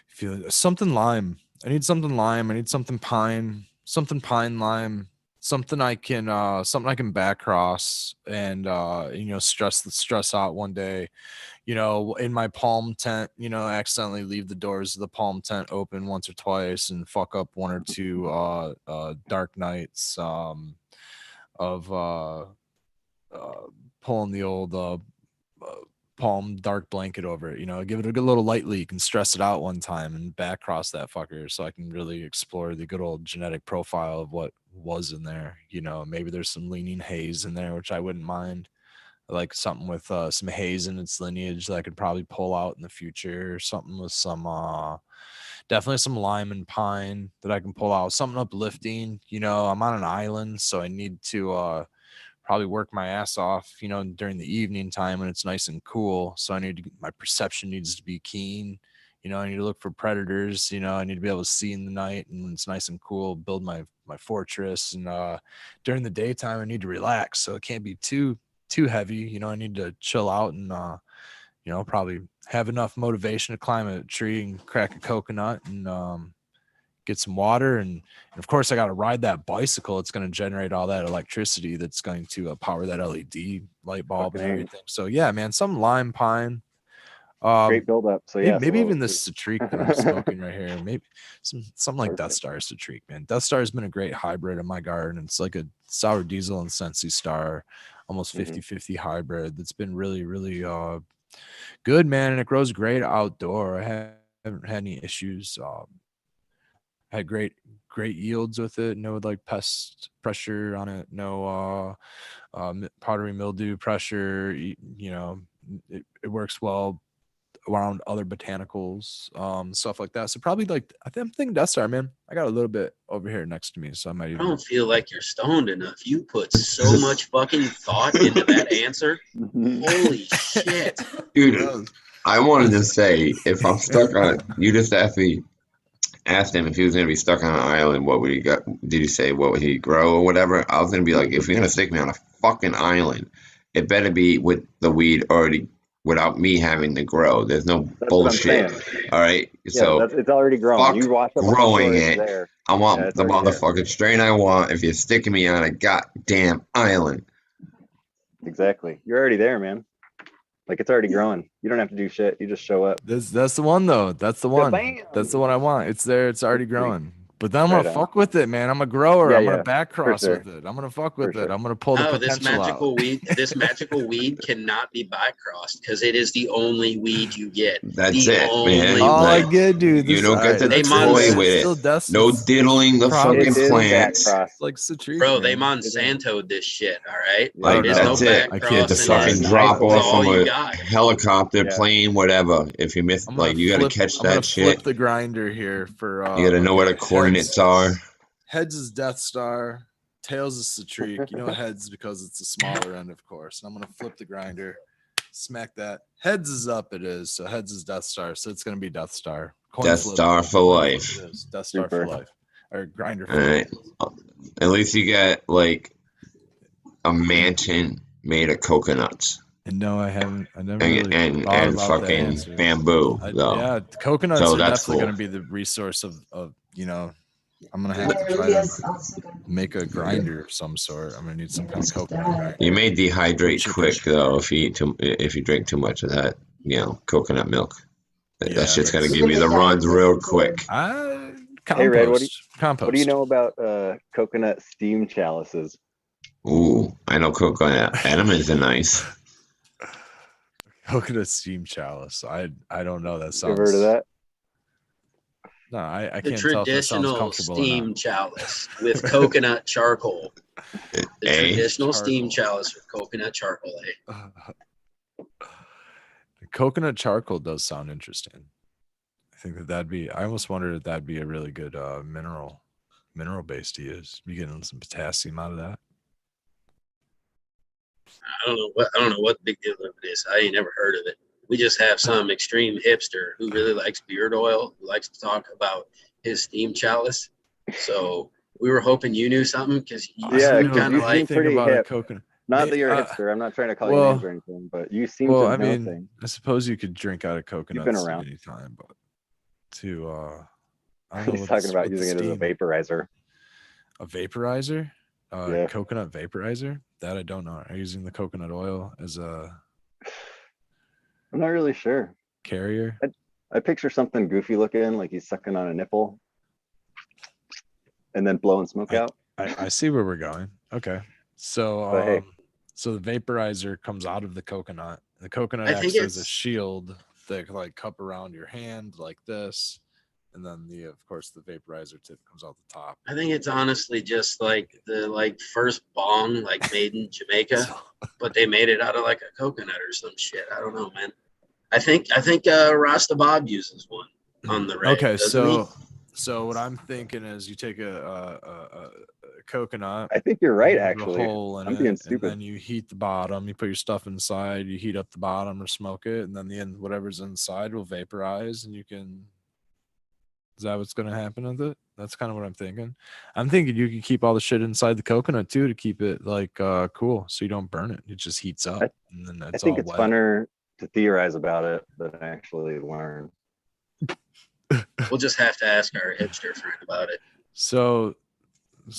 feeling. Something lime. I need something lime. I need something pine. Something pine lime. something I can back cross and stress out one day, in my palm tent, accidentally leave the doors of the palm tent open once or twice and fuck up one or two dark nights of pulling the old palm dark blanket over it, give it a good little light leak and stress it out one time and back cross that fucker so I can really explore the good old genetic profile of what was in there. Maybe there's some leaning haze in there, which I wouldn't mind. Like something with some haze in its lineage that I could probably pull out in the future, or something with some definitely some lime and pine that I can pull out, something uplifting. I'm on an island, so I need to probably work my ass off, during the evening time when it's nice and cool. So my perception needs to be keen. I need to look for predators. I need to be able to see in the night and when it's nice and cool, build my fortress. And during the daytime, I need to relax. So it can't be too heavy. I need to chill out and probably have enough motivation to climb a tree and crack a coconut and get some water, and of course I got to ride that bicycle. It's going to generate all that electricity that's going to power that LED light bulb and everything. So yeah, man, some lime pine. Great build up. So yeah, maybe even this Citrique that I'm smoking right here. Maybe something like Death Star Citrique, man. Death Star has been a great hybrid in my garden. It's like a sour diesel and Sensi Star, almost 50-50 hybrid. That's been really, really good, man, and it grows great outdoor. I haven't had any issues. Had great yields with it. No like pest pressure on it. No powdery mildew pressure. It works well around other botanicals, stuff like that. So probably like I'm thinking Death Star, man. I got a little bit over here next to me, so I might. I don't feel like you're stoned enough. You put so much fucking thought into that answer. Holy shit, dude! I wanted to say, if I'm stuck on, you just asked him if he was going to be stuck on an island, what would he got? Did he say what would he grow or whatever? I was going to be like, if you're going to stick me on a fucking island, it better be with the weed already, without me having to grow. There's no bullshit. All right, so it's already grown. Fuck you watch growing it. There. I want the motherfucking strain I want. If you're sticking me on a goddamn island, exactly. You're already there, man. Like it's already growing. You don't have to do shit. You just show up. That's the one though. That's the one. That's the one I want. It's there. It's already growing. But then I'm gonna fuck with it, man. I'm a grower. I'm gonna back cross with it. I'm gonna fuck with it. I'm gonna pull the potential out. This magical weed cannot be back crossed because it is the only weed you get. That's it, man. All I get, dude. You don't get to toy with it. No diddling the fucking plants. Like Citrique, bro, they Monsanto'd this shit. All right, like that's it. I can't just fucking drop off from a helicopter, plane, whatever. If you miss, like you gotta catch that shit. Flip the grinder here for. You gotta know where the coordinates are. Heads is Death Star, tails is Citrique. Heads because it's the smaller end, of course. And I'm gonna flip the grinder, smack that. Heads is up, it is. So heads is Death Star. So it's gonna be Death Star. Death Star for life. Death Star for life. Or grinder for life. At least you get like a mansion made of coconuts. And no, I haven't. I never really and fucking bamboo. Yeah, coconuts are definitely going to be the resource of I'm going to have to try to make a grinder of some sort. I'm going to need some kind of coconut grinder. You may dehydrate quick though if you drink too much of that, coconut milk. That shit's going to give you the runs real quick. Hey Red, what do you know about coconut steam chalices? Ooh, I know coconut enemas are nice. Coconut steam chalice. I don't know. That sounds. You ever heard of that? No, I can't tell if that sounds traditional comfortable steam chalice with coconut charcoal. The traditional steam chalice with coconut charcoal. The coconut charcoal does sound interesting. I think that'd be. I almost wondered if that'd be a really good mineral base to use. You getting some potassium out of that? I don't know what the big deal of it is. I ain't never heard of it. We just have some extreme hipster who really likes beard oil, who likes to talk about his steam chalice. So we were hoping you knew something because you kind of like pretty about hip. Coconut. Not that you're a hipster. I'm not trying to call you names or anything, but you seem to know things. I suppose you could drink out of coconuts You've been around anytime, but I don't know. He's talking about using it as a vaporizer. A vaporizer? Coconut vaporizer. That I don't know. Are you using the coconut oil as a I'm not really sure. carrier? I picture something goofy looking, like he's sucking on a nipple and then blowing smoke out. I see where we're going. Okay. So But hey. So the vaporizer comes out of the coconut. The coconut I think acts as a it's- shield that like cup around your hand like this. And then of course the vaporizer tip comes out the top. I think it's honestly just like the first bong like made in Jamaica, but they made it out of like a coconut or some shit. I don't know, man. I think Rasta Bob uses one on the reg. Okay, doesn't so what I'm thinking is you take a coconut. I think you're right, you put a actually. hole in I'm it, being and stupid. then you heat the bottom. You put your stuff inside. You heat up the bottom or smoke it, and then the end, whatever's inside will vaporize, and you can. Is that what's going to happen with it? That's kind of what I'm thinking. I'm thinking you can keep all the shit inside the coconut too to keep it like cool, so you don't burn it. It just heats up, and then I think it's funner to theorize about it than actually learn. We'll just have to ask our hipster friend about it. So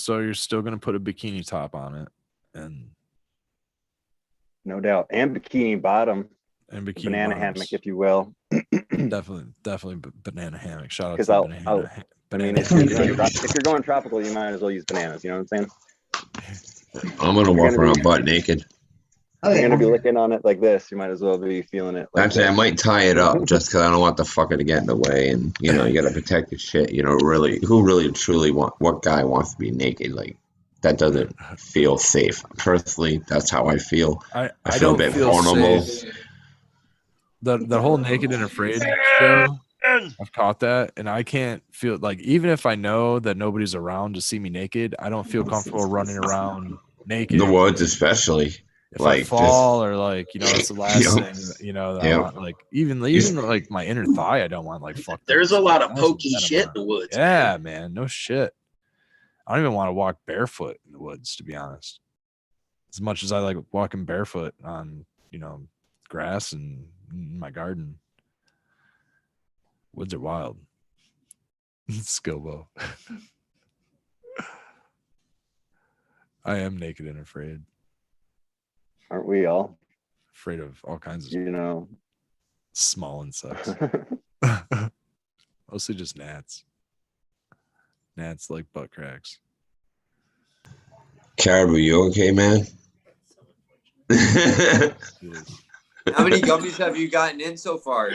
you're still going to put a bikini top on it, and no doubt, and bikini bottom, and bikini banana bottoms. hammock, if you will. definitely banana hammock. Shout out Because to banana. I mean, if you're going tropical, you might as well use bananas. You know what I'm saying? I'm gonna walk around butt naked. If you're gonna be licking on it like this, you might as well be feeling it. Like Actually, this. I might tie it up just because I don't want the fucker to get in the way, and you gotta protect your shit. What guy wants to be naked? Like that doesn't feel safe. Personally, that's how I feel. I feel a bit vulnerable. Safe. The whole Naked and Afraid show, I've caught that, and I can't feel like, even if I know that nobody's around to see me naked, I don't feel comfortable running around naked. The woods, especially. If I fall or it's the last thing, that I want, like even like my inner thigh, I don't want like fucked. There's a lot of pokey shit in the woods. Yeah, man, no shit. I don't even want to walk barefoot in the woods, to be honest. As much as I like walking barefoot on, grass and in my garden. Woods are wild. Skilbo. I am naked and afraid. Aren't we all? Afraid of all kinds of small insects. Mostly just gnats. Gnats like butt cracks. Caribou, you okay, man? How many gummies have you gotten in so far,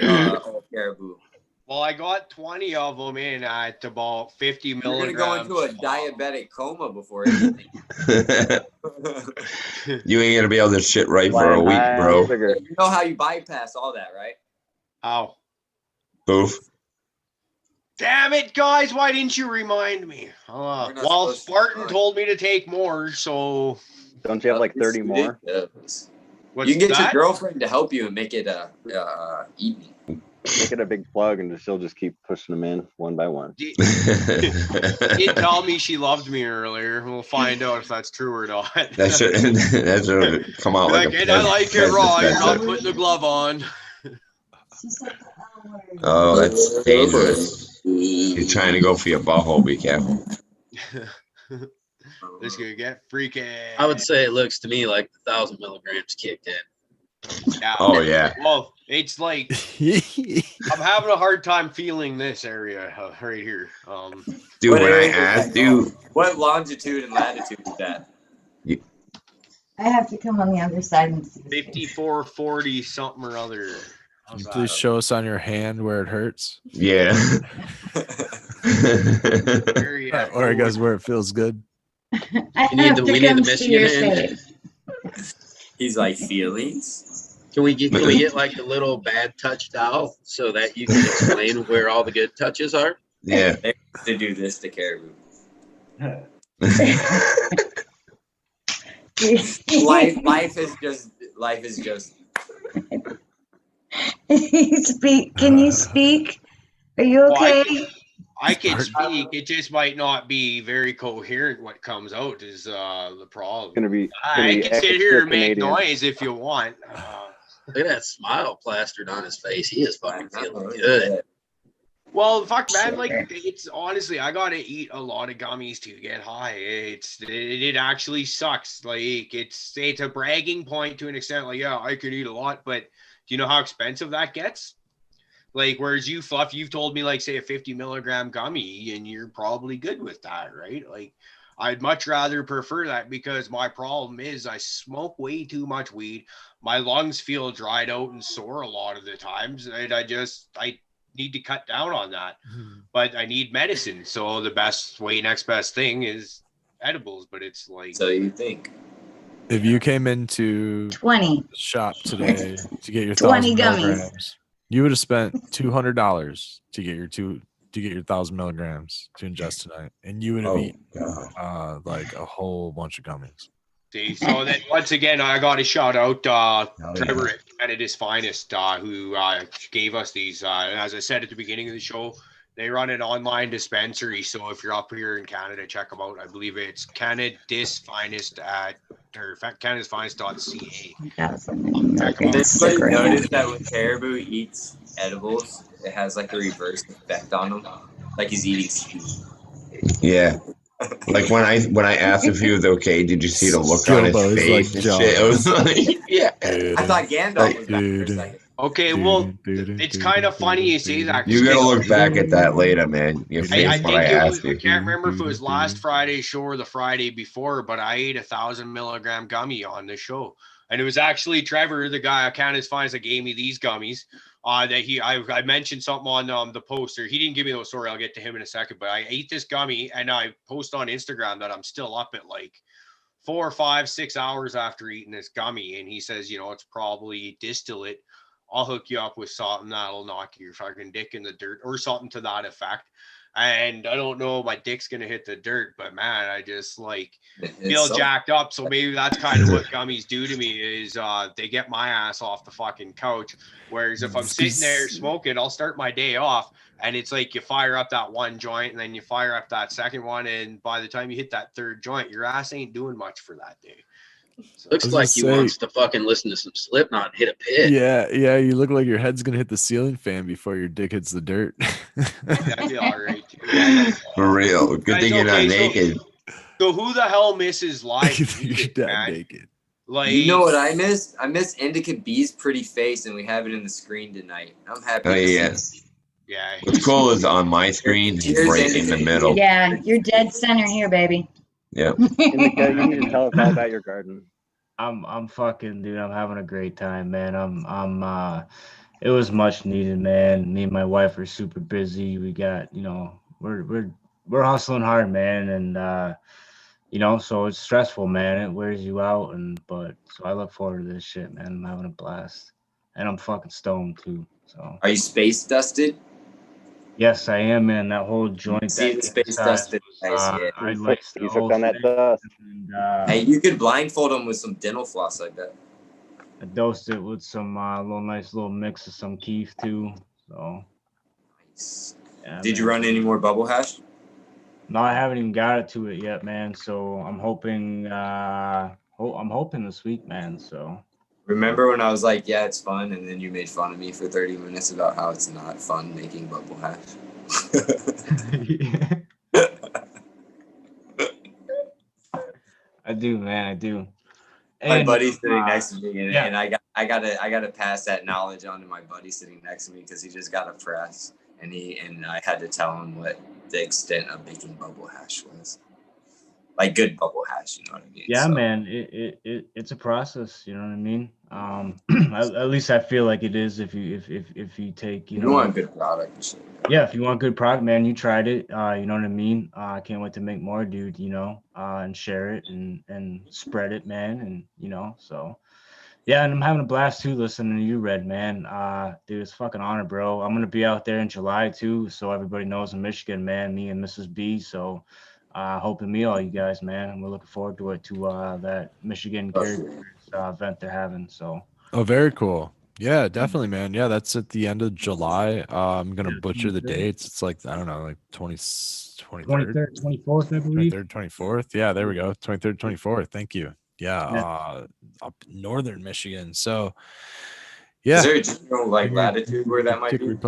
Caribou? Well, I got 20 of them in at about 50 milligrams. You're going to go into a diabetic coma before anything. You ain't going to be able to shit right for a week, bro. You know how you bypass all that, right? How? Boof. Damn it, guys. Why didn't you remind me? Well, Spartan told me to take more, so... Don't you have like 30 more? You can get your girlfriend to help you and make it evening. Make it a big plug, and she'll just keep pushing them in one by one. She did tell me she loved me earlier. We'll find out if that's true or not. That should come out like and I like it raw. You're not putting the glove on. Oh, that's dangerous. You're trying to go for your butthole. Be careful. This could get freaky. I would say it looks to me like 1,000 milligrams kicked in. Yeah. Oh yeah. Well, it's like I'm having a hard time feeling this area right here. Dude, when I asked you, what longitude and latitude is that? I have to come on the other side and see. 5440 something or other. Can you please show us on your hand where it hurts? Yeah. Or I guess where it feels good. We need the Michigan hand. He's like, feelings. Can we get like the little bad touch towel so that you can explain where all the good touches are? Yeah. They do this to Caribou. life is just. Can you speak? Are you okay? Well, I can speak. It just might not be very coherent. What comes out is the problem. I can sit here and make noise if you want. Look at that smile plastered on his face. He is fucking feeling good. Well, fuck, man. Like, it's honestly, I gotta eat a lot of gummies to get high. It actually sucks. Like, it's a bragging point to an extent. Like, yeah, I could eat a lot, but do you know how expensive that gets? Like, whereas you, Fluff, you've told me, like, say a 50 milligram gummy, and you're probably good with that, right? Like, I'd much rather prefer that because my problem is I smoke way too much weed. My lungs feel dried out and sore a lot of the times, and I need to cut down on that. But I need medicine, so the next best thing is edibles. But it's like, So you think if you came into 20 the shop today to get your 20 1,000 gummies. milligrams, you would have spent $200 to get your 1,000 milligrams to ingest tonight, and you would have eaten like a whole bunch of gummies. See, so then once again, I got to shout out Trevor at Canada's Finest, who gave us these. As I said at the beginning of the show, they run an online dispensary. So if you're up here in Canada, check them out. I believe it's Canada's Finest or canadasfinest.ca. Does anybody notice that when Caribou eats edibles, it has like a reverse effect on him, like he's eating seeds? Yeah. Like when I asked if he was okay, did you see the look on his Gilbo is face like and shit? It was like, yeah. I thought Gandalf was back for a second. Okay, well, it's kind of funny you say that. You gotta look back at that later, man. Your face when I asked you. I can't remember if it was last Friday's show or the Friday before, but I ate 1,000 milligram gummy on this show. And it was actually Trevor, the guy at Canada's Finest, that gave me these gummies. I mentioned something on the poster. He didn't give me those. Sorry, I'll get to him in a second. But I ate this gummy, and I post on Instagram that I'm still up at like 4, 5, 6 hours after eating this gummy. And he says, it's probably distillate. I'll hook you up with something that'll knock your fucking dick in the dirt or something to that effect. And I don't know if my dick's gonna hit the dirt, but man, I just like feel jacked up. So maybe that's kind of what gummies do to me is they get my ass off the fucking couch. Whereas if I'm sitting there smoking, I'll start my day off, and it's like you fire up that one joint, and then you fire up that second one, and by the time you hit that third joint, your ass ain't doing much for that day. So looks like he wants to fucking listen to some Slipknot and hit a pit. Yeah, you look like your head's gonna hit the ceiling fan before your dick hits the dirt. That'd be all right, too. For real. Good thing you're not naked. So who the hell misses live music, man? Naked. Like, you know what I missed? I missed Indica B's pretty face, and we have it in the screen tonight. I'm happy. Oh yeah. Yeah. What's cool is on my screen, he's right in the middle. Yeah, you're dead center here, baby. Yeah. Indica, you need to tell us all about your garden. I'm fucking, dude. I'm having a great time, man. It was much needed, man. Me and my wife are super busy. We got, we're hustling hard, man, and so it's stressful, man. It wears you out, so I look forward to this shit, man. I'm having a blast, and I'm fucking stoned too. So. Are you space dusted? Yes, I am, man. That whole joint. See the space dusted. I like he's hooked on that dust. Hey, you could blindfold him with some dental floss like that. I dosed it with some nice little mix of some keef too. So. Nice. Yeah, did you run any more bubble hash? No, I haven't even got it to it yet, man. So I'm hoping. I'm hoping this week, man. So. Remember when I was like, yeah, it's fun, and then you made fun of me for 30 minutes about how it's not fun making bubble hash? I do, man. I do. My buddy's sitting next to me, and I gotta pass that knowledge on to my buddy sitting next to me because he just got a press, and I had to tell him what the extent of making bubble hash was. Like good bubble hash, you know what I mean? Yeah, so. Man, it's a process, you know what I mean? At least I feel like it is if you take, you want a good product. Yeah, if you want good product, man, you tried it, you know what I mean? I can't wait to make more, dude, and share it and spread it, man, and so yeah, and I'm having a blast too listening to you, Red, man. Dude, it's fucking honor, bro. I'm gonna be out there in July too, so everybody knows in Michigan, man, me and Mrs. B, so hope to meet all you guys, man. And we're looking forward to it, that Michigan event they're having. So. Oh, very cool. Yeah, definitely, man. Yeah, that's at the end of July. I'm gonna butcher the dates. It's like I don't know, like 23rd, 24th, I believe. 23rd, 24th. Yeah, there we go. 23rd, 24th. Thank you. Yeah, up northern Michigan. So Yeah. Is there a general like latitude where that might be?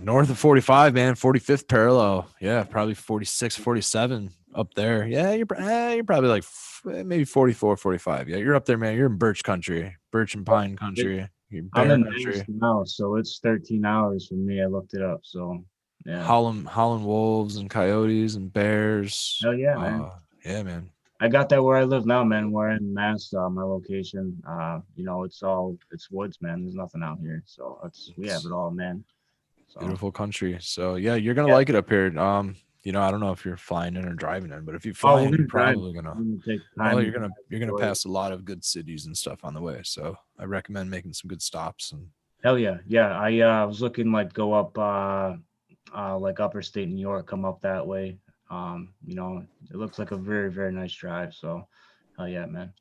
North of 45, man, 45th parallel. Yeah, probably 46, 47 up there. Yeah, you're probably like maybe 44, 45. Yeah, you're up there, man. You're in birch country, birch and pine country. I'm in Mass now, so it's 13 hours from me. I looked it up, so yeah. Howling wolves and coyotes and bears. Hell yeah, man. Yeah, man. I got that where I live now, man. We're in Mass, my location. It's woods, man. There's nothing out here, so we have it all, man. So. Beautiful country. So yeah, you're gonna like it up here. I don't know if you're flying in or driving in, but if you fly in, you're probably you're gonna pass a lot of good cities and stuff on the way. So I recommend making some good stops. And hell yeah, yeah. I was looking like go up like upper state New York, come up that way. It looks like a very, very nice drive. So hell yeah, man.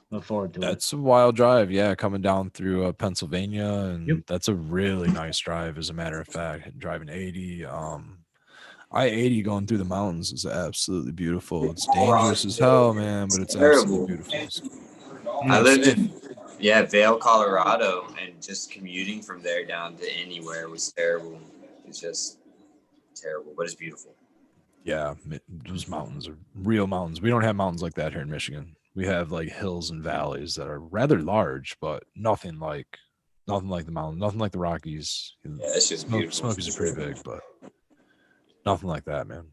Look forward to it. That's a wild drive. Yeah, coming down through Pennsylvania, and that's a really nice drive, as a matter of fact. Driving 80, I-80 going through the mountains is absolutely beautiful. It's dangerous as hell, man, but it's absolutely beautiful. I live in Vail, Colorado, and just commuting from there down to anywhere was terrible. It's just terrible, but it's beautiful. Yeah, those mountains are real mountains. We don't have mountains like that here in Michigan. We have like hills and valleys that are rather large, but nothing like the mountain, nothing like the Rockies. Yeah, it's just beautiful. Smokies are pretty big, but nothing like that, man.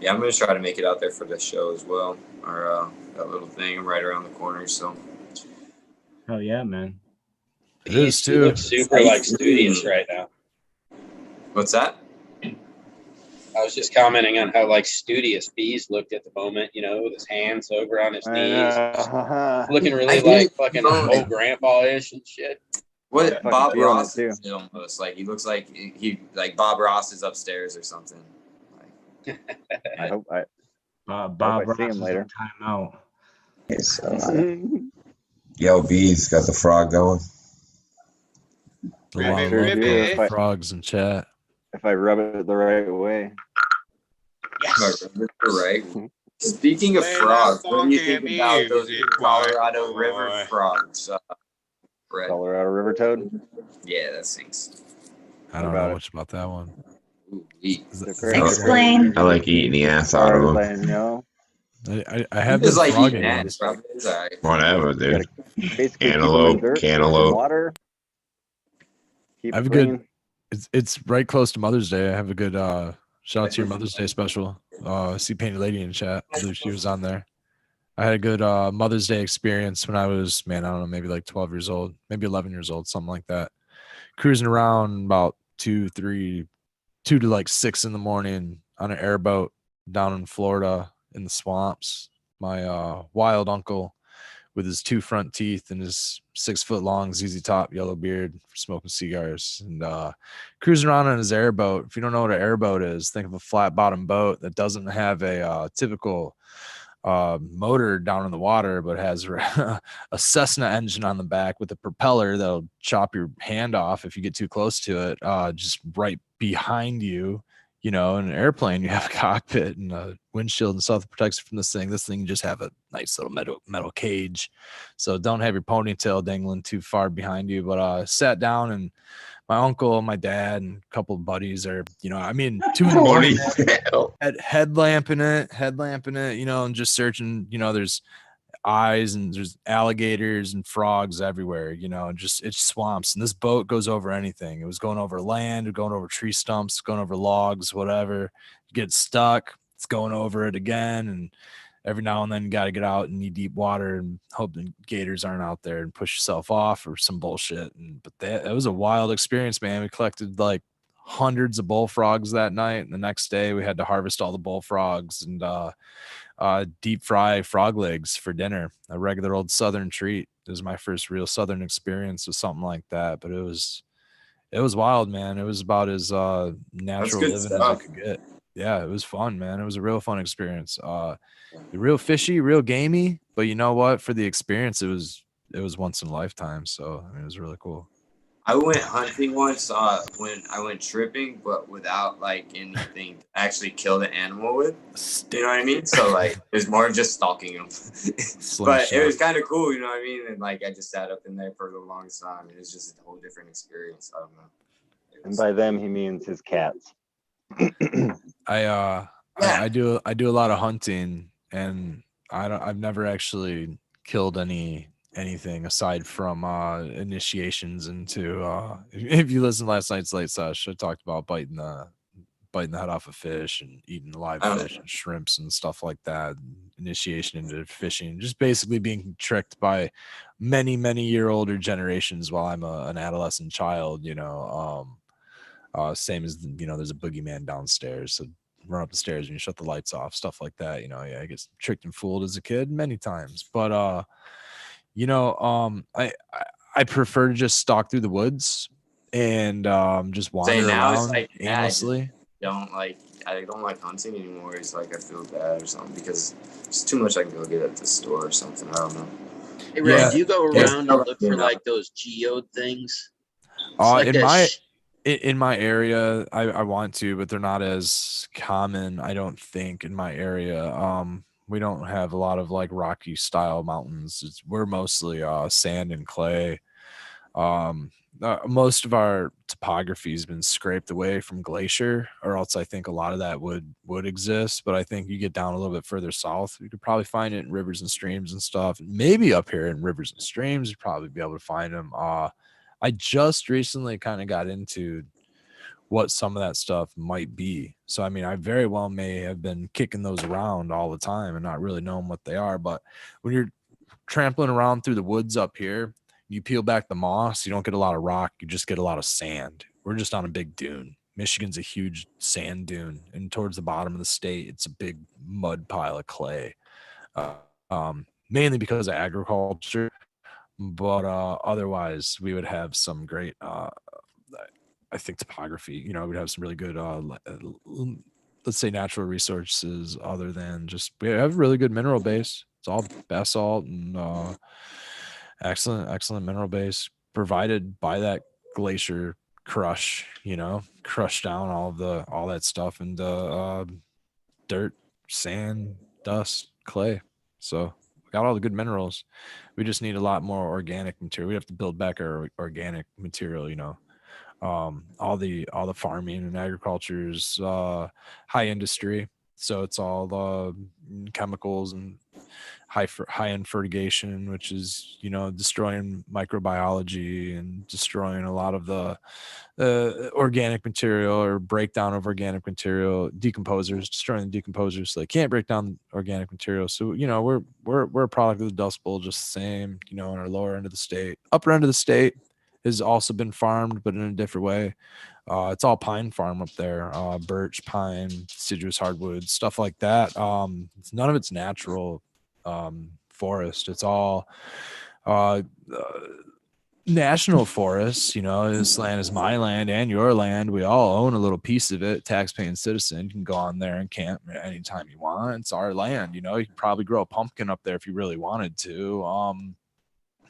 Yeah, I'm gonna try to make it out there for this show as well, or that little thing right around the corner. So, hell yeah, man. It is too. You look super like studious right now. What's that? I was just commenting on how like studious Bees looked at the moment, with his hands over on his knees, looking really like fucking old grandpa-ish and shit. What Bob Ross is almost like he looks like he like Bob Ross is upstairs or something. I hope Bob Ross see him later. Timeout. Yo, Bees got the frog going. Frogs in chat. If I rub it the right way. Yes. Speaking of frogs, what do you think about those Colorado River frogs? Colorado River toad? Yeah, that stinks. I don't know much about that one. Explain. I like eating the ass out of them. I have been like frogging eating ass, Whatever, dude. Cantaloupe. Water. I have a good. It's right close to Mother's Day. I have a good shout out to your Mother's Day special. I see Painted Lady in chat. I believe she was on there. I had a good Mother's Day experience when I was, I don't know, maybe like 12 years old, maybe 11 years old, something like that. Cruising around about 2 to like 6 in the morning on an airboat down in Florida in the swamps. My wild uncle with his 2 front teeth and his 6-foot-long ZZ Top yellow beard for smoking cigars and cruising around on his airboat. If you don't know what an airboat is, think of a flat bottom boat that doesn't have a typical motor down in the water, but has a Cessna engine on the back with a propeller that'll chop your hand off if you get too close to it. Just right behind you. In an airplane, you have a cockpit and a windshield and stuff that protects you from this thing. This thing you just have a nice little metal cage. So don't have your ponytail dangling too far behind you. But I sat down and my uncle and my dad and a couple of buddies are, 2 in the morning, headlamping it, and just searching, there's eyes and there's alligators and frogs everywhere, it's swamps. And this boat goes over anything. It was going over land, going over tree stumps, going over logs, whatever. You get stuck, it's going over it again. And every now and then you got to get out in knee deep water and hope the gators aren't out there and push yourself off or some bullshit. But that was a wild experience, man. We collected like hundreds of bullfrogs that night. And the next day we had to harvest all the bullfrogs and deep fry frog legs for dinner, a regular old Southern treat. It was my first real Southern experience with something like that, but it was wild, man. It was about as natural living as I could get. Yeah, it was fun, man. It was a real fun experience. Real fishy, real gamey, but you know what? For the experience, it was once in a lifetime. So it was really cool. I went hunting once when I went tripping, but without like anything to actually kill the animal with. You know what I mean? So like it was more just stalking him. But it was kind of cool, you know what I mean? And like I just sat up in there for the longest time. It was just a whole different experience. I don't know. And by them he means his cats. I do a lot of hunting, and I've never actually killed anything aside from initiations into if you listen to last night's late sesh, I talked about biting the head off a fish and eating live fish and shrimps and stuff like that. Initiation into fishing, just basically being tricked by many year older generations while I'm an adolescent child, you know. Same as, you know, there's a boogeyman downstairs, so run up the stairs and you shut the lights off, stuff like that. You know, yeah, I get tricked and fooled as a kid many times, but you know, I prefer to just stalk through the woods and just wander around like, aimlessly. I don't like hunting anymore. It's like I feel bad or something because it's too much I can go get at the store or something. I don't know. Hey, Red, do you go around and look for like those geode things? Like in my area, I want to, but they're not as common, I don't think, in my area. We don't have a lot of like rocky style mountains. We're mostly sand and clay. Most of our topography has been scraped away from glacier, or else I think a lot of that would exist. But I think you get down a little bit further south, you could probably find it in rivers and streams and stuff. Maybe up here in rivers and streams, you'd probably be able to find them. I just recently kind of got into what some of that stuff might be. So, I mean, I very well may have been kicking those around all the time and not really knowing what they are. But when you're trampling around through the woods up here, you peel back the moss, you don't get a lot of rock, you just get a lot of sand. We're just on a big dune. Michigan's a huge sand dune, and towards the bottom of the state, it's a big mud pile of clay. Mainly because of agriculture, but otherwise we would have some great I think topography, you know, we'd have some really good let's say natural resources, other than just we have a really good mineral base. It's all basalt and excellent mineral base provided by that glacier crush, you know, crush down all that stuff into dirt, sand, dust, clay. So we got all the good minerals. We just need a lot more organic material. We have to build back our organic material, you know. All the farming and agriculture is high industry, so it's all the chemicals and high end fertigation, which is, you know, destroying microbiology and destroying a lot of the organic material, or breakdown of organic material, destroying the decomposers, so they can't break down organic material. So, you know, we're a product of the Dust Bowl just the same, you know, in our lower end of the state. Upper end of the state has also been farmed, but in a different way. It's all pine farm up there, birch, pine, deciduous hardwoods, stuff like that. None of it's natural forest. It's all national forests. You know, this land is my land and your land. We all own a little piece of it. Tax-paying citizen, you can go on there and camp anytime you want. It's our land. You know, you could probably grow a pumpkin up there if you really wanted to.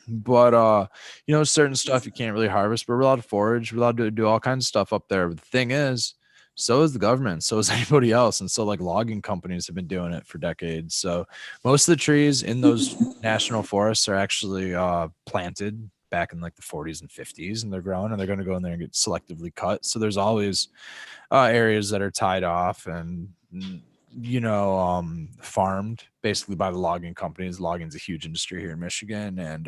But you know, certain stuff you can't really harvest, but we're allowed to forage, we're allowed to do all kinds of stuff up there. But the thing is, so is the government, so is anybody else. And so like logging companies have been doing it for decades. So most of the trees in those national forests are actually planted back in like the 40s and 50s, and they're growing, and they're going to go in there and get selectively cut. So there's always areas that are tied off and, you know, farmed basically by the logging companies. Logging's a huge industry here in Michigan, and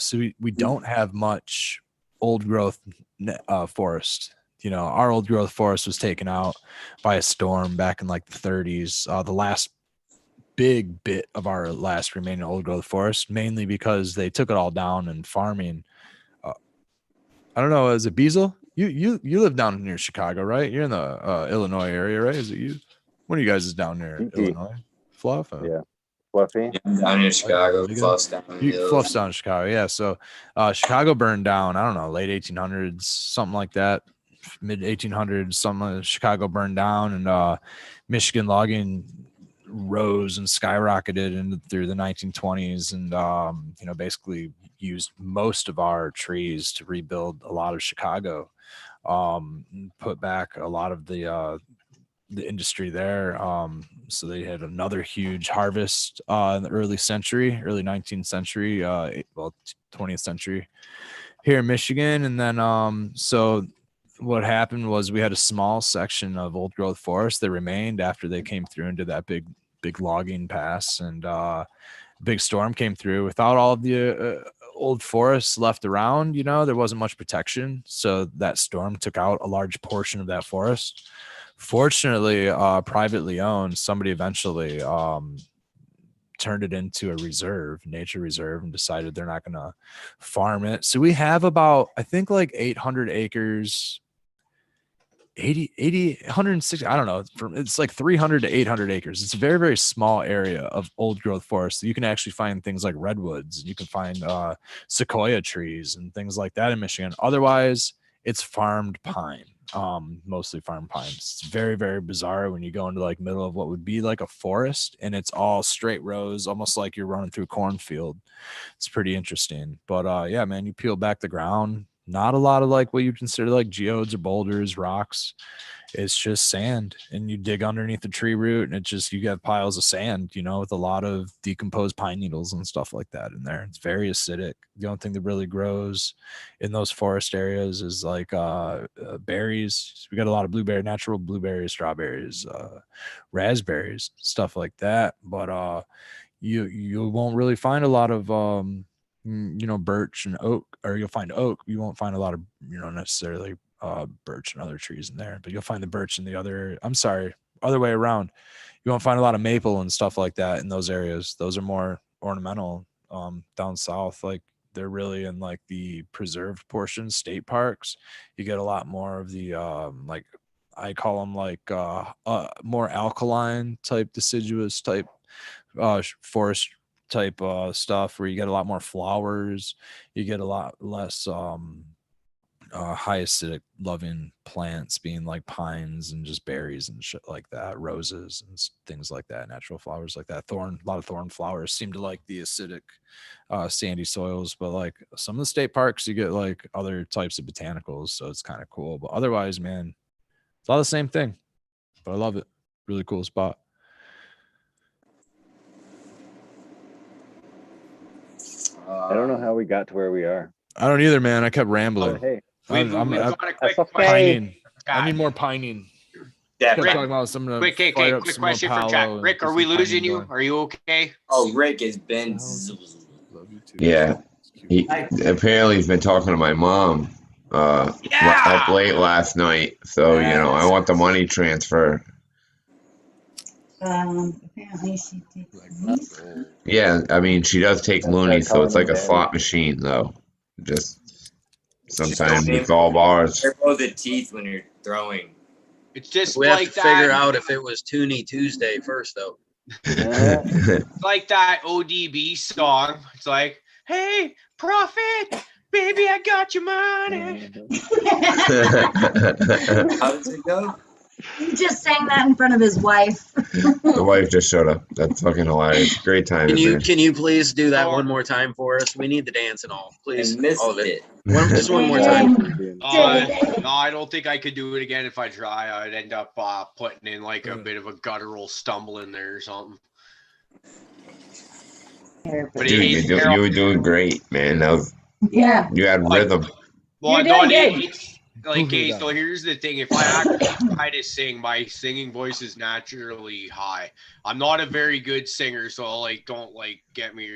so we don't have much old growth forest. You know, our old growth forest was taken out by a storm back in like the 30s. The last big bit of our last remaining old growth forest, mainly because they took it all down and farming. I don't know, is it Beazle? You live down near Chicago, right? You're in the Illinois area, right? Is it you? One of you guys is down there, Illinois. Fluff? Yeah. Fluffy? Yeah, down in Chicago. Fluff's down in Fluff's down in Chicago, yeah. So Chicago burned down, I don't know, late 1800s, something like that. Mid 1800s, something. Chicago burned down, and Michigan logging rose and skyrocketed through the 1920s, and basically used most of our trees to rebuild a lot of Chicago, put back a lot of the industry there. So they had another huge harvest in the early 19th century, 20th century here in Michigan. And then so what happened was we had a small section of old growth forest that remained after they came through into that big logging pass, and big storm came through. Without all of the old forests left around, there wasn't much protection, so that storm took out a large portion of that forest. Fortunately, privately owned, somebody eventually turned it into a nature reserve, and decided they're not going to farm it. So we have about, I think, like 800 acres, 80, 160, I don't know, it's like 300 to 800 acres. It's a very, very small area of old growth forest. You can actually find things like redwoods, and you can find sequoia trees and things like that in Michigan. Otherwise, it's farmed pine, mostly farmed pines. It's very, very bizarre when you go into like middle of what would be like a forest, and it's all straight rows, almost like you're running through a cornfield. It's pretty interesting. But yeah, man, you peel back the ground, not a lot of like what you consider like geodes or boulders, rocks. It's just sand, and you dig underneath the tree root, and you get piles of sand, with a lot of decomposed pine needles and stuff like that in there. It's very acidic. The only thing that really grows in those forest areas is like berries. So we got a lot of natural blueberries, strawberries, raspberries, stuff like that. But you won't really find a lot of birch and oak, or you'll find oak. You won't find a lot of necessarily birch and other trees in there, but you'll find the birch in the other way around. You won't find a lot of maple and stuff like that in those areas. Those are more ornamental. Down south, like they're really in like the preserved portions, state parks. You get a lot more of the like I call them like more alkaline type, deciduous type forest type stuff, where you get a lot more flowers. You get a lot less high acidic loving plants, being like pines and just berries and shit like that, roses and things like that, natural flowers like that. A lot of thorn flowers seem to like the acidic sandy soils. But like some of the state parks, you get like other types of botanicals, so it's kind of cool. But otherwise, man, it's all the same thing, but I love it. Really cool spot. I don't know how we got to where we are. I don't either, man. I kept rambling. Hey, I'm pining. I need more pining. Yeah, quick question for chat. Rick, are we losing you? Are you okay? Oh, Rick has been. Yeah, apparently he's been talking to my mom up late last night. So I want the money transfer. Apparently she takes. Yeah, I mean she does take loony, so it's like a slot machine though. Just sometimes it's all bars. Careful the teeth when you're throwing. It's just we like have to that. Figure out if it was Toonie Tuesday first, though. Like that ODB song. It's like, hey, Prophet, baby, I got your money. How does it go? He just sang that in front of his wife. The wife just showed up. That's fucking hilarious. Great time. Can you please do that one more time for us? We need the dance and all. Please, all of it. Just one more time. No, I don't think I could do it again if I try. I'd end up putting in like a bit of a guttural stumble in there or something. But dude, you were doing great, man. You had rhythm. Well, so here's the thing. If I actually try to sing, my singing voice is naturally high. I'm not a very good singer, so don't get me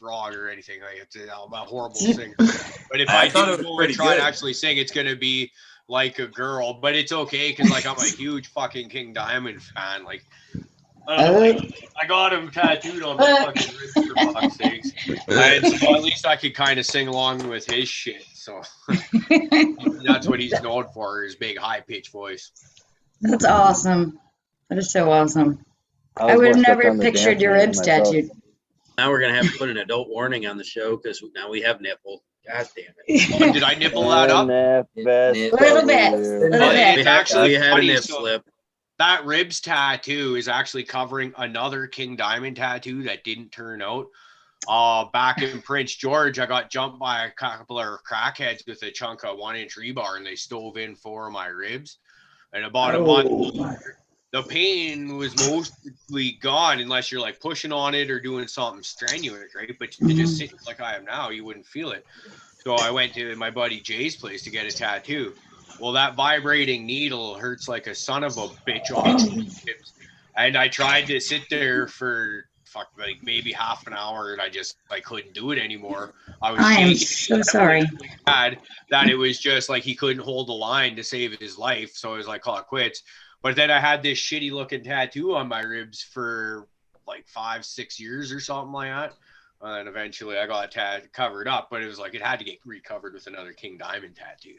wrong or anything. I'm a horrible singer. But if I do go and try to actually sing, it's gonna be like a girl. But it's okay because I'm a huge fucking King Diamond fan. I got him tattooed on my fucking wrist for fuck's sakes. And so at least I could kind of sing along with his shit. So that's what he's known for, his big high-pitched voice. That's awesome. That is so awesome. I would have never pictured your ribs tattooed. Now we're going to have to put an adult warning on the show because now we have nipple. God damn it. Oh, did I nipple that up? A little bit. We had a nip slip. that ribs tattoo is actually covering another King Diamond tattoo that didn't turn out. Back in Prince George, I got jumped by a couple of crackheads with a chunk of 1-inch rebar, and they stove in 4 of my ribs. And about a month, the pain was mostly gone unless you're like pushing on it or doing something strenuous, right? But to just sit like I am now, you wouldn't feel it. So I went to my buddy Jay's place to get a tattoo. Well, that vibrating needle hurts like a son of a bitch on the ribs. And I tried to sit there for like maybe half an hour, and I couldn't do it anymore. I am so sorry. Bad that it was just like he couldn't hold the line to save his life. So I was like, call it quits. But then I had this shitty looking tattoo on my ribs for like 5-6 years or something like that. And eventually I got it covered up, but it was like it had to get recovered with another King Diamond tattoo.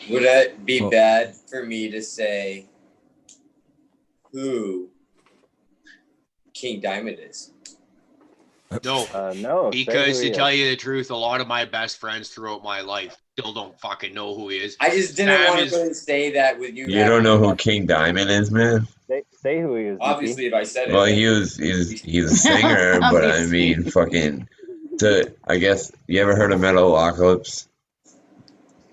Would it be bad for me to say who King Diamond is? No, no. Because to tell you the truth, a lot of my best friends throughout my life still don't fucking know who he is. I just didn't want to really say that with you. You don't know who King Diamond is, man? Say who he is. Obviously, if I said it. Well, he's a singer, but I mean, fucking. I guess you ever heard of Metalocalypse?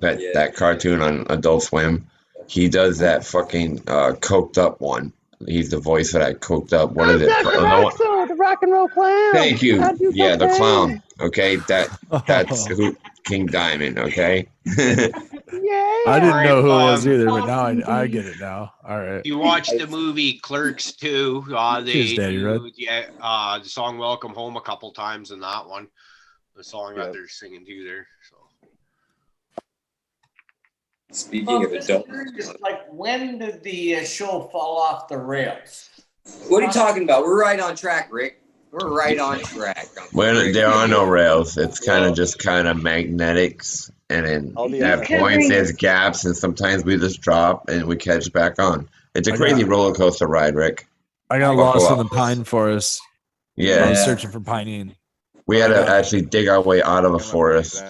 That cartoon on Adult Swim. He does that fucking coked up one. He's the voice of that coked up. What is it? The rock and roll clown. Thank you. Yeah, the clown. Okay, that's who King Diamond. Okay. I didn't know who it was either, but now I get it now. All right. You watch the movie Clerks 2. They do the song "Welcome Home" a couple times in that one. The song that they're singing to there. So. Speaking of adult, like when did the show fall off the rails? What are you talking about? We're right on track, Rick. We're right on track. When there are no rails, it's just magnetics, and then at points there's gaps, and sometimes we just drop and we catch back on. It's a crazy roller coaster ride, Rick. I got lost in the pine forest. Yeah, I was searching for pinene. We had to actually dig our way out of a forest.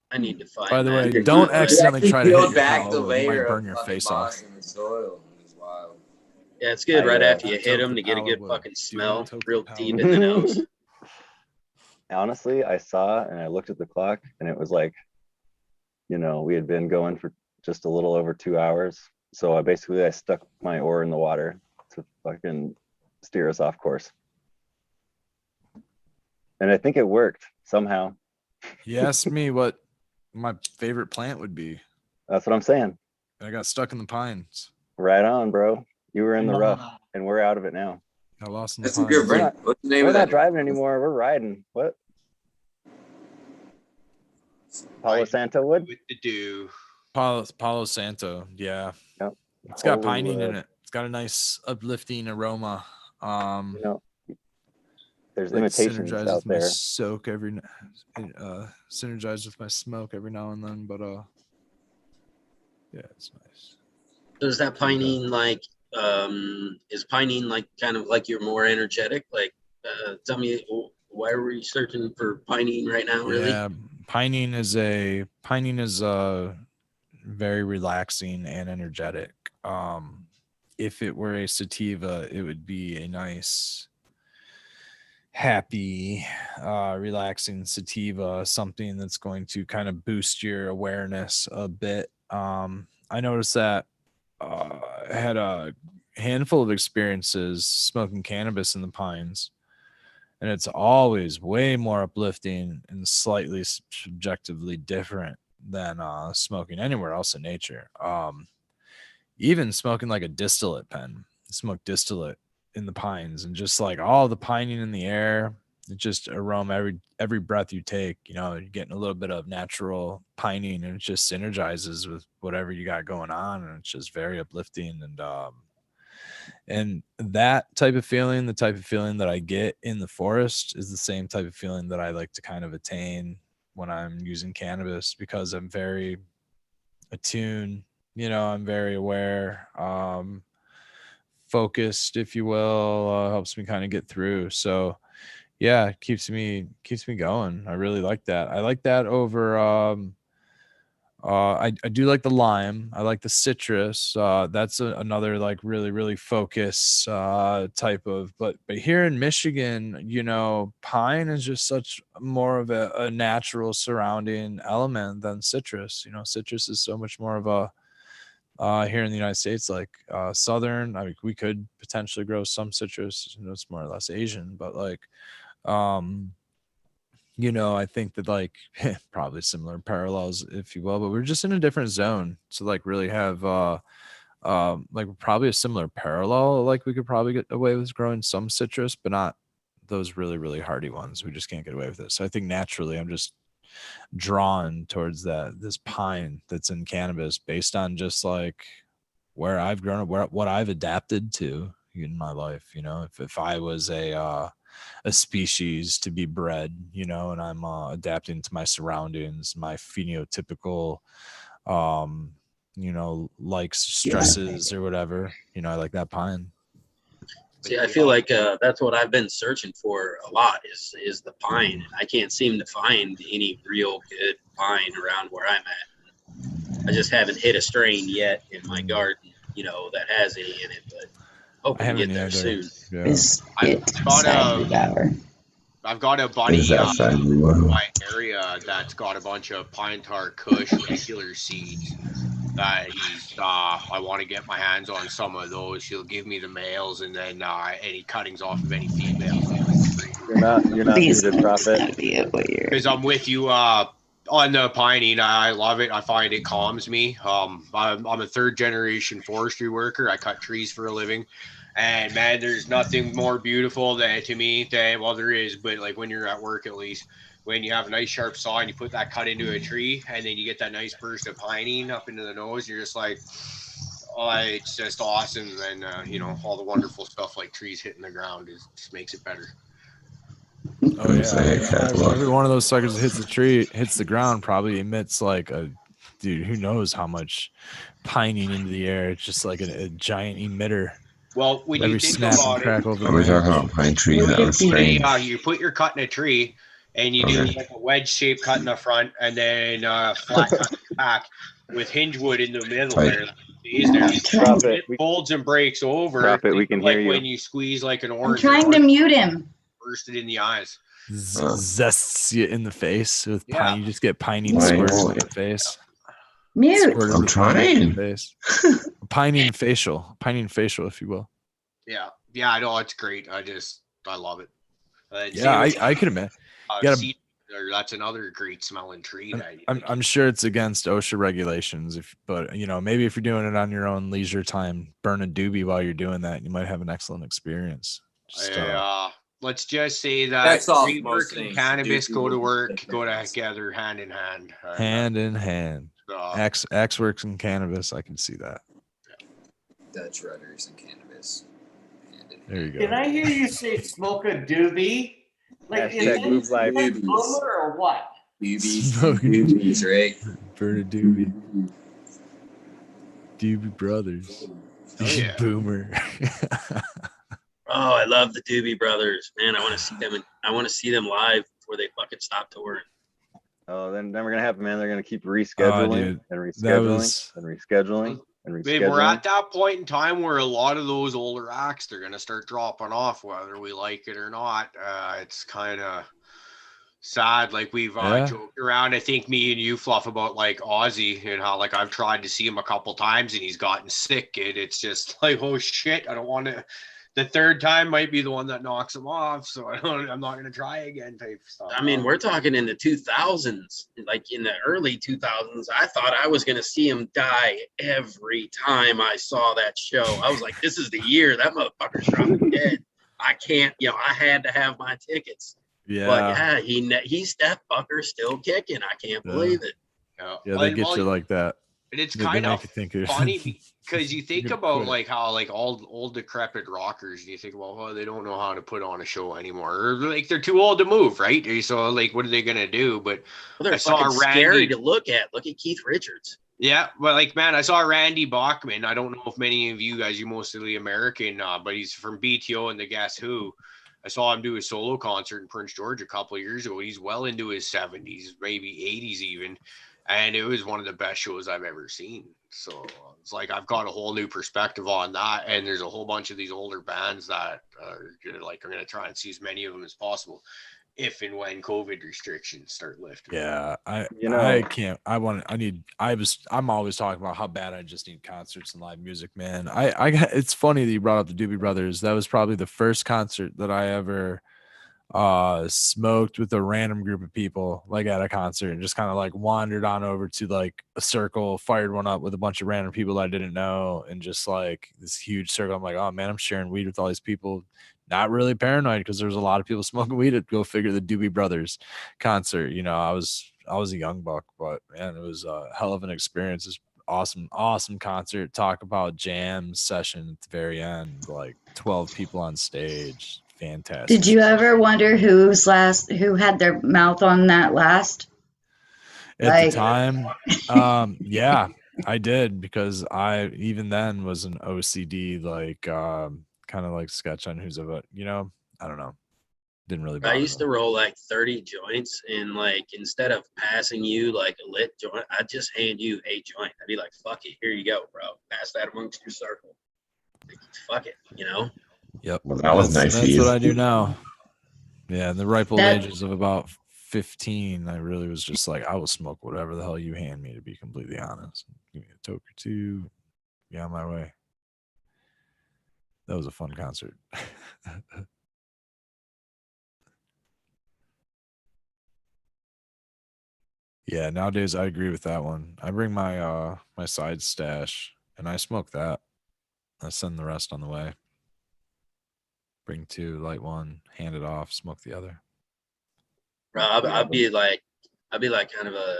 I need to find. By the way, don't accidentally try to hit back the layer. You might burn your face off. In the soil. Yeah, it's good right after you hit them to get a good fucking smell real deep in the nose. Honestly, I saw and I looked at the clock and it was like, we had been going for just a little over 2 hours. So I stuck my oar in the water to fucking steer us off course. And I think it worked somehow. He asked me what my favorite plant would be. That's what I'm saying. I got stuck in the pines. Right on, bro. You were in the rough, and we're out of it now. I lost in the pines. That's a good friend. What's the name of that? We're not driving anymore. We're riding. What? Palo Santo wood? With the dew. Palo Santo, yeah. Yep. It's got pinene in it. It's got a nice uplifting aroma. There's imitations out there. Synergize with my smoke every now and then, but yeah, it's nice. Does that pinene is pinene like kind of like you're more energetic? Like, tell me, why are we searching for pinene right now? Really? Yeah, pinene is very relaxing and energetic. If it were a sativa, it would be a nice, happy, relaxing sativa, something that's going to kind of boost your awareness a bit. I noticed that I had a handful of experiences smoking cannabis in the pines, and it's always way more uplifting and slightly subjectively different than smoking anywhere else in nature. Even smoking like a distillate pen, smoke distillate in the pines, and just like all the pinene in the air, it just aroma every breath you take, you're getting a little bit of natural pinene, and it just synergizes with whatever you got going on, and it's just very uplifting. And that type of feeling, the type of feeling that I get in the forest, is the same type of feeling that I like to kind of attain when I'm using cannabis, because I'm very attuned, I'm very aware, focused, if you will, helps me kind of get through. So yeah, it keeps me going. I really like that. I like that over I do like the lime. I like the citrus. That's another like really focus type of. But here in Michigan, you know, pine is just such more of a natural surrounding element than citrus. You know, citrus is so much more of a here in the United States, like southern. I mean, we could potentially grow some citrus. You know, it's more or less Asian, but like. You know, I think that like probably similar parallels, if you will, but we're just in a different zone to like really have like probably a similar parallel. Like we could probably get away with growing some citrus, but not those really hardy ones. We just can't get away with it. So I think naturally I'm just drawn towards this pine that's in cannabis based on just like where I've grown up, what I've adapted to in my life. You know, if I was a species to be bred, you know, and I'm adapting to my surroundings, my phenotypical, you know, likes, stresses or whatever, you know, I like that pine. See, I feel like that's what I've been searching for a lot is the pine. And I can't seem to find any real good pine around where I'm at. I just haven't hit a strain yet in my garden, you know, that has any in it, but hoping to get there soon. Yeah. I've got a buddy in my area that's got a bunch of pine tar kush regular seeds that he's I want to get my hands on some of those. He'll give me the males and then any cuttings off of any females. You're not muted, Prophet. Because I'm with you on the pining. I love it. I find it calms me. I'm a third generation forestry worker. I cut trees for a living. And man, there's nothing more beautiful than to me than, well, there is, but like when you're at work, at least when you have a nice sharp saw and you put that cut into a tree and then you get that nice burst of pining up into the nose, you're just like, oh, it's just awesome. And you know, all the wonderful stuff like trees hitting the ground just makes it better. Oh yeah, every one of those suckers that hits the tree, hits the ground, probably emits like a dude. Who knows how much pining into the air? It's just like a giant emitter. Well, when every you think snap about and crackle of the We're talking about pine trees that are strange. you put your cut in a tree and you do like a wedge shaped cut in the front and then flat cut in the back with hinge wood in the middle there. It folds and breaks over. Prophet, we can hear you. When you squeeze like an orange. I'm trying to mute him. Bursted in the eyes. Zests you in the face with pine. You just get pining squirted in the face. Mute. I'm trying. Pining facial, if you will. Yeah, I know, it's great. I love it. I can imagine. That's another great smelling tree. I'm sure it's against OSHA regulations, but you know, maybe if you're doing it on your own leisure time, burn a doobie while you're doing that, you might have an excellent experience. Let's just say that tree work and cannabis go together hand in hand. Hand in hand. Axe works and cannabis. I can see that. Dutch rudders and cannabis. There you go. Can I hear you say smoke a doobie? Like is that boomer or what? Doobies, right? Burn a doobie. Doobie Brothers. Oh, yeah. Boomer. Oh, I love the Doobie Brothers, man. I want to see them. I want to see them live before they fucking stop touring. Oh, then we're gonna have, man. They're gonna keep rescheduling and rescheduling and rescheduling and rescheduling. Babe, we're at that point in time where a lot of those older acts, they're gonna start dropping off, whether we like it or not. It's kind of sad. Like we've joked around. I think me and you fluff about like Ozzy and how like I've tried to see him a couple times and he's gotten sick. It's just like, oh shit, I don't want to. The third time might be the one that knocks him off, so I'm not going to try again type stuff. I mean, we're talking in the 2000s, like in the early 2000s. I thought I was going to see him die every time I saw that show. I was like, this is the year that motherfucker's dropping dead. I can't, I had to have my tickets. Yeah. But yeah, he's that fucker still kicking. I can't believe it. Yeah, they get you like that. And it's kind of funny because you think about like how like old decrepit rockers, and you think about, well, they don't know how to put on a show anymore, or like they're too old to move, right? So like, what are they gonna do? But they're fucking scary to look at. Look at Keith Richards. Yeah, but like, man, I saw Randy Bachman. I don't know if many of you guys, you're mostly American, but he's from BTO and the Guess Who. I saw him do a solo concert in Prince George a couple of years ago. He's well into his 70s, maybe 80s even. and it was one of the best shows I've ever seen. So it's like I've got a whole new perspective on that, and there's a whole bunch of these older bands that are like I'm going to try and see as many of them as possible if and when COVID restrictions start lifting. Yeah, I'm always talking about how bad I just need concerts and live music, man. It's funny that you brought up the Doobie Brothers. That was probably the first concert that I ever smoked with a random group of people, like at a concert, and just kind of like wandered on over to like a circle, fired one up with a bunch of random people I didn't know, and just like this huge circle. I'm like, oh man, I'm sharing weed with all these people. Not really paranoid because there's a lot of people smoking weed. At go figure, the Doobie Brothers concert. You know, I was a young buck, but man, it was a hell of an experience. It's awesome concert. Talk about jam session at the very end, like 12 people on stage. Fantastic. Did you ever wonder who had their mouth on that last? At the time, yeah, I did, because I even then was an OCD, like kind of like sketch on who's about, you know, I don't know. Didn't really bother I used to roll like 30 joints, and like instead of passing you like a lit joint, I'd just hand you a joint. I'd be like, fuck it, here you go, bro. Pass that amongst your circle. Like, fuck it, you know? Yep. Well, that was nice. That's what I do now. Yeah, in the ripe old ages of about 15, I really was just like, I will smoke whatever the hell you hand me, to be completely honest. Give me a toke or two. Yeah, on my way. That was a fun concert. Yeah, nowadays I agree with that one. I bring my my side stash and I smoke that. I send the rest on the way. Bring two, light one, hand it off, smoke the other. Bro, I'd be like kind of a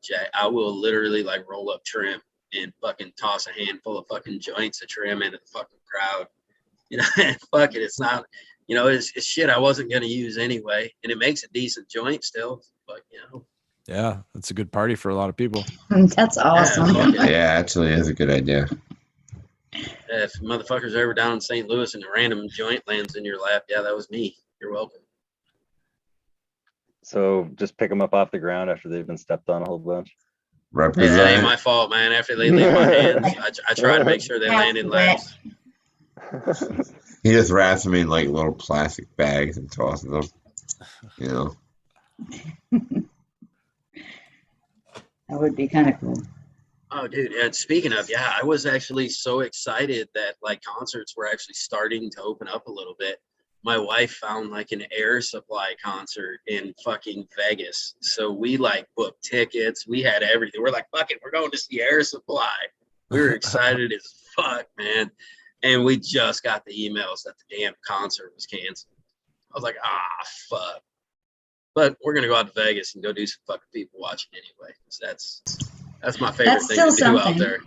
jack. I will literally like roll up trim and fucking toss a handful of fucking joints of trim into the fucking crowd. You know, and fuck it. It's not, you know, it's shit I wasn't going to use anyway. And it makes a decent joint still. But, you know. Yeah, it's a good party for a lot of people. That's awesome. Yeah, actually, that's a good idea. If motherfuckers are ever down in St. Louis and a random joint lands in your lap, yeah, that was me. You're welcome. So just pick them up off the ground after they've been stepped on a whole bunch. Represent. That ain't my fault, man. After they leave my hands, I try to make sure they land in laps. He just wraps them in like little plastic bags and tosses them. You know. That would be kind of cool. Oh, dude. And speaking of, yeah, I was actually so excited that like concerts were actually starting to open up a little bit. My wife found like an Air Supply concert in fucking Vegas. So we like booked tickets. We had everything. We're like, fuck it, we're going to see Air Supply. We were excited as fuck, man. And we just got the emails that the damn concert was canceled. I was like, fuck. But we're gonna go out to Vegas and go do some fucking people watching anyway. So that's my favorite thing to do out there.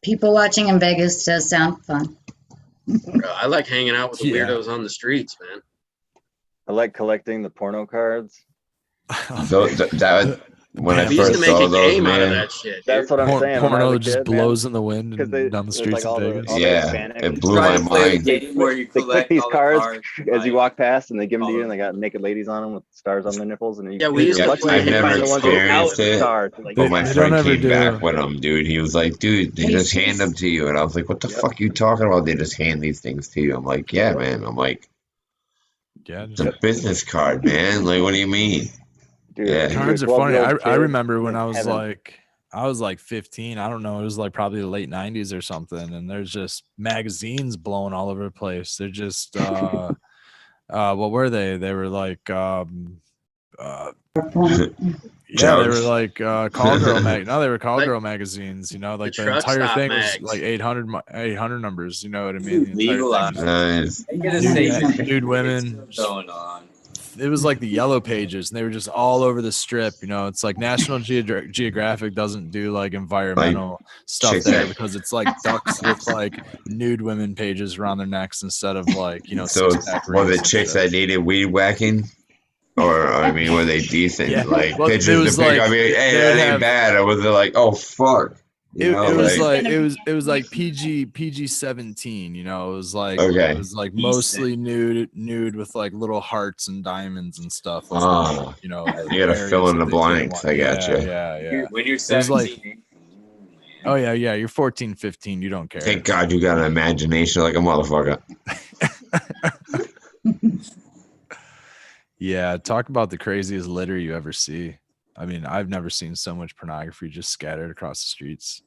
People watching in Vegas does sound fun. Bro, I like hanging out with the weirdos on the streets, man. I like collecting the porno cards. When I first saw those, man, that shit, that's what I'm saying. Porno just blows in the wind and down the streets of Vegas. It blew my mind. They click these cards as you walk past, and they give them to you, and they got naked ladies on them with stars on their nipples. And I've never experienced it, but my friend came back with them, dude. He was like, dude, they just hand them to you, and I was like, what the fuck are you talking about? They just hand these things to you. I'm like, yeah, man. I'm like, it's a business card, man. Like, what do you mean? Dude, yeah, cards are funny. I remember when I was like 15. I don't know. It was like probably the late 90s or something. And there's just magazines blowing all over the place. They're just what were they? They were like yeah, they were like call girl they were call girl magazines, you know, like the entire thing was like 800 numbers, you know what I mean? Nude women going on. It was like the yellow pages, and they were just all over the strip. You know, it's like National Geographic doesn't do like environmental stuff there because it's like ducks with like nude women pages around their necks instead of like, you know. So were the chicks that needed weed whacking, or I mean, were they decent? Yeah. Like well, pictures to pick. I mean, hey, that ain't bad. Or was it like, oh fuck? It was like PG 17, you know. It was like okay. It was like mostly nude with like little hearts and diamonds and stuff. You gotta fill in the blanks. I got you. Yeah. When you're 17. Oh yeah, you're 14, 15, you don't care. Thank God you got an imagination like a motherfucker. Yeah, talk about the craziest litter you ever see. I mean, I've never seen so much pornography just scattered across the streets.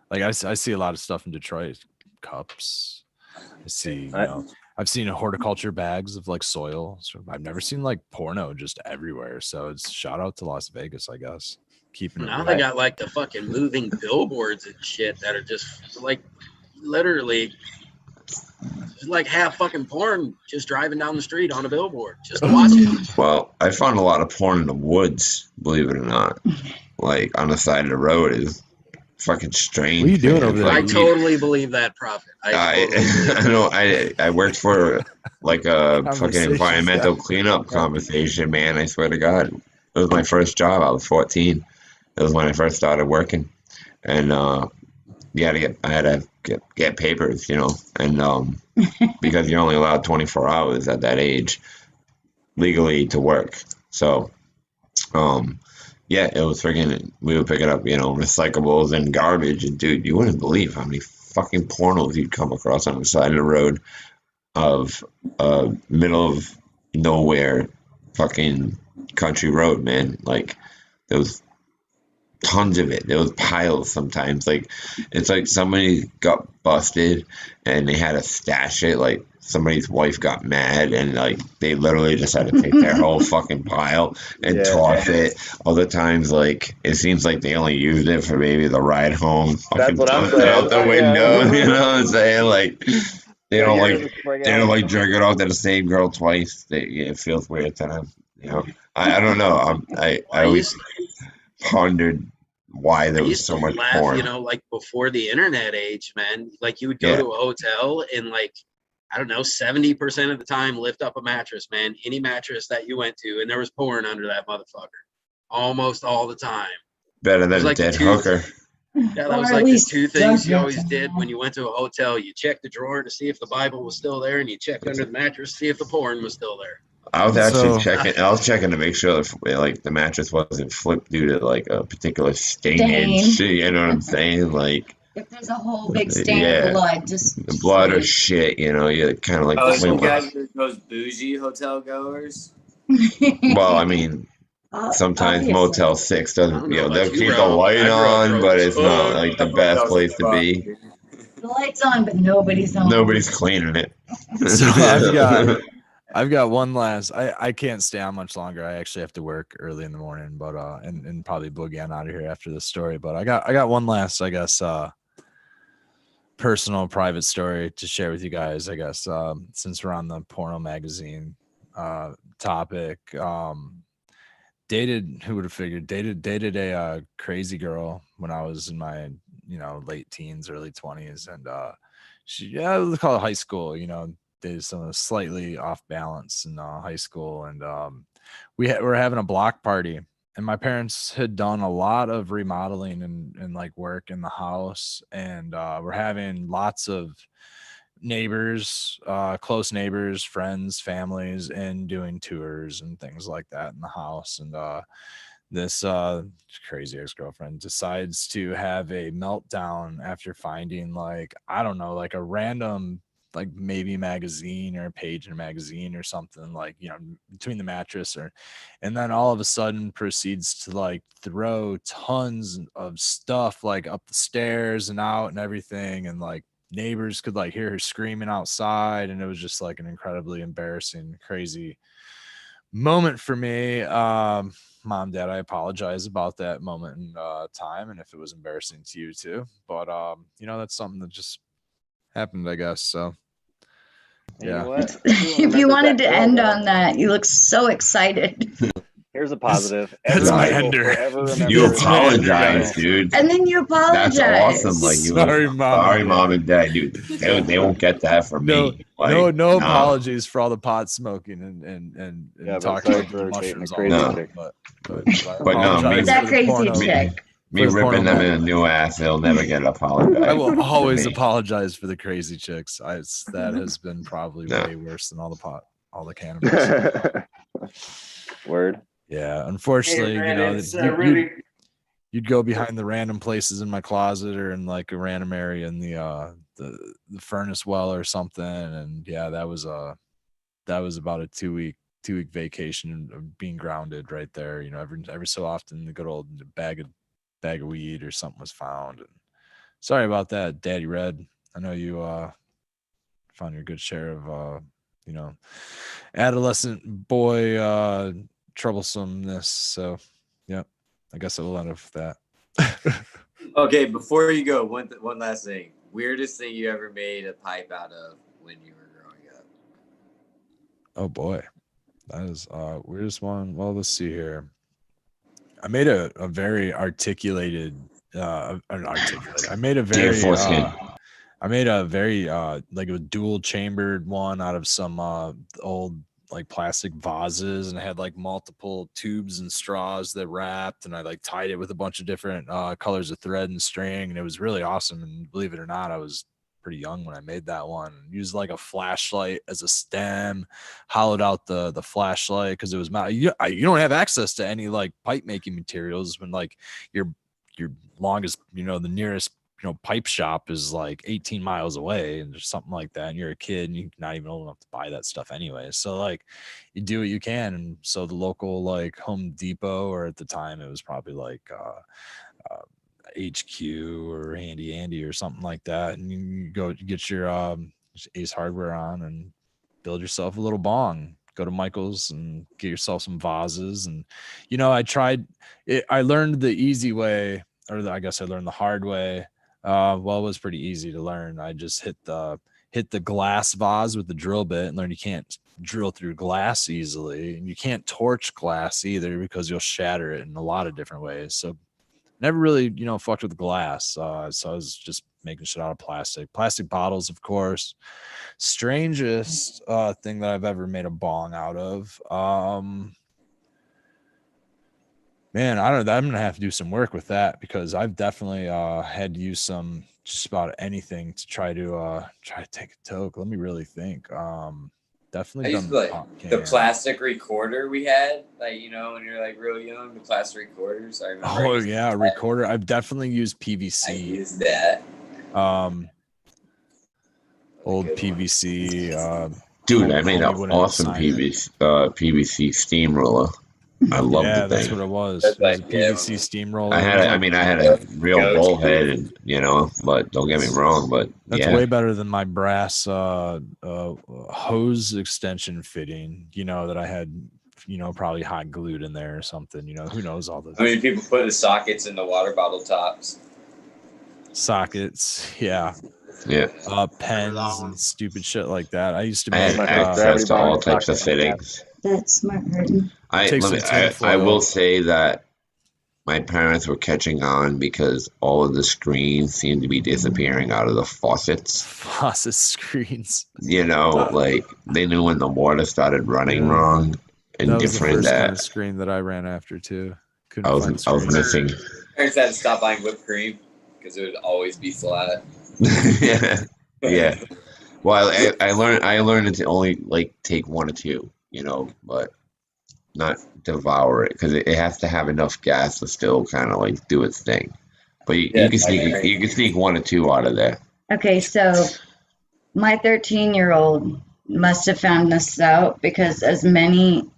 Like I see a lot of stuff in Detroit, cups. I see, I've seen horticulture bags of like soil. So I've never seen like porno just everywhere. So it's shout out to Las Vegas, I guess. Keeping now they got like the fucking moving billboards and shit that are just like literally like half fucking porn just driving down the street on a billboard just to watch it. Well, I found a lot of porn in the woods, believe it or not. Like on the side of the road is fucking strange. What are you doing over there? I totally believe that, Prophet. I worked for like a fucking environmental cleanup conversation, man. I swear to God. It was my first job. I was 14. It was when I first started working. And I had to get papers, you know, and because you're only allowed 24 hours at that age legally to work. So it was freaking, we would pick it up, you know, recyclables and garbage, and dude, you wouldn't believe how many fucking pornos you'd come across on the side of the road of middle of nowhere fucking country road, man. Like there was tons of it. There was piles sometimes. Like it's like somebody got busted and they had to stash it. Like somebody's wife got mad and like they literally just had to take their whole fucking pile and toss it. Other times, like it seems like they only used it for maybe the ride home. That's what I'm dumped it out the saying. window. You know what I'm saying? Like they don't like jerk it off to the same girl twice. It feels weird to them. You know, I don't know. I always pondered why there was so much porn. You know, like before the internet age, man. Like you would go to a hotel and like, I don't know, 70% of the time lift up a mattress, man. Any mattress that you went to, and there was porn under that motherfucker. Almost all the time. Better than a dead hooker. Yeah, that was like the two things you always did when you went to a hotel. You checked the drawer to see if the Bible was still there, and you checked under the mattress to see if the porn was still there. I was actually checking. I was checking to make sure that, like the mattress wasn't flipped due to like a particular stain. You know what I'm saying? Like if there's a whole big stain of blood, just the blood or shit. You know, you kind of like. Oh, you guys are those bougie hotel goers. Well, I mean, sometimes Motel 6 doesn't. You know, they'll keep the light on, but it's not like the best place to be. The light's on, but nobody's on. Nobody's cleaning it. So I've got one last. I can't stay on much longer. I actually have to work early in the morning, but and probably boogie on out of here after this story. But I got one last, I guess, personal private story to share with you guys. I guess since we're on the porno magazine topic, who would have figured dated a crazy girl when I was in my late teens, early 20s, and we call it high school. There's some slightly off balance in high school, and we're having a block party, and my parents had done a lot of remodeling and like work in the house, and we're having lots of neighbors, close neighbors, friends, families, and doing tours and things like that in the house. And this crazy ex-girlfriend decides to have a meltdown after finding like a random like maybe magazine or a page in a magazine or something, like between the mattress, and then all of a sudden proceeds to like throw tons of stuff like up the stairs and out and everything, and like neighbors could like hear her screaming outside, and it was just like an incredibly embarrassing, crazy moment for me. Mom, Dad, I apologize about that moment in time, and if it was embarrassing to you too, but that's something that just happened, I guess. So yeah. If you wanted to end on that, you look so excited. Here's a positive. That's my ender. You apologize, dude. And then you apologize. That's awesome. Like, sorry, mom and dad, dude. They won't get that from me. Like, no apologies for all the pot smoking and talking about the mushrooms all the time. But no, that crazy chick. Me ripping them in a new ass, they'll never get apologized. I will always apologize for the crazy chicks. That has been probably way worse than all the cannabis. Word. Yeah, unfortunately, Hey, you know, it's really you'd go behind the random places in my closet or in like a random area in the furnace well or something, and yeah, that was about a two-week vacation of being grounded right there. You know, every so often the good old bag of weed or something was found. And sorry about that, Daddy Red. I know you found your good share of you know, adolescent boy troublesomeness. So yeah, I guess I will end up with that. Okay, before you go, one last thing. Weirdest thing you ever made a pipe out of when you were growing up? Oh boy, that is weirdest one. Well, let's see here. I made a very articulated I made a very like a dual chambered one out of some old like plastic vases, and I had like multiple tubes and straws that wrapped, and I like tied it with a bunch of different colors of thread and string, and it was really awesome. And believe it or not, I was pretty young when I made that one. Used like a flashlight as a stem, hollowed out the flashlight because it was you don't have access to any like pipe making materials when like your longest, you know, the nearest, you know, pipe shop is like 18 miles away and there's something like that, and you're a kid and you're not even old enough to buy that stuff anyway. So like you do what you can. And so the local like Home Depot, or at the time it was probably like HQ or Handy Andy or something like that, and you go get your Ace Hardware on and build yourself a little bong. Go to Michael's and get yourself some vases. And you know, I tried it. I learned the easy way, or I guess I learned the hard way. Well, it was pretty easy to learn. I just hit the glass vase with the drill bit and learned you can't drill through glass easily, and you can't torch glass either because you'll shatter it in a lot of different ways. So never really, you know, fucked with glass. So I was just making shit out of plastic bottles, of course. Strangest thing that I've ever made a bong out of. Man, I don't know. I'm gonna have to do some work with that because I've definitely had to use some just about anything to try to take a toke. Let me really think. Definitely I used to like the plastic recorder we had, like, you know, when you're like real young, the plastic recorders. I remember. Oh yeah, a recorder. I've definitely used PVC. I used that. Old PVC. Dude, I made an awesome PVC steamroller. I loved it. That's what it was. It was a PVC steamroller. I had a real roll head, and, you know, but don't get me wrong, but that's way better than my brass hose extension fitting, you know, that I had, you know, probably hot glued in there or something. You know, who knows all this. I mean, people put the sockets in the water bottle tops. Sockets, yeah. Pens and stupid shit like that. I used to make access to all types of fittings. That's smart. I will say that my parents were catching on because all of the screens seemed to be disappearing out of the faucets. Faucet screens. You know, like they knew when the water started running wrong and that was different. The first kind of screen that I ran after too. I was missing. Parents had to stop buying whipped cream because it would always be flat. yeah. Well, I learned it to only like take one or two, you know, but not devour it because it has to have enough gas to still kind of like do its thing. But you can sneak one or two out of there. Okay, so my 13-year-old must have found this out because as many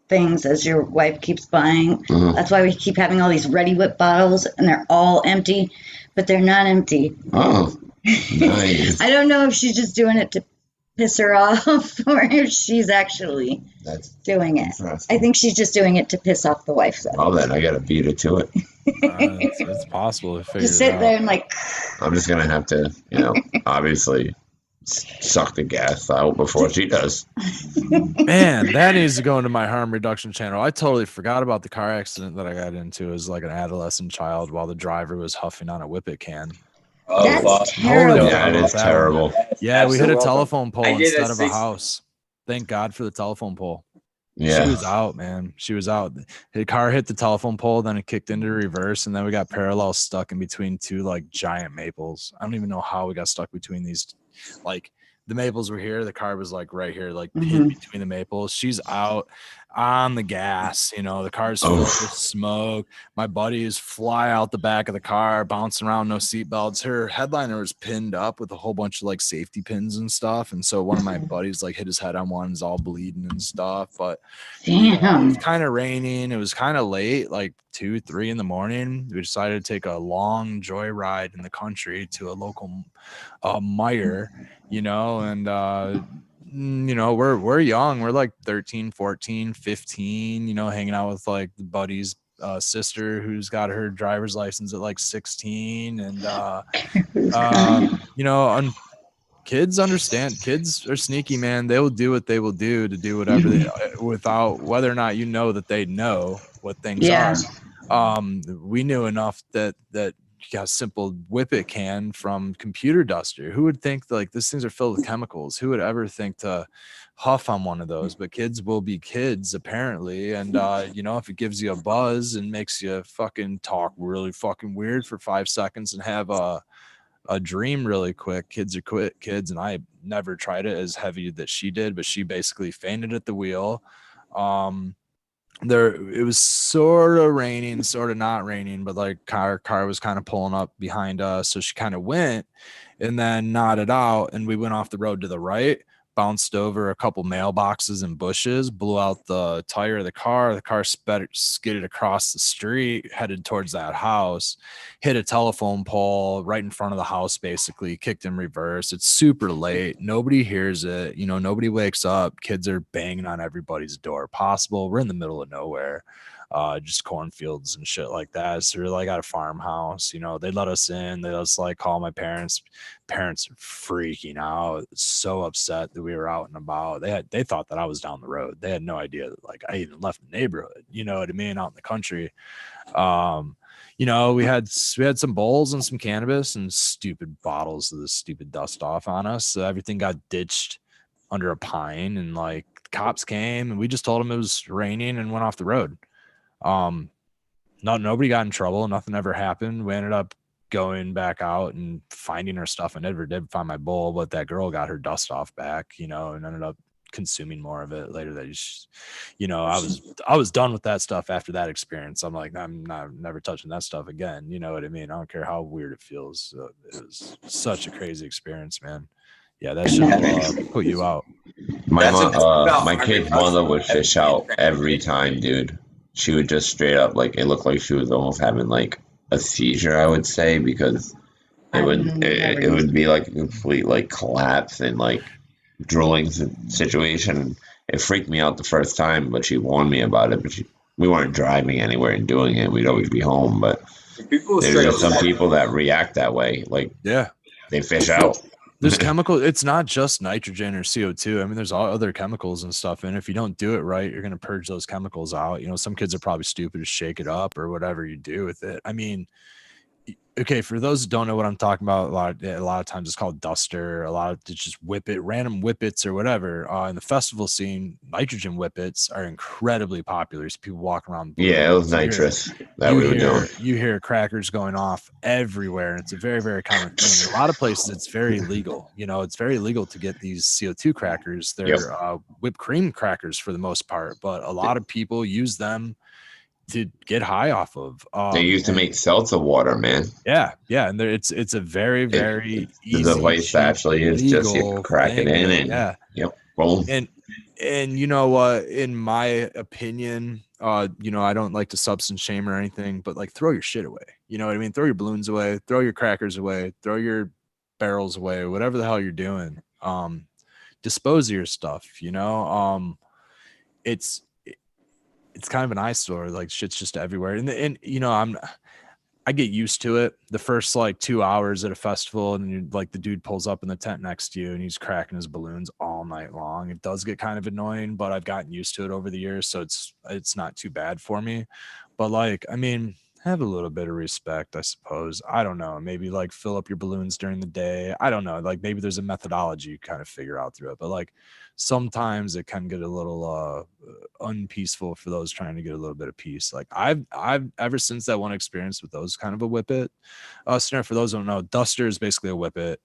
things as your wife keeps buying, that's why we keep having all these Ready Whip bottles and they're all empty, but they're not empty. Oh, nice. I don't know if she's just doing it to piss her off or if she's actually doing it. I think she's just doing it to piss off the wife. So. Well, then I got to beat her to it. It's possible to figure just sit there and like. I'm just going to have to, you know, obviously suck the gas out before she does. Man, that needs to go into my harm reduction channel. I totally forgot about the car accident that I got into as like an adolescent child while the driver was huffing on a Whippet can. Oh, that's terrible. Yeah, it is terrible. Yeah, we hit a telephone pole instead of a house. Thank God for the telephone pole. Yeah. She was out, man. She was out. The car hit the telephone pole, then it kicked into reverse, and then we got parallel stuck in between two like giant maples. I don't even know how we got stuck between these. Like the maples were here, the car was like right here, like pinned between the maples. She's out on the gas, you know, the car's filled with smoke. My buddies fly out the back of the car, bouncing around, no seatbelts. Her headliner was pinned up with a whole bunch of like safety pins and stuff. And so one of my buddies like hit his head on one, is all bleeding and stuff. But it was kind of raining. It was kind of late, like 2, 3 in the morning. We decided to take a long joyride in the country to a local Meyer, you know, and you know, we're young, we're like 13, 14, 15, you know, hanging out with like the buddy's sister who's got her driver's license at like 16, and you know, kids understand. Kids are sneaky, man. They will do what they will do to do whatever they, without whether or not you know that they know what things are. We knew enough that a simple whippet can from computer duster. Who would think like these things are filled with chemicals? Who would ever think to huff on one of those? But kids will be kids apparently, and you know, if it gives you a buzz and makes you fucking talk really fucking weird for 5 seconds and have a dream really quick, kids are quick kids. And I never tried it as heavy that she did, but she basically fainted at the wheel. It was sort of raining, sort of not raining, but like car was kind of pulling up behind us, so she kind of went and then nodded out, and we went off the road to the right, bounced over a couple mailboxes and bushes, blew out the tire of the car skidded across the street, headed towards that house, hit a telephone pole right in front of the house, basically kicked in reverse. It's super late, nobody hears it, you know, nobody wakes up, kids are banging on everybody's door possible. We're in the middle of nowhere, just cornfields and shit like that. So we're like at a farmhouse, you know, they let us in, they let us like call my parents. Parents are freaking out, so upset that we were out and about. They thought that I was down the road. They had no idea that like I even left the neighborhood, you know what I mean, out in the country. You know, we had some bowls and some cannabis and stupid bottles of this stupid dust off on us. So everything got ditched under a pine, and like cops came and we just told them it was raining and went off the road. Nobody got in trouble. Nothing ever happened. We ended up going back out and finding our stuff. I never did find my bowl, but that girl got her dust off back, you know, and ended up consuming more of it later. That you know, I was done with that stuff after that experience. I'm like, I'm never touching that stuff again. You know what I mean? I don't care how weird it feels. It was such a crazy experience, man. Yeah, that should put you out. My kid's mother would fish out every time, dude. She would just straight up, like, it looked like she was almost having like a seizure, I would say, because it would be like a complete like collapse and like drooling situation. It freaked me out the first time, but she warned me about it. But we weren't driving anywhere and doing it. We'd always be home. But there's just some people that react that way. Like, yeah, they fish out. There's chemical. It's not just nitrogen or CO2. I mean, there's all other chemicals and stuff. And if you don't do it right, you're going to purge those chemicals out. You know, some kids are probably stupid to shake it up or whatever you do with it. I mean, okay, for those who don't know what I'm talking about, a lot of times it's called duster. A lot of it's just random whippets or whatever. In the festival scene, nitrogen whippets are incredibly popular. So people walking around. Yeah, it was nitrous that we were doing. You hear crackers going off everywhere, and it's a very, very common thing. In a lot of places, it's very legal. You know, it's very legal to get these CO2 crackers. They're whipped cream crackers for the most part, but a lot of people use them to get high off of. They used to make seltzer water, man. Yeah, and it's a very, very easy. The device actually is just you crack it in and boom. And you know what? In my opinion, you know, I don't like to substance shame or anything, but like throw your shit away. You know what I mean? Throw your balloons away, throw your crackers away, throw your barrels away, whatever the hell you're doing. Dispose of your stuff. You know, it's kind of an eyesore. Like shit's just everywhere. And you know, I get used to it. The first like 2 hours at a festival, and you like the dude pulls up in the tent next to you and he's cracking his balloons all night long. It does get kind of annoying, but I've gotten used to it over the years, so it's not too bad for me. But like, I mean, have a little bit of respect, I suppose. I don't know. Maybe like fill up your balloons during the day. I don't know. Like maybe there's a methodology you kind of figure out through it. But like sometimes it can get a little unpeaceful for those trying to get a little bit of peace. Like I've ever since that one experience with those kind of a whippet scenario. For those who don't know, Duster is basically a whippet.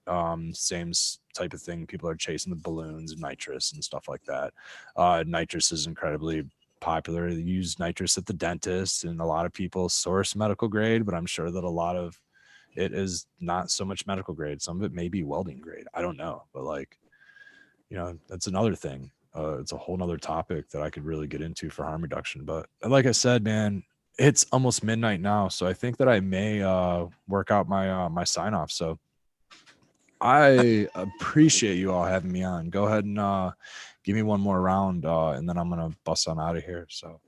Same type of thing. People are chasing the balloons and nitrous and stuff like that. Nitrous is incredibly popular. They use nitrous at the dentist, and a lot of people source medical grade, but I'm sure that a lot of it is not so much medical grade. Some of it may be welding grade. I don't know, but like, you know, that's another thing. It's a whole nother topic that I could really get into for harm reduction. But like I said, man, it's almost midnight now, so I think that I may work out my my sign off. So I appreciate you all having me on. Go ahead and give me one more round, and then I'm gonna bust on out of here. So,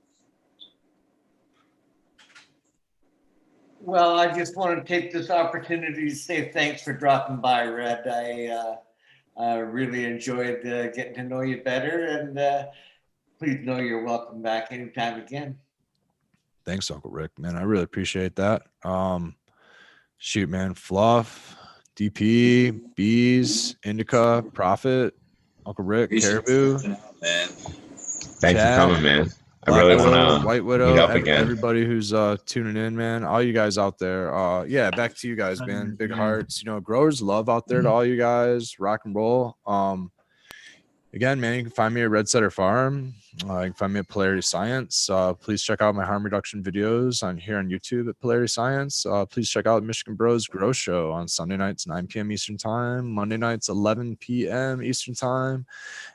Well, I just want to take this opportunity to say thanks for dropping by, Red. I really enjoyed getting to know you better, and please know you're welcome back anytime again. thanks, Uncle Rick, man. I really appreciate that. Shoot, man, Fluff, DP, Bees, Indica, Prophet, Uncle Rick, Caribou, man. Thanks for coming, man. I Black really Widow, want to White meet Widow, up again. everybody who's tuning in, man. All you guys out there. Yeah, back to you guys, man. Big hearts. You know, growers love out there to all you guys. Rock and roll. Again, man, you can find me at Red Setter Farm. You can find me at Polarity Science. Please check out my harm reduction videos on here on YouTube at Polarity Science. Please check out Michigan Bros Grow Show on Sunday nights, 9 p.m. Eastern Time. Monday nights, 11 p.m. Eastern Time.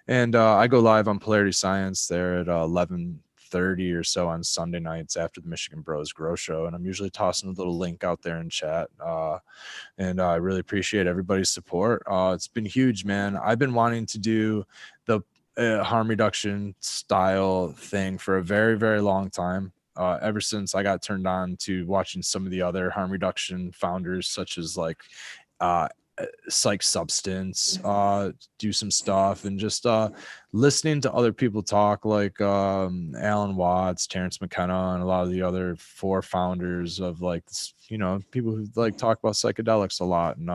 And I go live on Polarity Science there at 11:30 or so on Sunday nights after the Michigan Bros Grow Show. And I'm usually tossing a little link out there in chat. And I really appreciate everybody's support. It's been huge, man. I've been wanting to do the harm reduction style thing for a very, very long time. Ever since I got turned on to watching some of the other harm reduction founders, such as like Psych Substance do some stuff, and just listening to other people talk, like Alan Watts, Terrence McKenna, and a lot of the other four founders of like this, you know, people who like talk about psychedelics a lot, and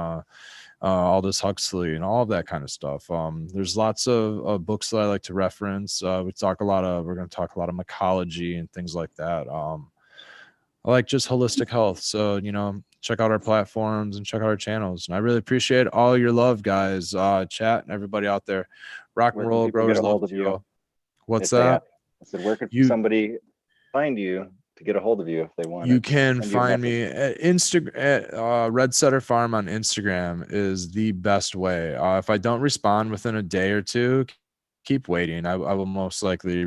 Aldous Huxley and all of that kind of stuff. There's lots of books that I like to reference. We're going to talk a lot of mycology and things like that. I like just holistic health. So, you know, check out our platforms and check out our channels. And I really appreciate all your love, guys. Chat and everybody out there. Rock and roll, growers love you. What's that? I said, where could somebody find you to get a hold of you if they want? You can find me at Instagram at Red Setter Farm on Instagram is the best way. If I don't respond within a day or two, keep waiting. I will most likely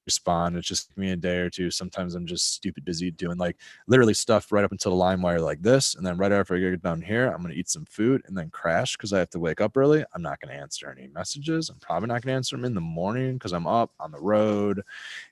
respond. It's just me a day or two. Sometimes I'm just stupid busy doing like literally stuff right up until the line wire like this, and then right after I get down here, I'm gonna eat some food and then crash because I have to wake up early. I'm not gonna answer any messages. I'm probably not gonna answer them in the morning because I'm up on the road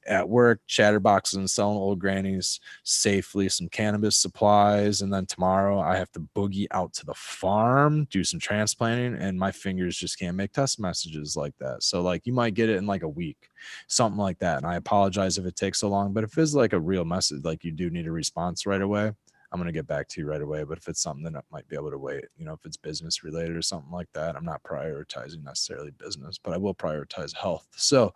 at work, chatterboxing, selling old grannies safely some cannabis supplies, and then tomorrow I have to boogie out to the farm, do some transplanting, and my fingers just can't make text messages like that. So like you might get it in like a week, something like that. And I apologize if it takes so long, but if it's like a real message, like you do need a response right away, I'm going to get back to you right away. But if it's something that might be able to wait, you know, if it's business related or something like that, I'm not prioritizing necessarily business, but I will prioritize health. So,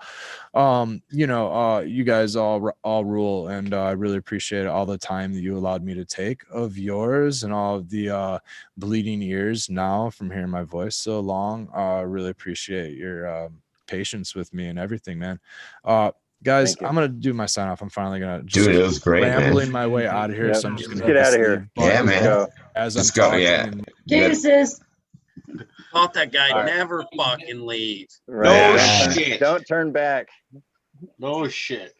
you know, you guys all rule. And I really appreciate all the time that you allowed me to take of yours and all of the bleeding ears now from hearing my voice so long. I really appreciate your patience with me and everything, man. Guys, I'm gonna do my sign off. I'm finally gonna just it was great, rambling man. my way out of here. Yep. So I'm just gonna get out of here. Yeah, man. Go. As Just I'm go, talking. yeah. And Deuces. Thought that guy never fucking leave. Right. No shit. Don't turn back. No shit.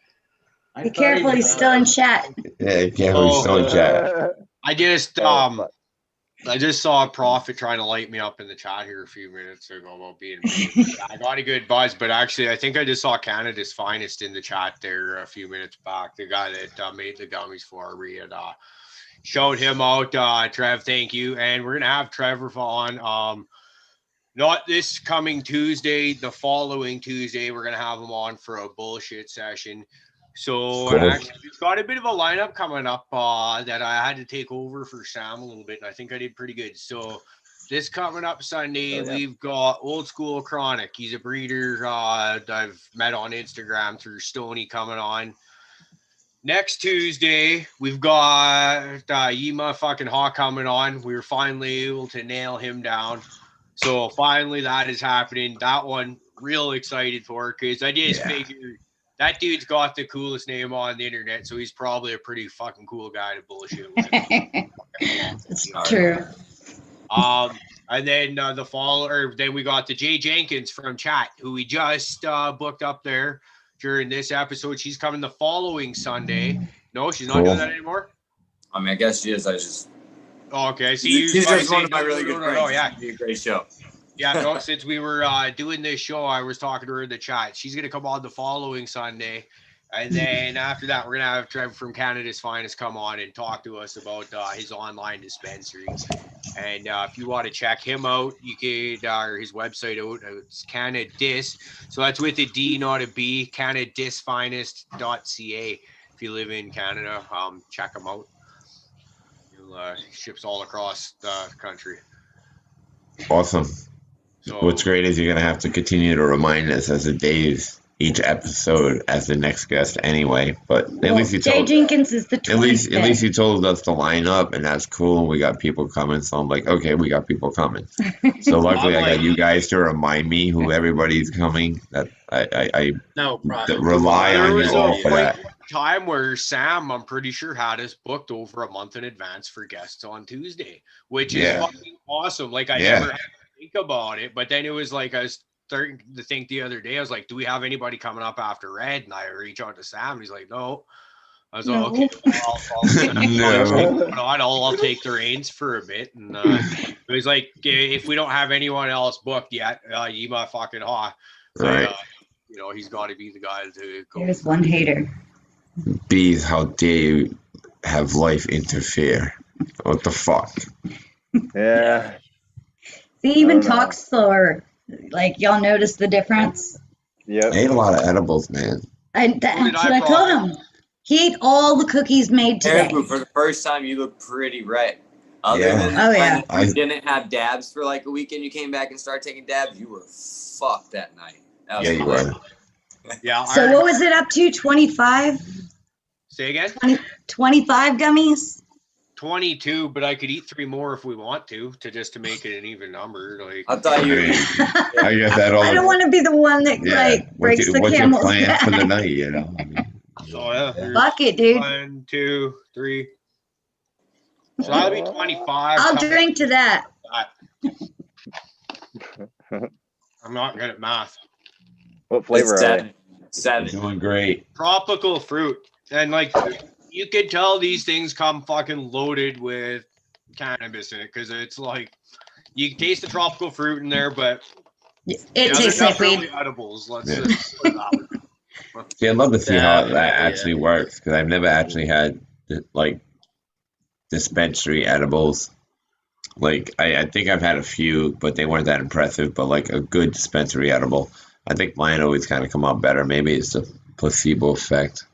Be careful, he's still in chat. Yeah, you can't really still in chat. I just saw a prophet trying to light me up in the chat here a few minutes ago about being. I got a good buzz, but actually, I think I just saw Canada's Finest in the chat there a few minutes back. The guy that made the gummies for me and showed him out. Trev, thank you. And we're gonna have Trevor on. Not this coming Tuesday, the following Tuesday. We're gonna have him on for a bullshit session. So Cool. actually, we've got a bit of a lineup coming up that I had to take over for Sam a little bit, and I think I did pretty good. So this coming up Sunday, we've got Old School Chronic. He's a breeder I've met on Instagram through Stoney coming on. Next Tuesday, we've got Yima fucking Hawk coming on. We were finally able to nail him down. So finally that is happening. That one, real excited for, because I just figured that dude's got the coolest name on the internet, so he's probably a pretty fucking cool guy to bullshit with. It's true. And then then we got the Jay Jenkins from chat, who we just booked up there during this episode. She's coming the following Sunday. No, she's not doing that anymore. I mean, I guess she is. I just. Oh, okay. See, she's just one of my really good friends. Yeah, it'd be a great show. Yeah, no, since we were doing this show, I was talking to her in the chat. She's going to come on the following Sunday. And then after that, we're going to have Trevor from Canada's Finest come on and talk to us about his online dispensary. And if you want to check him out, you could, or his website out, it's Canadis. So that's with a D, not a B, canadisfinest.ca. If you live in Canada, check him out. Ships all across the country. Awesome. So, what's great is you're gonna have to continue to remind us as it days each episode as the next guest anyway. But at least you told Jenkins is the 25th. at least you told us to line up, and that's cool. We got people coming, so I'm like, okay, we got people coming. So luckily, I got you guys to remind me who everybody's coming. That I no problem. Rely on you all for that. Time where Sam, I'm pretty sure, had us booked over a month in advance for guests on Tuesday, which is fucking awesome. Like I never had to think about it, but then it was like I was starting to think the other day. I was like, "Do we have anybody coming up after Red?" And I reach out to Sam. And he's like, "No." I was like, "Okay, I'll take the reins for a bit." And it was like, if we don't have anyone else booked yet, you might fucking right. He's got to be the guy to go. There's one hater. Bees, how dare you have life interfere? What the fuck? Yeah. He even talks slower. Like, y'all notice the difference? Yeah. I ate a lot of edibles, man. That's what I told him. He ate all the cookies made today. For the first time, you look pretty red. Other than you didn't have dabs for like a weekend, you came back and started taking dabs, you were fucked that night. That was you were. Yeah. So what was it up to? 25? Say again? 25 gummies? 22, but I could eat 3 more if we want to make it an even number. Like I thought you. I get that all. I don't want to be the one that breaks the camel's What's your plan back. for the night? You know. So Fuck it, dude. 1, 2, 3. So that'll be 25. I'll drink to that. I'm not good at math. What flavor are they? 7. Doing great. Tropical fruit, and like you could tell these things come fucking loaded with cannabis in it, because it's like you can taste the tropical fruit in there, but it tastes like weed. really edibles. Let's put it that way. See, I'd love to see how that actually works, because I've never actually had like dispensary edibles. Like I think I've had a few, but they weren't that impressive. But like a good dispensary edible, I think mine always kind of come out better. Maybe it's the placebo effect,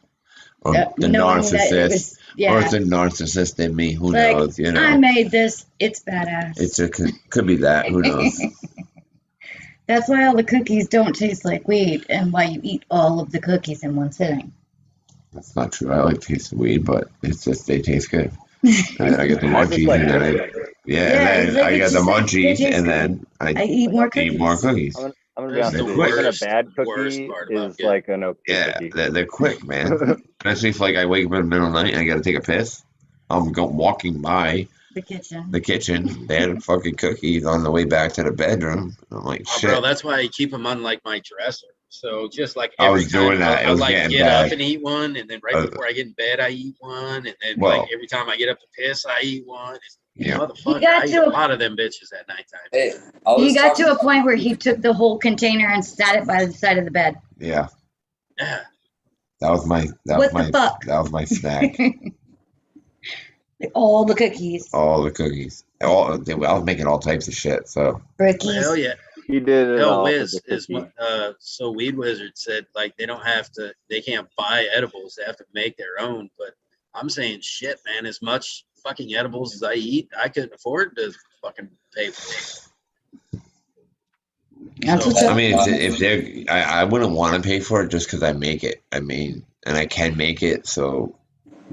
or the narcissist, or it's a narcissist in me. Who knows? You know, I made this. It's badass. Could be that. Who knows? That's why all the cookies don't taste like weed, and why you eat all of the cookies in one sitting. That's not true. I like taste of weed, but it's just they taste good. I get the munchies, and then I get the munchies, and then I eat more cookies. I'm gonna be honest with you. Even a bad cookie is like an okay cookie. They're quick, man. Especially if like I wake up in the middle of the night and I gotta take a piss. I'm walking by the kitchen. They had fucking cookies on the way back to the bedroom. I'm like, shit. Bro, that's why I keep them on like my dresser. So just like I was doing that. I like get up and eat one, and then right before I get in bed, I eat one, and then like every time I get up to piss, I eat one. Motherfucker, I eat a lot of them bitches at nighttime. Hey, he got to a point where he took the whole container and sat it by the side of the bed. Yeah. Yeah. That was my snack. All the cookies. All the cookies. I was making all types of shit. So. Brickies. Hell yeah. He did it Hell all for Wiz the is cookie. so Weed Wizard said like they can't buy edibles, they have to make their own. But I'm saying shit, man, as much fucking edibles as I eat, I couldn't afford to fucking pay for it. That's So, what's I up. mean, if they're, I wouldn't want to pay for it just because I make it. I mean, and I can make it, so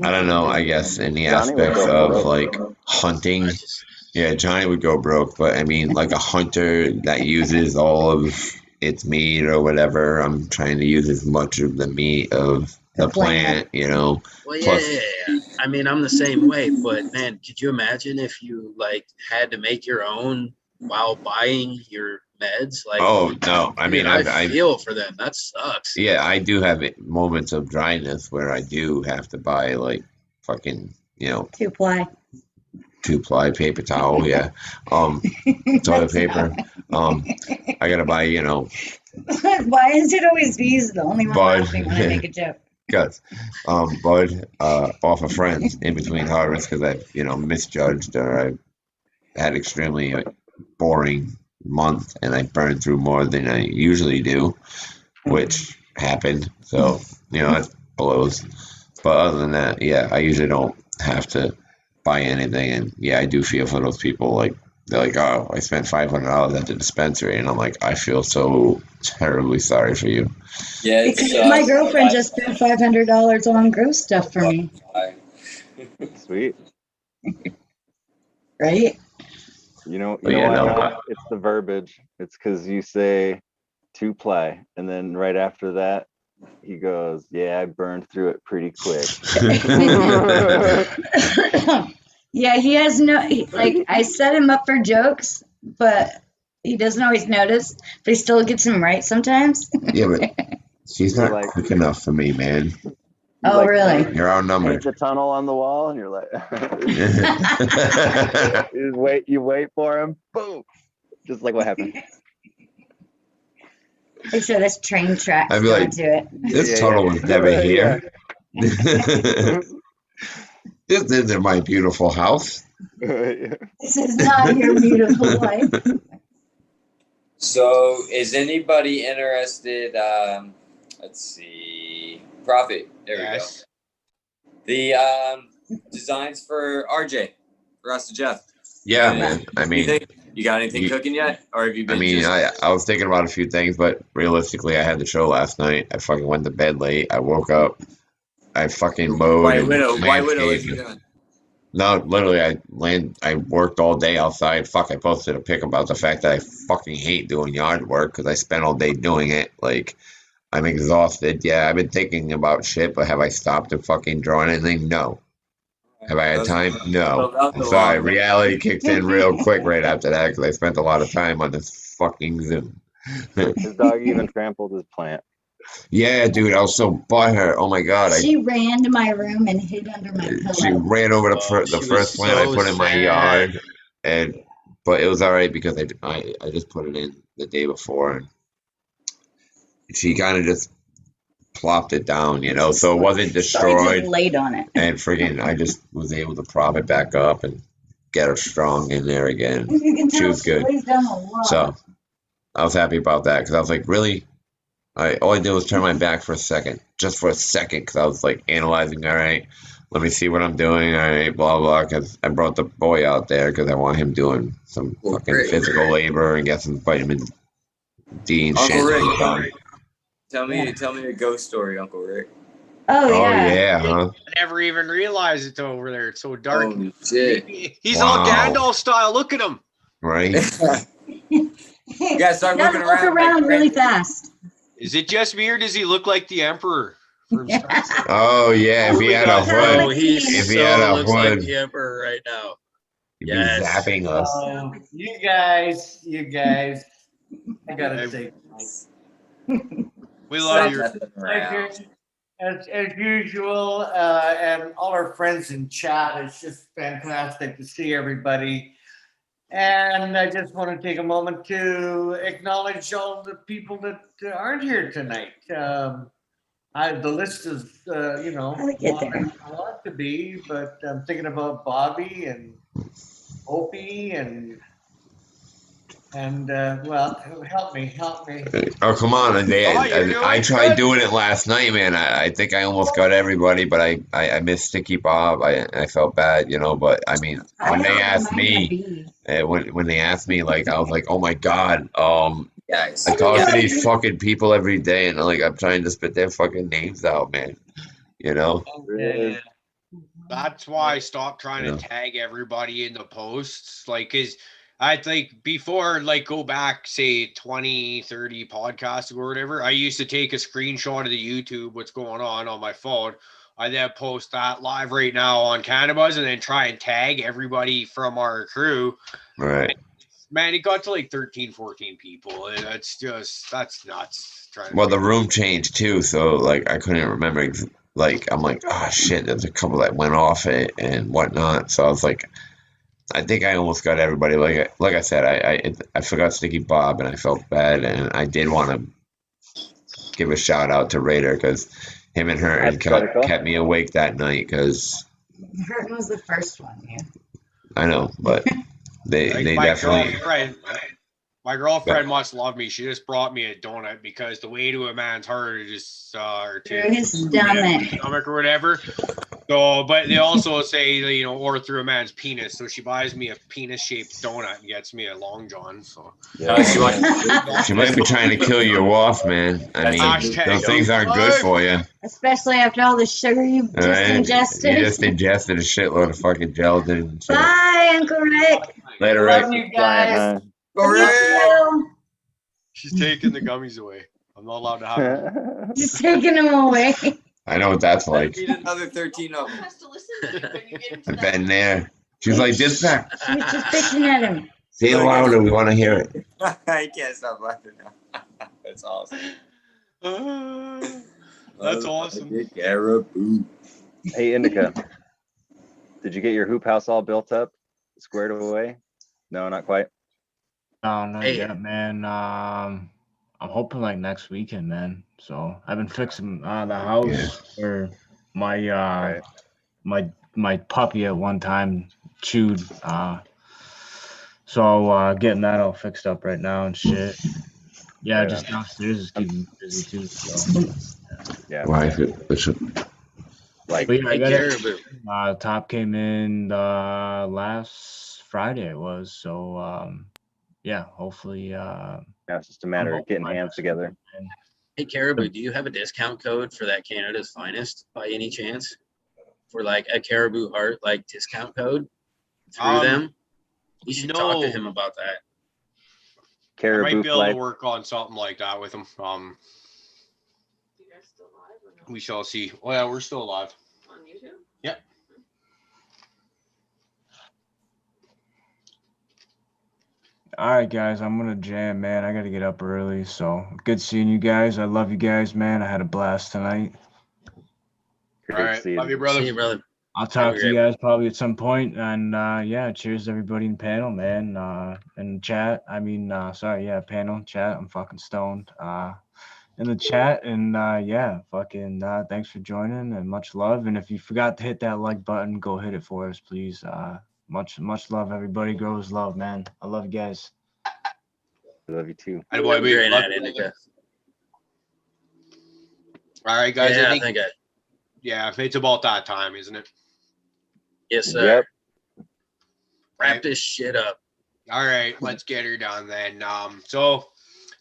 I don't know. I guess in the Johnny would aspects go of broke. like hunting, I just yeah, Johnny would go broke. But I mean, like a hunter that uses all of its meat or whatever, I'm trying to use as much of the meat of the plant, you know. well, yeah, Plus, yeah, yeah. I mean, I'm the same way, but man, could you imagine if you like had to make your own while buying your meds? Like, oh no, I dude, mean, I I feel for them. That sucks. yeah, I do have moments of dryness where I do have to buy like fucking, you know, 2-ply. 2-ply paper towel, yeah. Toilet paper. I gotta buy, you know, Why is it always he's the only one Bud. laughing when I make a joke? Guts. Bud, off of friends in between harvests because I've, you know, misjudged or I had extremely boring month and I burned through more than I usually do, which happened. So, you know, that blows. But other than that, yeah, I usually don't have to buy anything. And yeah, I do feel for those people. Like, they're like, oh, I spent $500 at the dispensary. And I'm like, I feel so terribly sorry for you. Yeah, Because my girlfriend just spent $500 on gross stuff for me. Sweet. Right? You know yeah, why no, not? It's the verbiage. It's because you say 2-ply, and then right after that, he goes, "Yeah, I burned through it pretty quick." Yeah, he has no, like, I set him up for jokes, but he doesn't always notice, but he still gets them right sometimes. Yeah, but she's You're not like- quick enough for me, man. Oh, like, really? You're outnumbered. Paint the tunnel on the wall, and you're like, you wait for him, boom, just like what happened. Make sure this train track's I'd be going like, to it. This Yeah, tunnel yeah. was never Yeah. here. This isn't my beautiful house. This is not your beautiful wife. So, is anybody interested? Let's see. Profit. There Yes. we go. The designs for RJ, for us to Jeff. Yeah, man. I mean, You got anything cooking yet, or have you been? I mean, I was thinking about a few things, but realistically, I had the show last night. I fucking went to bed late. I woke up. I fucking mowed. White and Widow. White Widow. What you landscaped. doing? No, literally, I worked all day outside. Fuck, I posted a pic about the fact that I fucking hate doing yard work because I spent all day doing it. Like, I'm exhausted. Yeah, I've been thinking about shit, but have I stopped and fucking drawn anything? No. Have I had time? No. I'm sorry. Reality kicked in real quick right after that because I spent a lot of time on this fucking Zoom. His dog even trampled his plant. Yeah, dude, I was so butthurt. Oh my god, She ran to my room and hid under my pillow. she ran over the She first was plant I so put in my sad. yard, but it was all right because I just put it in the day before, and she kind of just plopped it down, you know, so it wasn't Probably destroyed. just laid on it. And friggin', I just was able to prop it back up and get her strong in there again. You can She tell was she good. lays down a lot. So I was happy about that because I was like, really? All I did was turn my back for a second, just for a second, because I was like analyzing. All right, let me see what I'm doing. All right, blah blah. Because I brought the boy out there because I want him doing some fucking physical labor and get some vitamin D and Uncle shit. Rick, tell me a ghost story, Uncle Rick. Oh, Oh yeah. yeah, huh? I never even realized it's over there. It's so dark. Holy shit. He's all Gandalf style. Look at him. Right. You gotta start He does looking look around like, really fast. Is it just me or does he look like the Emperor? Oh yeah, if he had a hood, Oh, he if he so had a looks like hood, the Emperor right now. he'd Yes. be zapping us. You guys, I gotta say, We love you. as usual, and all our friends in chat. It's just fantastic to see everybody. And I just want to take a moment to acknowledge all the people that aren't here tonight. The list is, longer than I want to be, but I'm thinking about Bobby and Opie and And well, help me. Oh, come on. I tried good. doing it last night, man. I think I almost got everybody, but I missed Sticky Bob. I felt bad, but I mean, when they asked me, when they asked me, like, I was like, oh my God, Guys, I talk to yeah. these fucking people every day, and like I'm trying to spit their fucking names out, man. Riz, That's why I stopped trying to tag everybody in the posts. Like, cause I think before, like, go back, say 20, 30 podcasts or whatever, I used to take a screenshot of the YouTube, what's going on my phone. I then post that live right now on Cannabis and then try and tag everybody from our crew. Right. And, man, it got to like 13, 14 people. And that's nuts. Well, the room changed too, so like I couldn't remember. Like I'm like, oh shit, there's a couple that went off it and whatnot. So I was like, I think I almost got everybody. Like I said, I forgot Sticky Bob and I felt bad, and I did want to give a shout out to Raider because him and her kept me awake that night because Hurton was the first one. Yeah. I know, but they definitely. My girlfriend must love me. She just brought me a donut because the way to a man's heart is just or to his stomach or whatever. So, but they also say, or through a man's penis. So she buys me a penis-shaped donut and gets me a Long John. So Yeah, she might be trying to kill you off, man. I mean, those things aren't good for you. Especially after all the sugar you just ingested. You just ingested a shitload of fucking gelatin. Bye, Uncle Rick. Later, Love Rick. you guys. she's taking the gummies away. I'm not allowed to have them. Just taking them away. I know what that's like. Eat another 13 of them. I've been there. She's like, this back. She was just bitching at him. Say it louder. We want to hear it. I can't stop laughing now. That's awesome. That's awesome. Caribou. Hey, Indica, did you get your hoop house all built up, squared away? No, not quite. No, not yet, man. I'm hoping like next weekend, man. So I've been fixing the house for my my puppy at one time chewed. So getting that all fixed up right now and shit. Yeah, just downstairs is keeping me busy too. So yeah. Why? Like, I got it. Top came in last Friday. It was so. Yeah, hopefully. It's just a matter of getting hands together. Hey, Caribou, do you have a discount code for that Canada's Finest by any chance? For like a Caribou Heart discount code through them? You should talk to him about that. Caribou I might be able to work on something like that with him. You guys still alive or no? We shall see. Oh yeah, we're still alive. On YouTube? Yep. All right, guys, I'm gonna jam, man. I gotta get up early, so good seeing you guys. I love you guys, man. I had a blast tonight. All right, love you, brother. See you, brother. I'll talk to you guys probably at some point, and yeah, cheers to everybody in the panel, man. In chat, panel chat. I'm fucking stoned. In the chat, and yeah, fucking thanks for joining and much love. And if you forgot to hit that like button, go hit it for us, please. Much love, everybody. Grows love, man. I love you guys. I love you too. I want to be great at Indica. All right, guys. Yeah, I think it's about that time, isn't it? Yes, sir. Yep. Wrap this shit up. All right, let's get her done then. So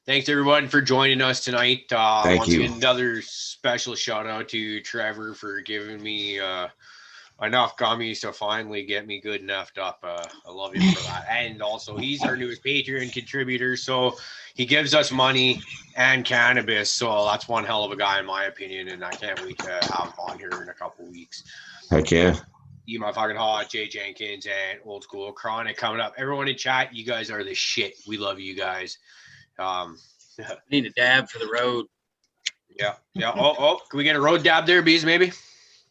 thanks everyone for joining us tonight. Thank you. Again, another special shout out to Trevor for giving me enough gummies to finally get me good and effed up. I love you for that. And also, he's our newest Patreon contributor, so he gives us money and cannabis. So that's one hell of a guy, in my opinion, and I can't wait to have him on here in a couple weeks. Heck yeah. You my fucking hot, Jay Jenkins and Old School Chronic coming up. Everyone in chat, you guys are the shit. We love you guys. Need a dab for the road. Yeah. Oh, can we get a road dab there, Bees, maybe?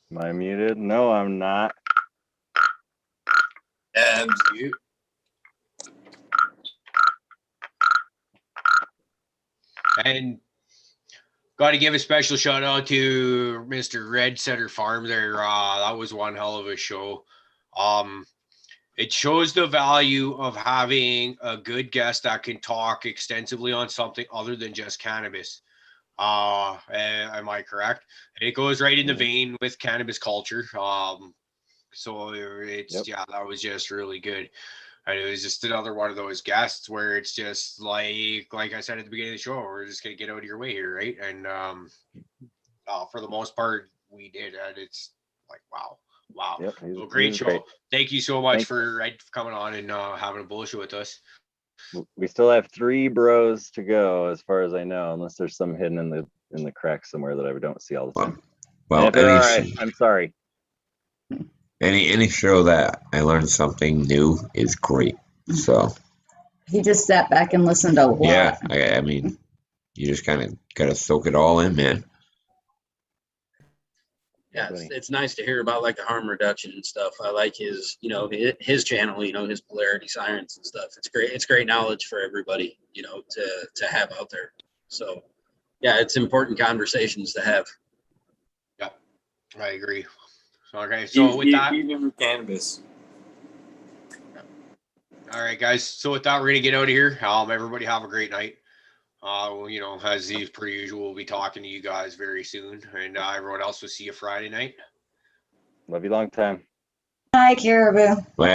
Am I muted? No, I'm not. Dabs. And got to give a special shout out to Mr. Red Setter Farm there. That was one hell of a show. It shows the value of having a good guest that can talk extensively on something other than just cannabis. Am I correct? And it goes right in the vein with cannabis culture. So it's yeah, that was just really good. And it was just another one of those guests where it's just like I said at the beginning of the show, we're just gonna get out of your way here, right? And for the most part, we did, and it's like wow. Yep, So great show. Great. Thank you so much for coming on and having a bullshit with us. We still have 3 bros to go, as far as I know, unless there's some hidden in the crack somewhere that I don't see all the time. Well, I'm sorry. Any show that I learned something new is great. So he just sat back and listened a lot. Yeah, I mean, you just kind of gotta soak it all in, man. Yeah, it's nice to hear about like the harm reduction and stuff. I like his, his channel, his polarity science and stuff. It's great. It's great knowledge for everybody, to have out there. So yeah, it's important conversations to have. Yeah, I agree. Okay, so with that, even cannabis. All right, guys. So with that, we're gonna get out of here. Everybody have a great night. As per usual, we'll be talking to you guys very soon, and everyone else will see you Friday night. Love you long time. Bye, Caribou. Later.